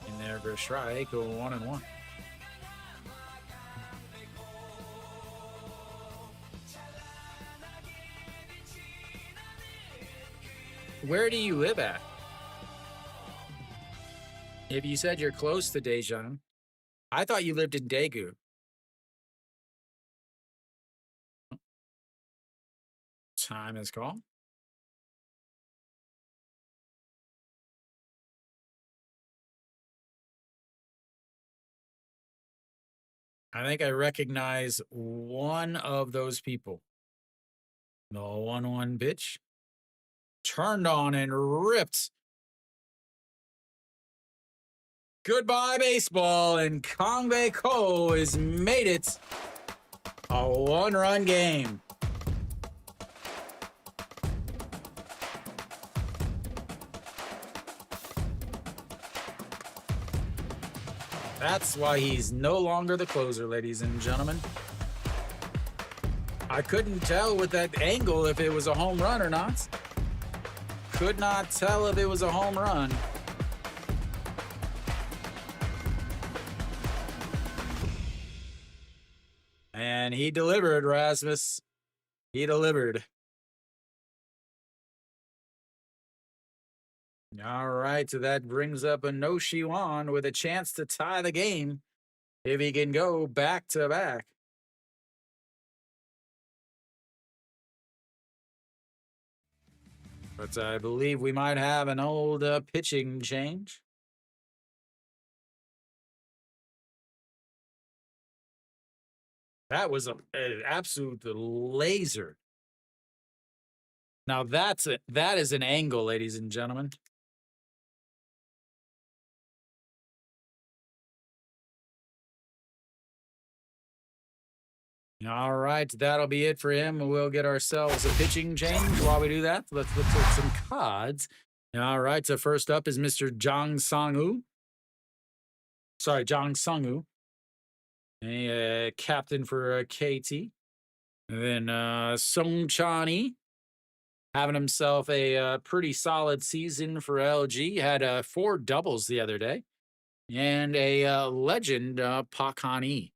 In there for a strike, 1-1. Where do you live at? If you said you're close to Daejeon, I thought you lived in Daegu. Time is called. I think I recognize one of those people. The 1-1 pitch. Turned on and ripped. Goodbye, baseball, and Kang Bae Ko has made it a 1-run game. That's why he's no longer the closer, ladies and gentlemen. I couldn't tell with that angle if it was a home run or not. Could not tell if it was a home run. And he delivered, Rasmus. He delivered. All right, so that brings up Inoshi Wan with a chance to tie the game if he can go back to back. But I believe we might have an old pitching change. That was an absolute laser. Now that is an angle, ladies and gentlemen. All right, that'll be it for him. We'll get ourselves a pitching change. While we do that, let's look at some cards. All right, so first up is Mr. Jang Sang-woo. Sorry, Jang Sung-woo, a captain for KT. And then Song Chani having himself a pretty solid season for LG. Had 4 doubles the other day. And a legend, Pak Han-hee.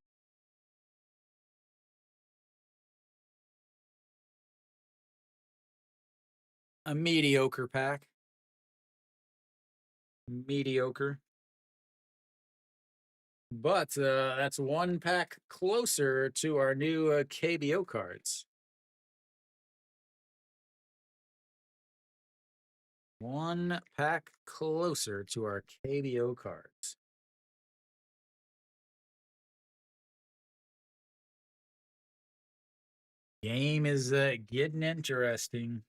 A mediocre pack. Mediocre. But that's 1 pack closer to our new KBO cards. 1 pack closer to our KBO cards. Game is getting interesting.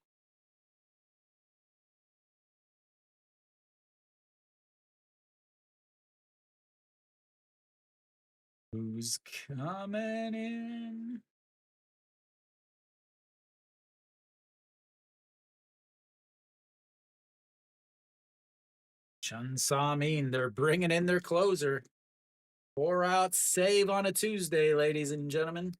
Who's coming in? Chun Sa-min, they're bringing in their closer. 4 out save on a Tuesday, ladies and gentlemen.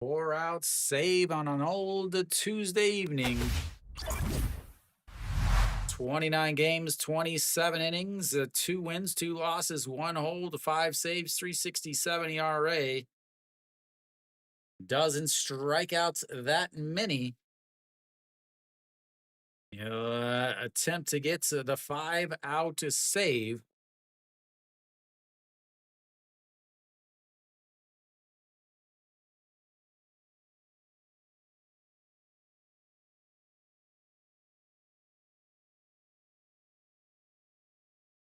Four out save on an old Tuesday evening. 29 games, 27 innings, 2 wins, 2 losses, 1 hold, 5 saves, 367 ERA. Doesn't strike out that many. Attempt to get to the 5 out to save.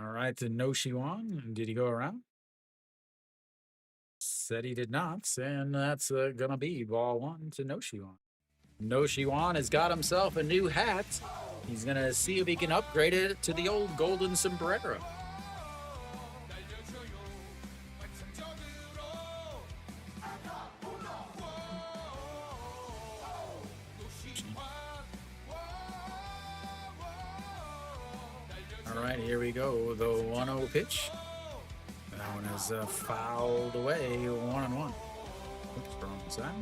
All right, to No Shiwan. Did he go around? Said he did not, and that's going to be ball 1 to No Shiwan. No Shiwan has got himself a new hat. He's going to see if he can upgrade it to the old golden sombrero. All right, here we go. The 1-0 pitch. That one is fouled away, 1-1. Oops, wrong side.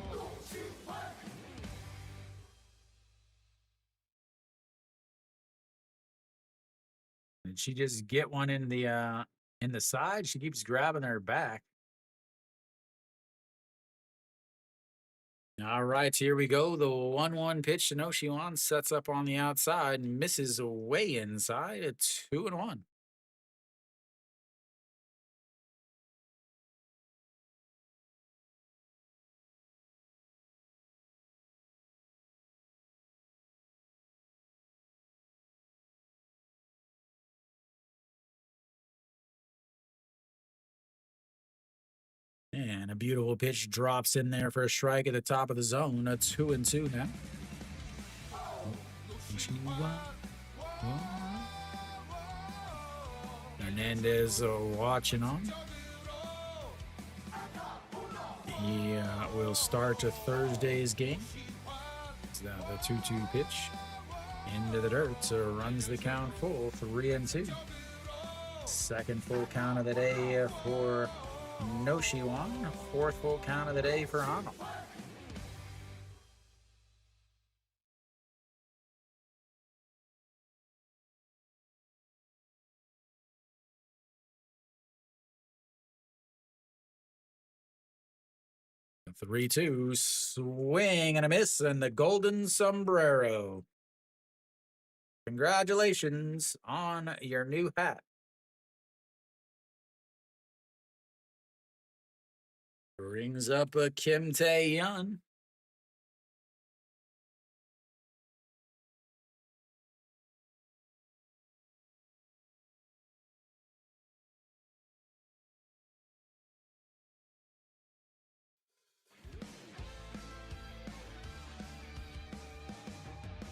Did she just get one in the side? She keeps grabbing her back. All right, here we go. The 1-1 pitch to No Shiwan sets up on the outside and misses way inside at 2-1. And a beautiful pitch drops in there for a strike at the top of the zone. A 2-2 now. Hernandez watching on. He will start Thursday's game. It's the 2-2 pitch into the dirt. So runs the count full, 3-2. Second full count of the day for No Shiwan. 4th full count of the day for Hanwha. A 3-2 swing and a miss, and the golden sombrero. Congratulations on your new hat. Brings up a Kim Tae-yeon.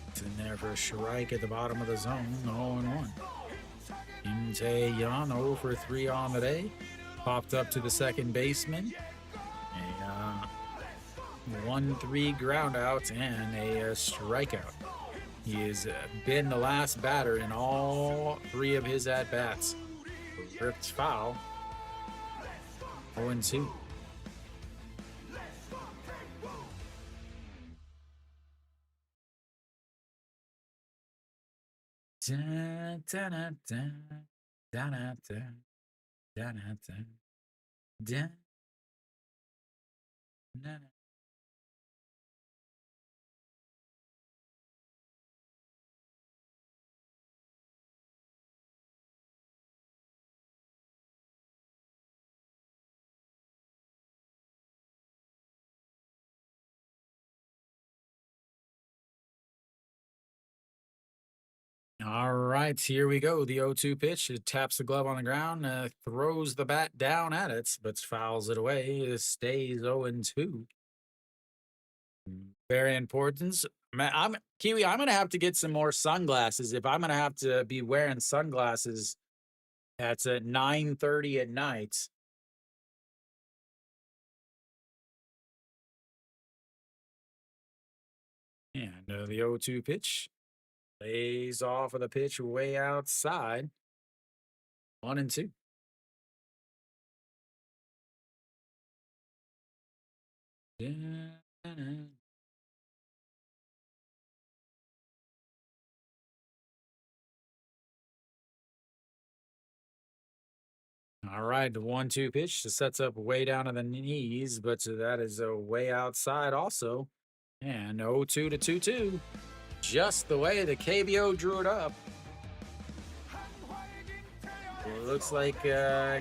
It's in there for a strike at the bottom of the zone, 0-1. Kim Tae-yeon 0 for 3 on the day. Popped up to the second baseman. A 1-3 ground out and a strikeout. He has been the last batter in all 3 of his at-bats. Ripped foul. 0-2. Dun, dun, dun, dun, dun, dun, dun, dun, dun, dun, dun. All right, here we go. The 0-2 pitch. It taps the glove on the ground, throws the bat down at it, but fouls it away. It stays 0-2. Very important. Man, I'm Kiwi. I'm gonna have to get some more sunglasses if I'm gonna have to be wearing sunglasses at 9:30 at night. And the 0-2 pitch lays off of the pitch way outside. 1-2. All right, the 1-2 pitch sets up way down to the knees, but that is way outside also. And 0-2 to 2-2. Just the way the KBO drew it up. It looks like Kia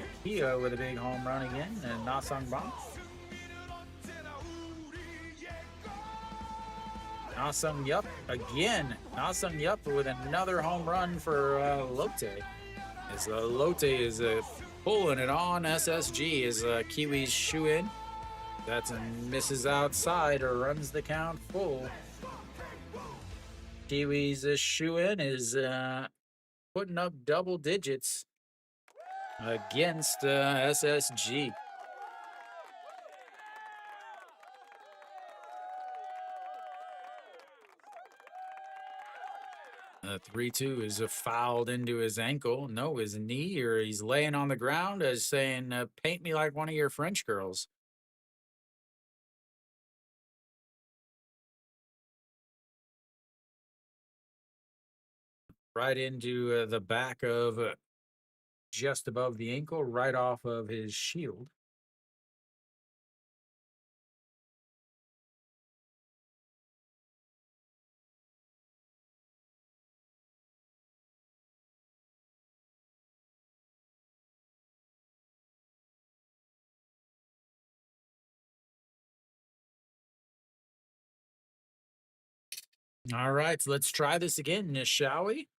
with a big home run again, and Nasang Bang. Nasang Yup again. Nasang Yup with another home run for Lotte. As Lotte is pulling it on SSG as Kiwi's shoe in. That's a misses outside or runs the count full. Kiwi's shoe in is putting up double digits against SSG. The 3-2 is fouled into his ankle. No, his knee, or he's laying on the ground as saying, paint me like one of your French girls. Right into the back of just above the ankle, right off of his shield. All right, so let's try this again, shall we?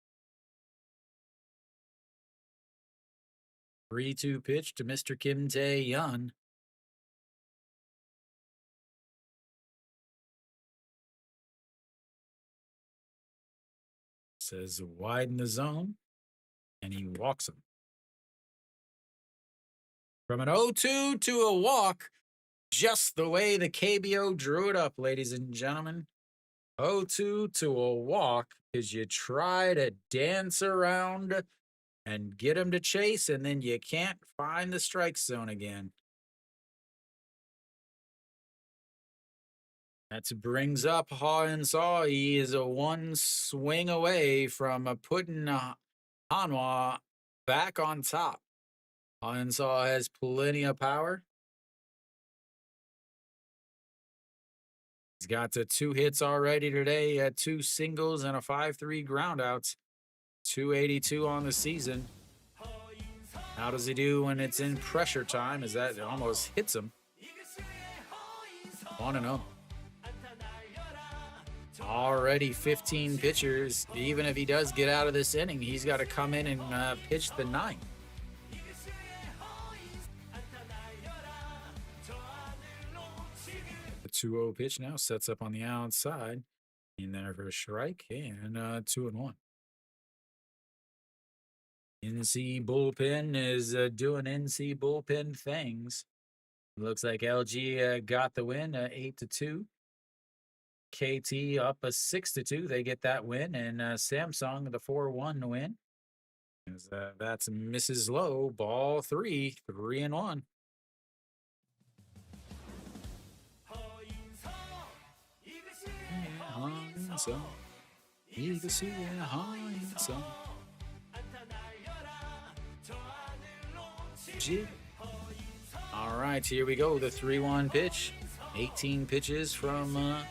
3-2 pitch to Mr. Kim Tae-yeon. Says widen the zone, and he walks him. From an 0-2 to a walk, just the way the KBO drew it up, ladies and gentlemen. 0-2 to a walk because you try to dance around and get him to chase, and then you can't find the strike zone again. That brings up Hanwha. He is a one swing away from putting Hanwha back on top. Hanwha has plenty of power. He's got 2 hits already today, 2 singles and a 5-3 groundouts. 282 on the season. How does he do when it's in pressure time? As that almost hits him. 1-0. Already 15 pitchers. Even if he does get out of this inning, he's got to come in and pitch the 9th. The 2-0 pitch now sets up on the outside. In there for a strike and 2-1. NC bullpen is doing NC bullpen things. Looks like LG got the win, 8-2. KT up a 6-2. They get that win, and Samsung the 4-1 win. That's Mrs. Lowe, ball 3, 3-1. All right, here we go. The 3-1 pitch. 18 pitches from, and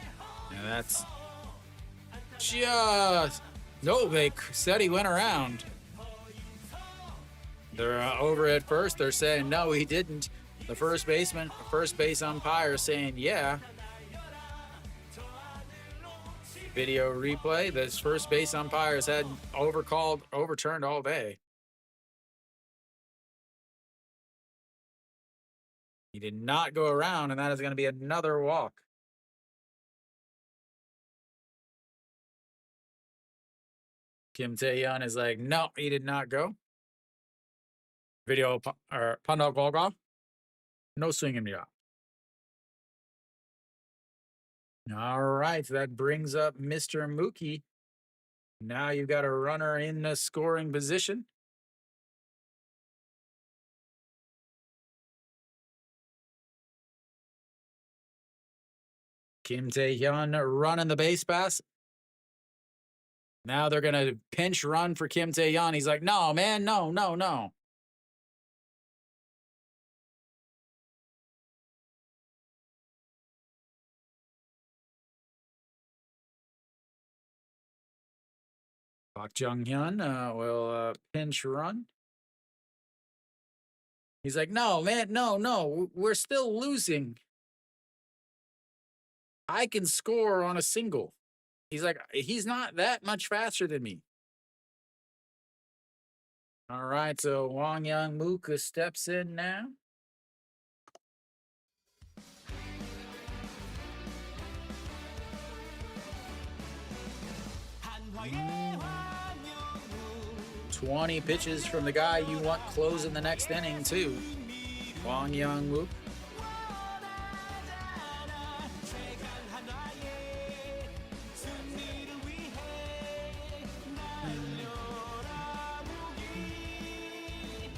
that's just, no, they said he went around. They're over at first. They're saying, no, he didn't. The first base umpire saying, yeah. Video replay. This first base umpires had overturned all day. He did not go around, and that is going to be another walk. Kim Tae-yeon is like, no, he did not go. Video or Panda Golgov. No swinging me out. All right, that brings up Mr. Mookie. Now you've got a runner in the scoring position. Kim Tae-yeon running the base pass. Now they're going to pinch run for Kim Tae-yeon. He's like, no, man, no, no, no. Park Jung-hyun will pinch run. He's like, no, man, no, no, we're still losing. I can score on a single. He's like, he's not that much faster than me. All right, so Wang Young-mook steps in now. Mm. 20 pitches from the guy you want closing the next inning, too. Wang Young-mook.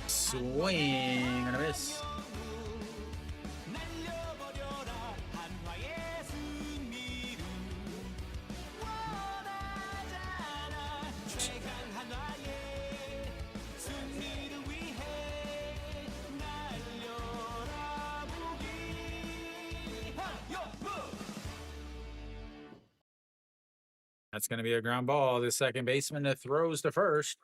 Swing and a miss. That's going to be a ground ball. The second baseman throws to first.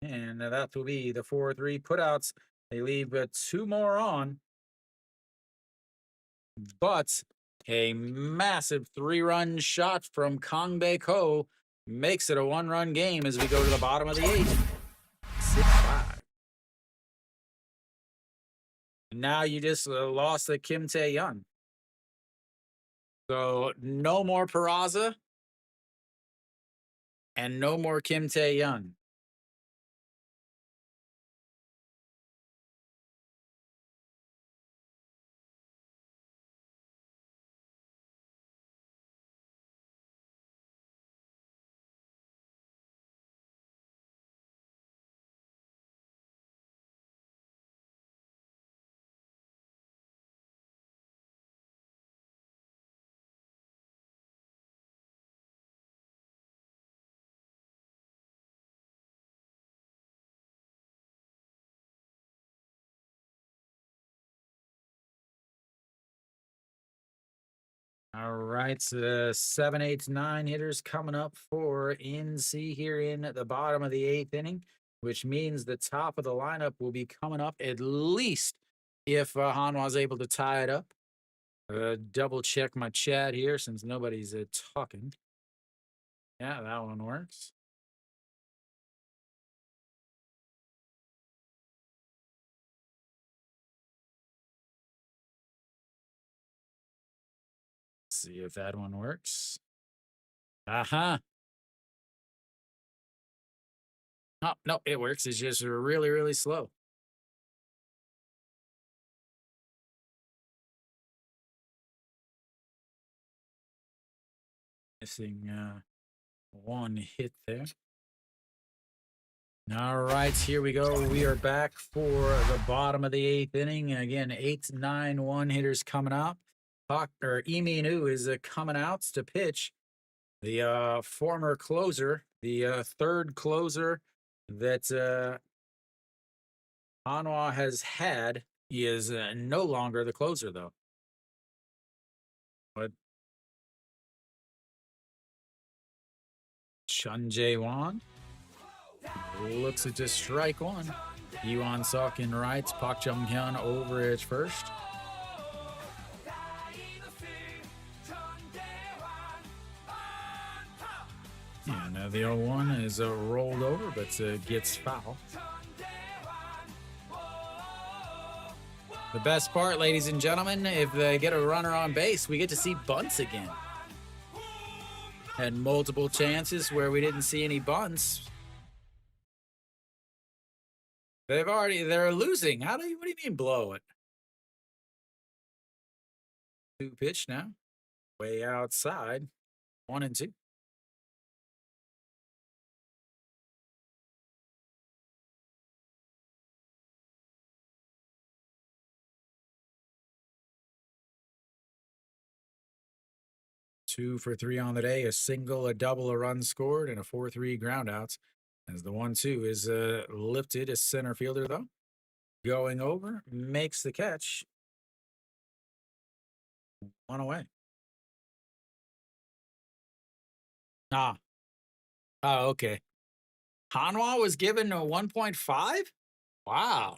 And that will be the 4-3 putouts. They leave 2 more on. But a massive 3-run shot from Kang Bae Ko makes it a 1-run game as we go to the bottom of the 8th. 6-5. Now you just lost to Kim Tae-yeon. So no more Peraza. And no more Kim Tae-yeon. All right, 7, 8, 9 hitters coming up for NC here in the bottom of the 8th inning, which means the top of the lineup will be coming up at least if Hanwha is able to tie it up. Double check my chat here since nobody's talking. Yeah, that one works. See if that one works. Aha. Oh, no, it works. It's just really, really slow. Missing one hit there. All right, here we go. We are back for the bottom of the eighth inning. Again, 8-9 hitters coming up. Eminu is coming out to pitch. The former closer, the third closer that Hanwha has had. He is no longer the closer, though. But Chun Jae-won looks at just strike one. Yuan Suk in rights, Park Jung-hyun over at first. And the 0-1 is rolled over, but gets foul. The best part, ladies and gentlemen, if they get a runner on base, we get to see bunts again. Had multiple chances where we didn't see any bunts. They're losing. What do you mean blow it? 2 pitch now. Way outside. 1-2. Two for 3 on the day, a single, a double, a run scored, and a 4-3 groundouts. As the 1-2 is lifted, a center fielder though. Going over, makes the catch. 1 away. Ah. Oh, okay. Hanwha was given a 1.5? Wow.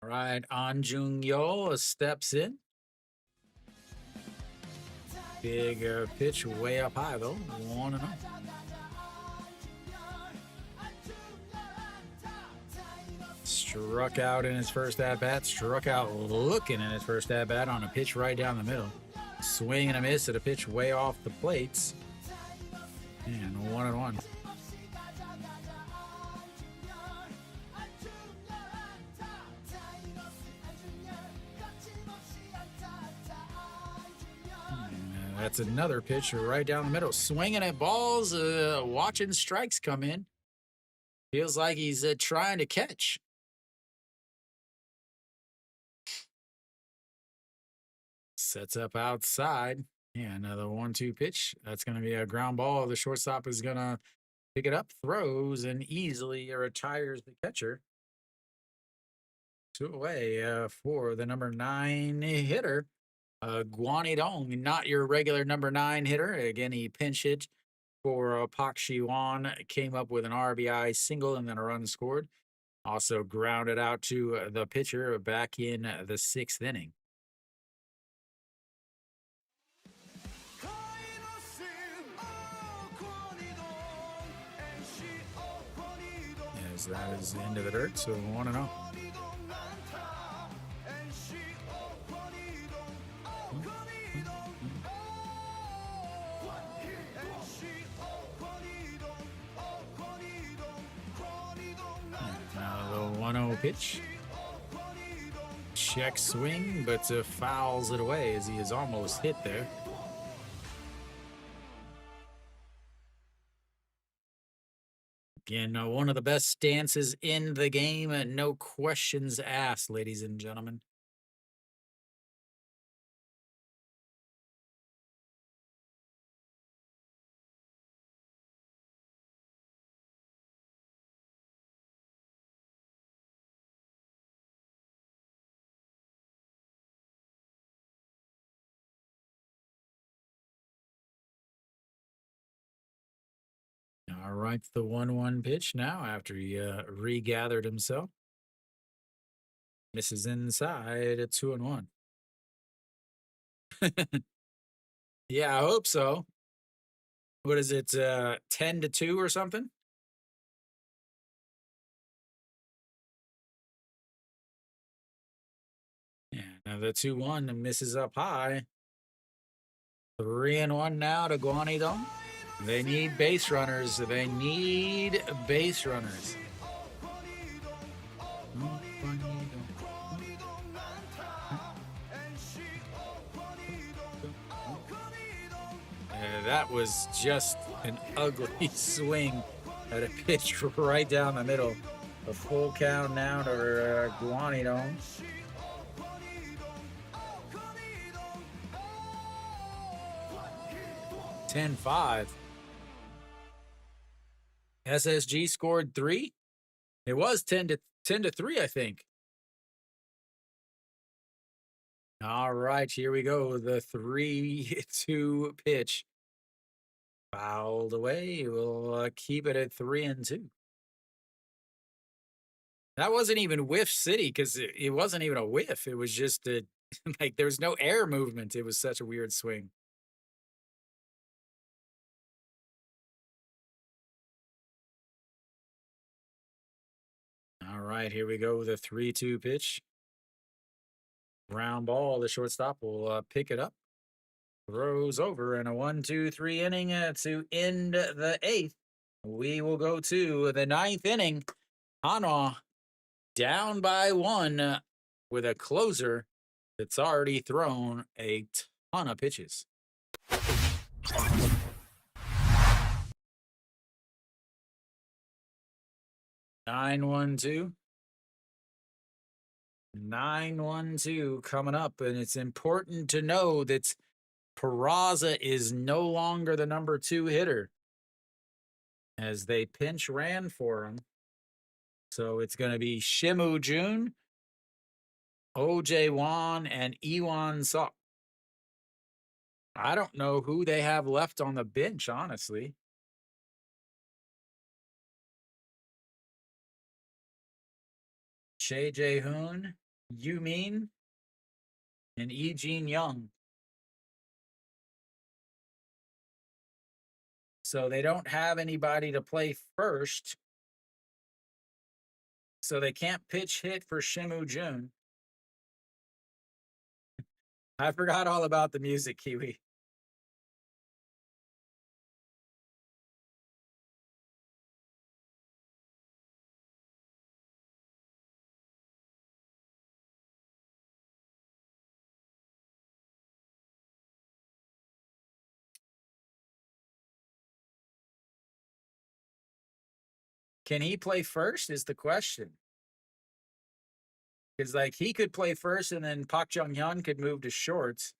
All right, An Jung-yo steps in. Big pitch way up high, though. 1-0. Struck out in his first at-bat. Struck out looking in his first at-bat on a pitch right down the middle. Swing and a miss at a pitch way off the plates. And 1-1. That's another pitch right down the middle. Swinging at balls, watching strikes come in. Feels like he's trying to catch. Sets up outside. Yeah, another 1-2 pitch. That's going to be a ground ball. The shortstop is going to pick it up, throws, and easily retires the catcher. 2 away for the number 9 hitter. Guanidong, not your regular number 9 hitter. Again, he pinch hit for Pak Shi-wan. Came up with an RBI single and then a run scored. Also grounded out to the pitcher back in the 6th inning. As that is into the dirt, so 1-0. Now the 1-0 pitch. Check swing, but fouls it away as he is almost hit there. Again, one of the best stances in the game. No questions asked, ladies and gentlemen. All right, the 1-1 pitch now after he regathered himself. Misses inside at 2-1. Yeah, I hope so. What is it, 10-2 or something? Now the 2-1 misses up high. 3-1 now to Guanidong. They need base runners. They need base runners. That was just an ugly swing at a pitch right down the middle. A full count now to Guanidong. 10-5. SSG scored 3. It was 10-3, I think. All right, here we go. The 3-2 pitch. Fouled away. We'll keep it at 3-2. That wasn't even whiff city because it wasn't even a whiff. It was just like there was no air movement. It was such a weird swing. All right, here we go. The 3-2 pitch. Ground ball. The shortstop will pick it up. Throws over in a 1-2-3 inning to end the 8th. We will go to the 9th inning. Hanwha down by 1 with a closer that's already thrown a ton of pitches. 9-1-2. 9-1-2 coming up, and it's important to know that Peraza is no longer the number 2 hitter as they pinch ran for him. So it's going to be Shimu Jun, OJ Wan, and Iwan Sok. I don't know who they have left on the bench, honestly. Shea Jae-hoon, Yu Min, and Yi Jin Young. So they don't have anybody to play first. So they can't pitch hit for Shimu Jun. I forgot all about the music, Kiwi. Can he play first is the question. Because, like, he could play first and then Park Jung-hyun could move to shorts.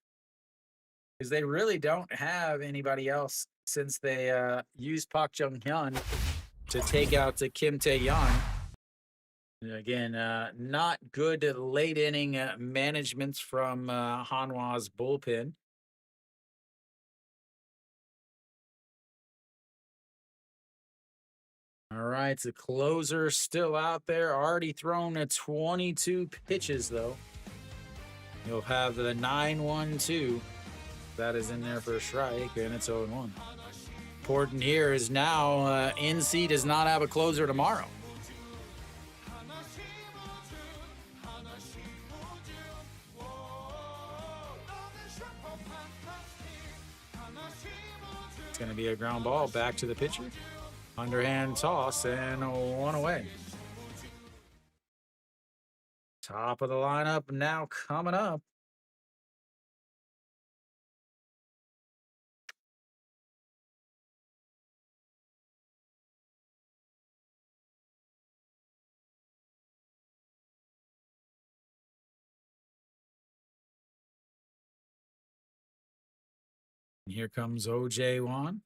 Because they really don't have anybody else since they used Park Jung-hyun to take out Kim Tae-yeon. Again, not good late inning managements from Hanwha's bullpen. All right, the closer still out there, already thrown 22 pitches, though. You'll have the 9-1-2. That is in there for a strike, and it's 0-1. Important here is now NC does not have a closer tomorrow. It's going to be a ground ball back to the pitcher. Underhand toss and 1 away. Top of the lineup now coming up. And here comes OJ Wan.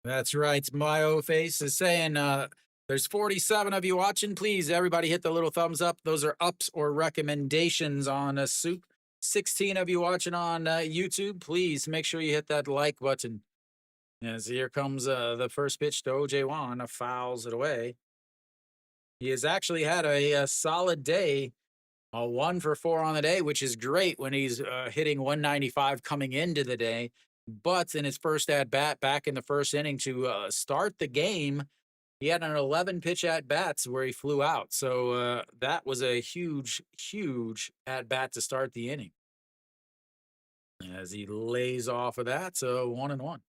That's right. My face is saying there's 47 of you watching. Please, everybody hit the little thumbs up. Those are ups or recommendations on a SOOP. 16 of you watching on YouTube. Please make sure you hit that like button. As here comes the first pitch to OJ Wan. Fouls it away. He has actually had a solid day. 1 for 4 on the day, which is great when he's hitting 195 coming into the day. But in his first at bat back in the first inning to start the game, He had an 11 pitch at bats where he flew out. So that was a huge, huge at bat to start the inning. As he lays off of that, so 1-1.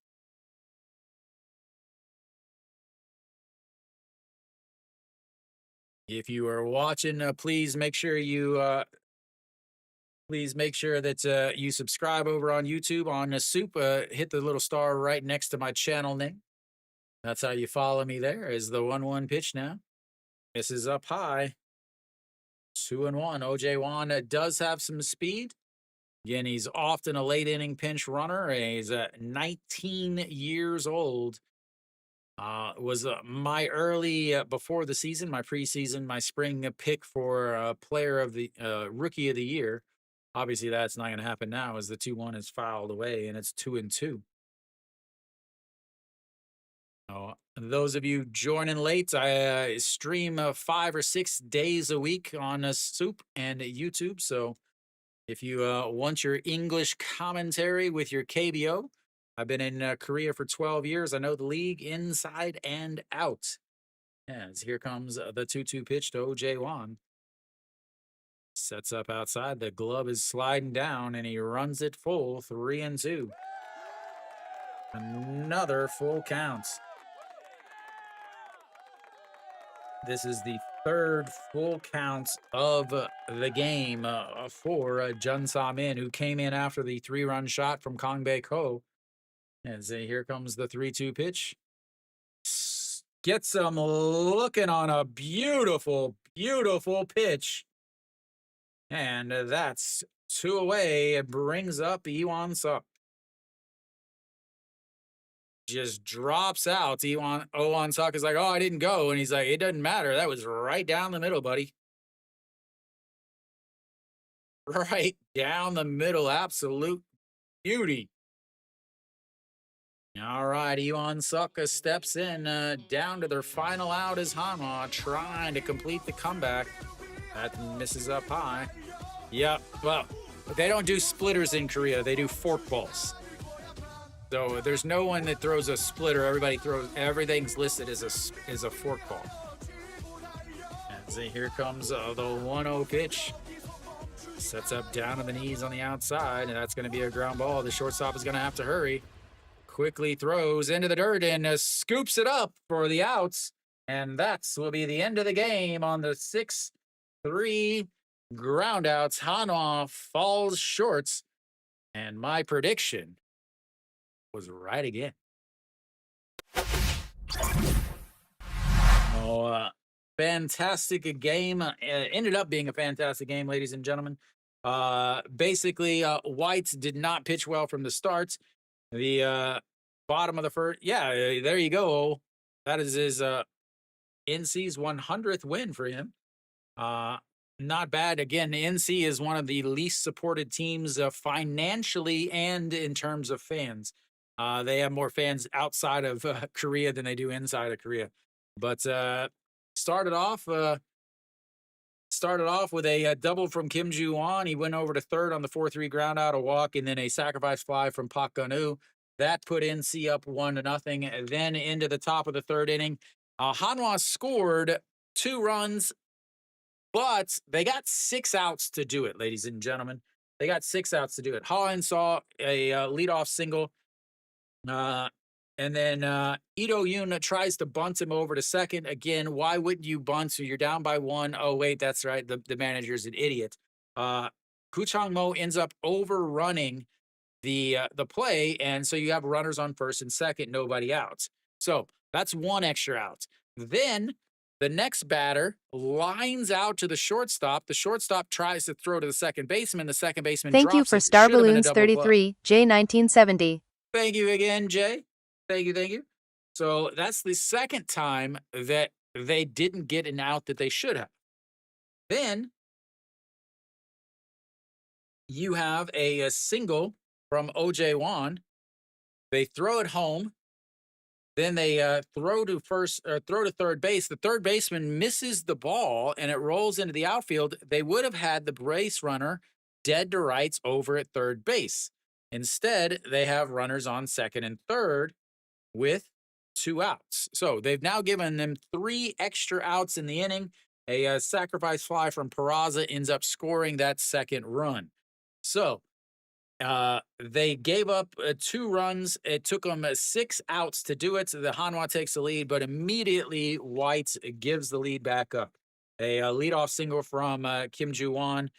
If you are watching, please make sure that you subscribe over on YouTube on SOOP. Hit the little star right next to my channel name. That's how you follow me there. Is the 1-1 pitch now. This is up high. 2-1. OJ Juan does have some speed. Again, he's often a late inning pinch runner. He's 19 years old. Was my early before the season, my preseason, my spring pick for player of the rookie of the year. Obviously, that's not going to happen now as the 2-1 is fouled away and it's 2-2. Those of you joining late, I stream 5 or 6 days a week on SOOP and YouTube. So if you want your English commentary with your KBO, I've been in Korea for 12 years. I know the league inside and out. As here comes the 2-2 pitch to OJ Juan. Sets up outside. The glove is sliding down, and he runs it full. 3-2. Another full count. This is the third full count of the game for Jun Sa-min, who came in after the 3-run shot from Kang Bae-ko. As here comes the 3-2 pitch. Gets him looking on a beautiful, beautiful pitch. And that's 2 away. It brings up Iwan Suk. Just drops out. Iwan Suk is like, oh, I didn't go. And he's like, it doesn't matter. That was right down the middle, buddy. Right down the middle. Absolute beauty. All right, Iwan Suk steps in down to their final out as Hanwha trying to complete the comeback. That misses up high. Yep, well, they don't do splitters in Korea. They do forkballs. So there's no one that throws a splitter. Everything's listed as a forkball. And here comes the 1-0 pitch. Sets up down to the knees on the outside, and that's going to be a ground ball. The shortstop is going to have to hurry. Quickly throws into the dirt and scoops it up for the outs. And that will be the end of the game on the 6-3 groundouts. Hanwha falls short. And my prediction was right again. Fantastic game. Ended up being a fantastic game, ladies and gentlemen. Basically, Whites did not pitch well from the start. The bottom of the first, there you go. That is his NC's 100th win for him. Not bad. Again, NC is one of the least supported teams financially and in terms of fans. They have more fans outside of Korea than they do inside of Korea. But started off with a double from Kim Ju-won. He went over to third on the 4-3 ground out, a walk, and then a sacrifice fly from Park Gun-woo. That put NC up 1-0. And then into the top of the third inning, Hanwha scored 2 runs, but they got 6 outs to do it, ladies and gentlemen. They got 6 outs to do it. Ha-in saw a leadoff single. And then Ito Yoon tries to bunt him over to second. Again, why wouldn't you bunt? So you're down by 1. Oh, wait, that's right. The manager's an idiot. Koo Chang-mo ends up overrunning the play, and so you have runners on first and second, nobody out. So that's 1 extra out. Then the next batter lines out to the shortstop. The shortstop tries to throw to the second baseman. The second baseman Thank drops you for it. Star Should've been a Balloons double play. 33, J1970. Thank you again, Jay. Thank you. So that's the second time that they didn't get an out that they should have. Then you have a single from OJ Juan. They throw it home. Then they throw to third base. The third baseman misses the ball and it rolls into the outfield. They would have had the base runner dead to rights over at third base. Instead, they have runners on second and third with 2 outs. So they've now given them 3 extra outs in the inning. A sacrifice fly from Peraza ends up scoring that second run. So they gave up 2 runs. It took them 6 outs to do it. So the Hanwha takes the lead, but immediately White gives the lead back up. A leadoff single from Kim Ju-won,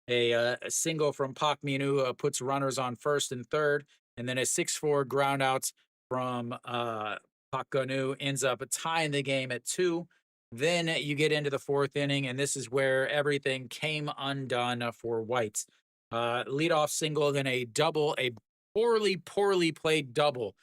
a single from Park Min-woo puts runners on first and third, and then a 6-4 ground out from Park Gun-woo ends up tying the game at 2. Then you get into the 4th inning, and this is where everything came undone for White. Leadoff single, then a double, a poorly played double.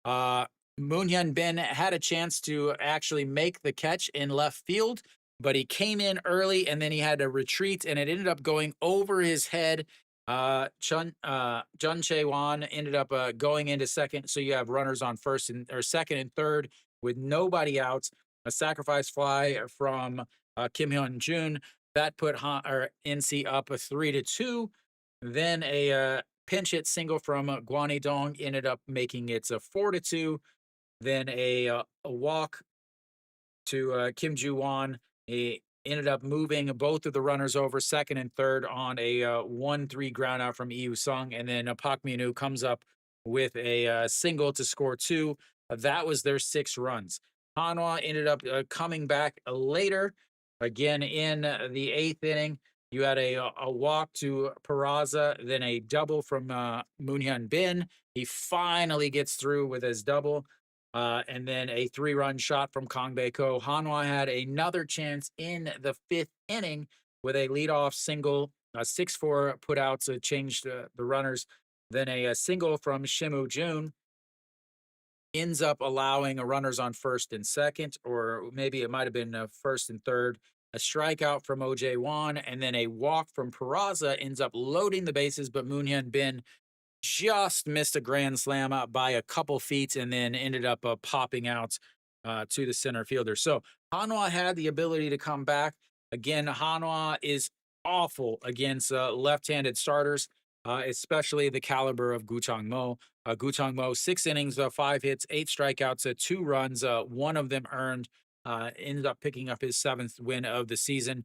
Moon Hyun Bin had a chance to actually make the catch in left field, but he came in early and then he had to retreat, and it ended up going over his head. Jun Chae-won ended up going into second, so you have runners on first and or second and third with nobody out. A sacrifice fly from Kim Hyun-jun that put NC up a 3-2. Then a pinch hit single from Gwani Dong ended up making it a 4-2. Then a walk to Kim Ju-won. He ended up moving both of the runners over second and third on a 1-3 ground out from Yu Sung. And then Park Min-woo comes up with a single to score 2. That was their 6 runs. Hanwha ended up coming back later, again in the 8th inning. You had a walk to Peraza, then a double from Moon Hyun Bin. He finally gets through with his double. And then a 3-run shot from Kang Bae-ko. Hanwha had another chance in the 5th inning with a leadoff single, a 6-4 putouts changed the runners. Then a single from Shimu Jun ends up allowing a runners on first and second, or maybe it might have been first and third. A strikeout from O.J. Won, and then a walk from Peraza ends up loading the bases, but Moon Hyun Bin just missed a grand slam out by a couple feet and then ended up popping out to the center fielder. So Hanwha had the ability to come back. Again, Hanwha is awful against left-handed starters, especially the caliber of Gu Chang-mo. Gu Chang-mo, 6 innings, 5 hits, 8 strikeouts, 2 runs, 1 of them earned. Ended up picking up his 7th win of the season.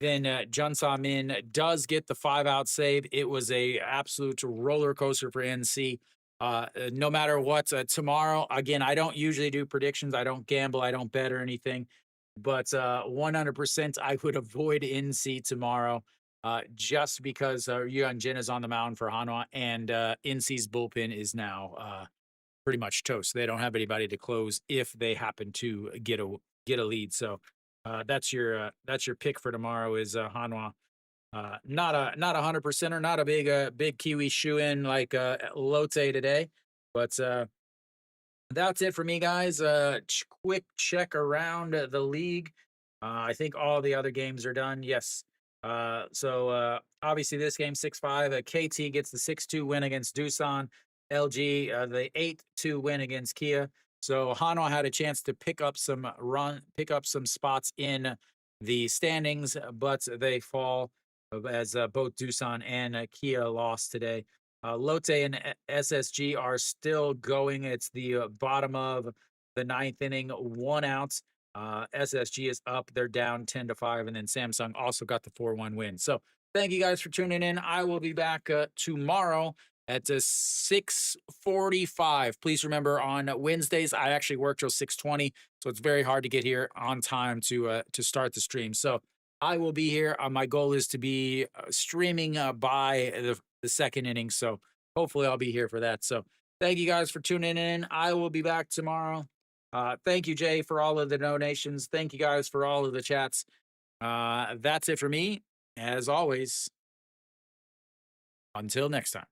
Then Jun Sa-min does get the 5-out save. It was a absolute roller coaster for NC. No matter what, tomorrow, again, I don't usually do predictions. I don't gamble. I don't bet or anything. But 100% I would avoid NC tomorrow just because Yuan Jin is on the mound for Hanwha, and NC's bullpen is now pretty much toast. They don't have anybody to close if they happen to get a lead. So that's your pick for tomorrow is Hanwha. Not a 100%er, not a big Kiwi shoe in like Lotte today, but that's it for me, guys. Quick check around the league. I think all the other games are done. Yes. So obviously this game 6-5. KT gets the 6-2 win against Doosan. LG the 8-2 win against Kia. So Hanwha had a chance to pick up some spots in the standings, but they fall as both Doosan and Kia lost today. Lotte and SSG are still going. It's the bottom of the 9th inning, 1 out. SSG is up. They're down 10-5, and then Samsung also got the 4-1 win. So thank you guys for tuning in. I will be back tomorrow at 6:45. Please remember, on Wednesdays I actually work till 6:20, so it's very hard to get here on time to start the stream. So I will be here. My goal is to be streaming by the 2nd inning, so hopefully I'll be here for that. So thank you guys for tuning in. I will be back tomorrow. Thank you, Jay, for all of the donations. Thank you guys for all of the chats. That's it for me. As always, until next time.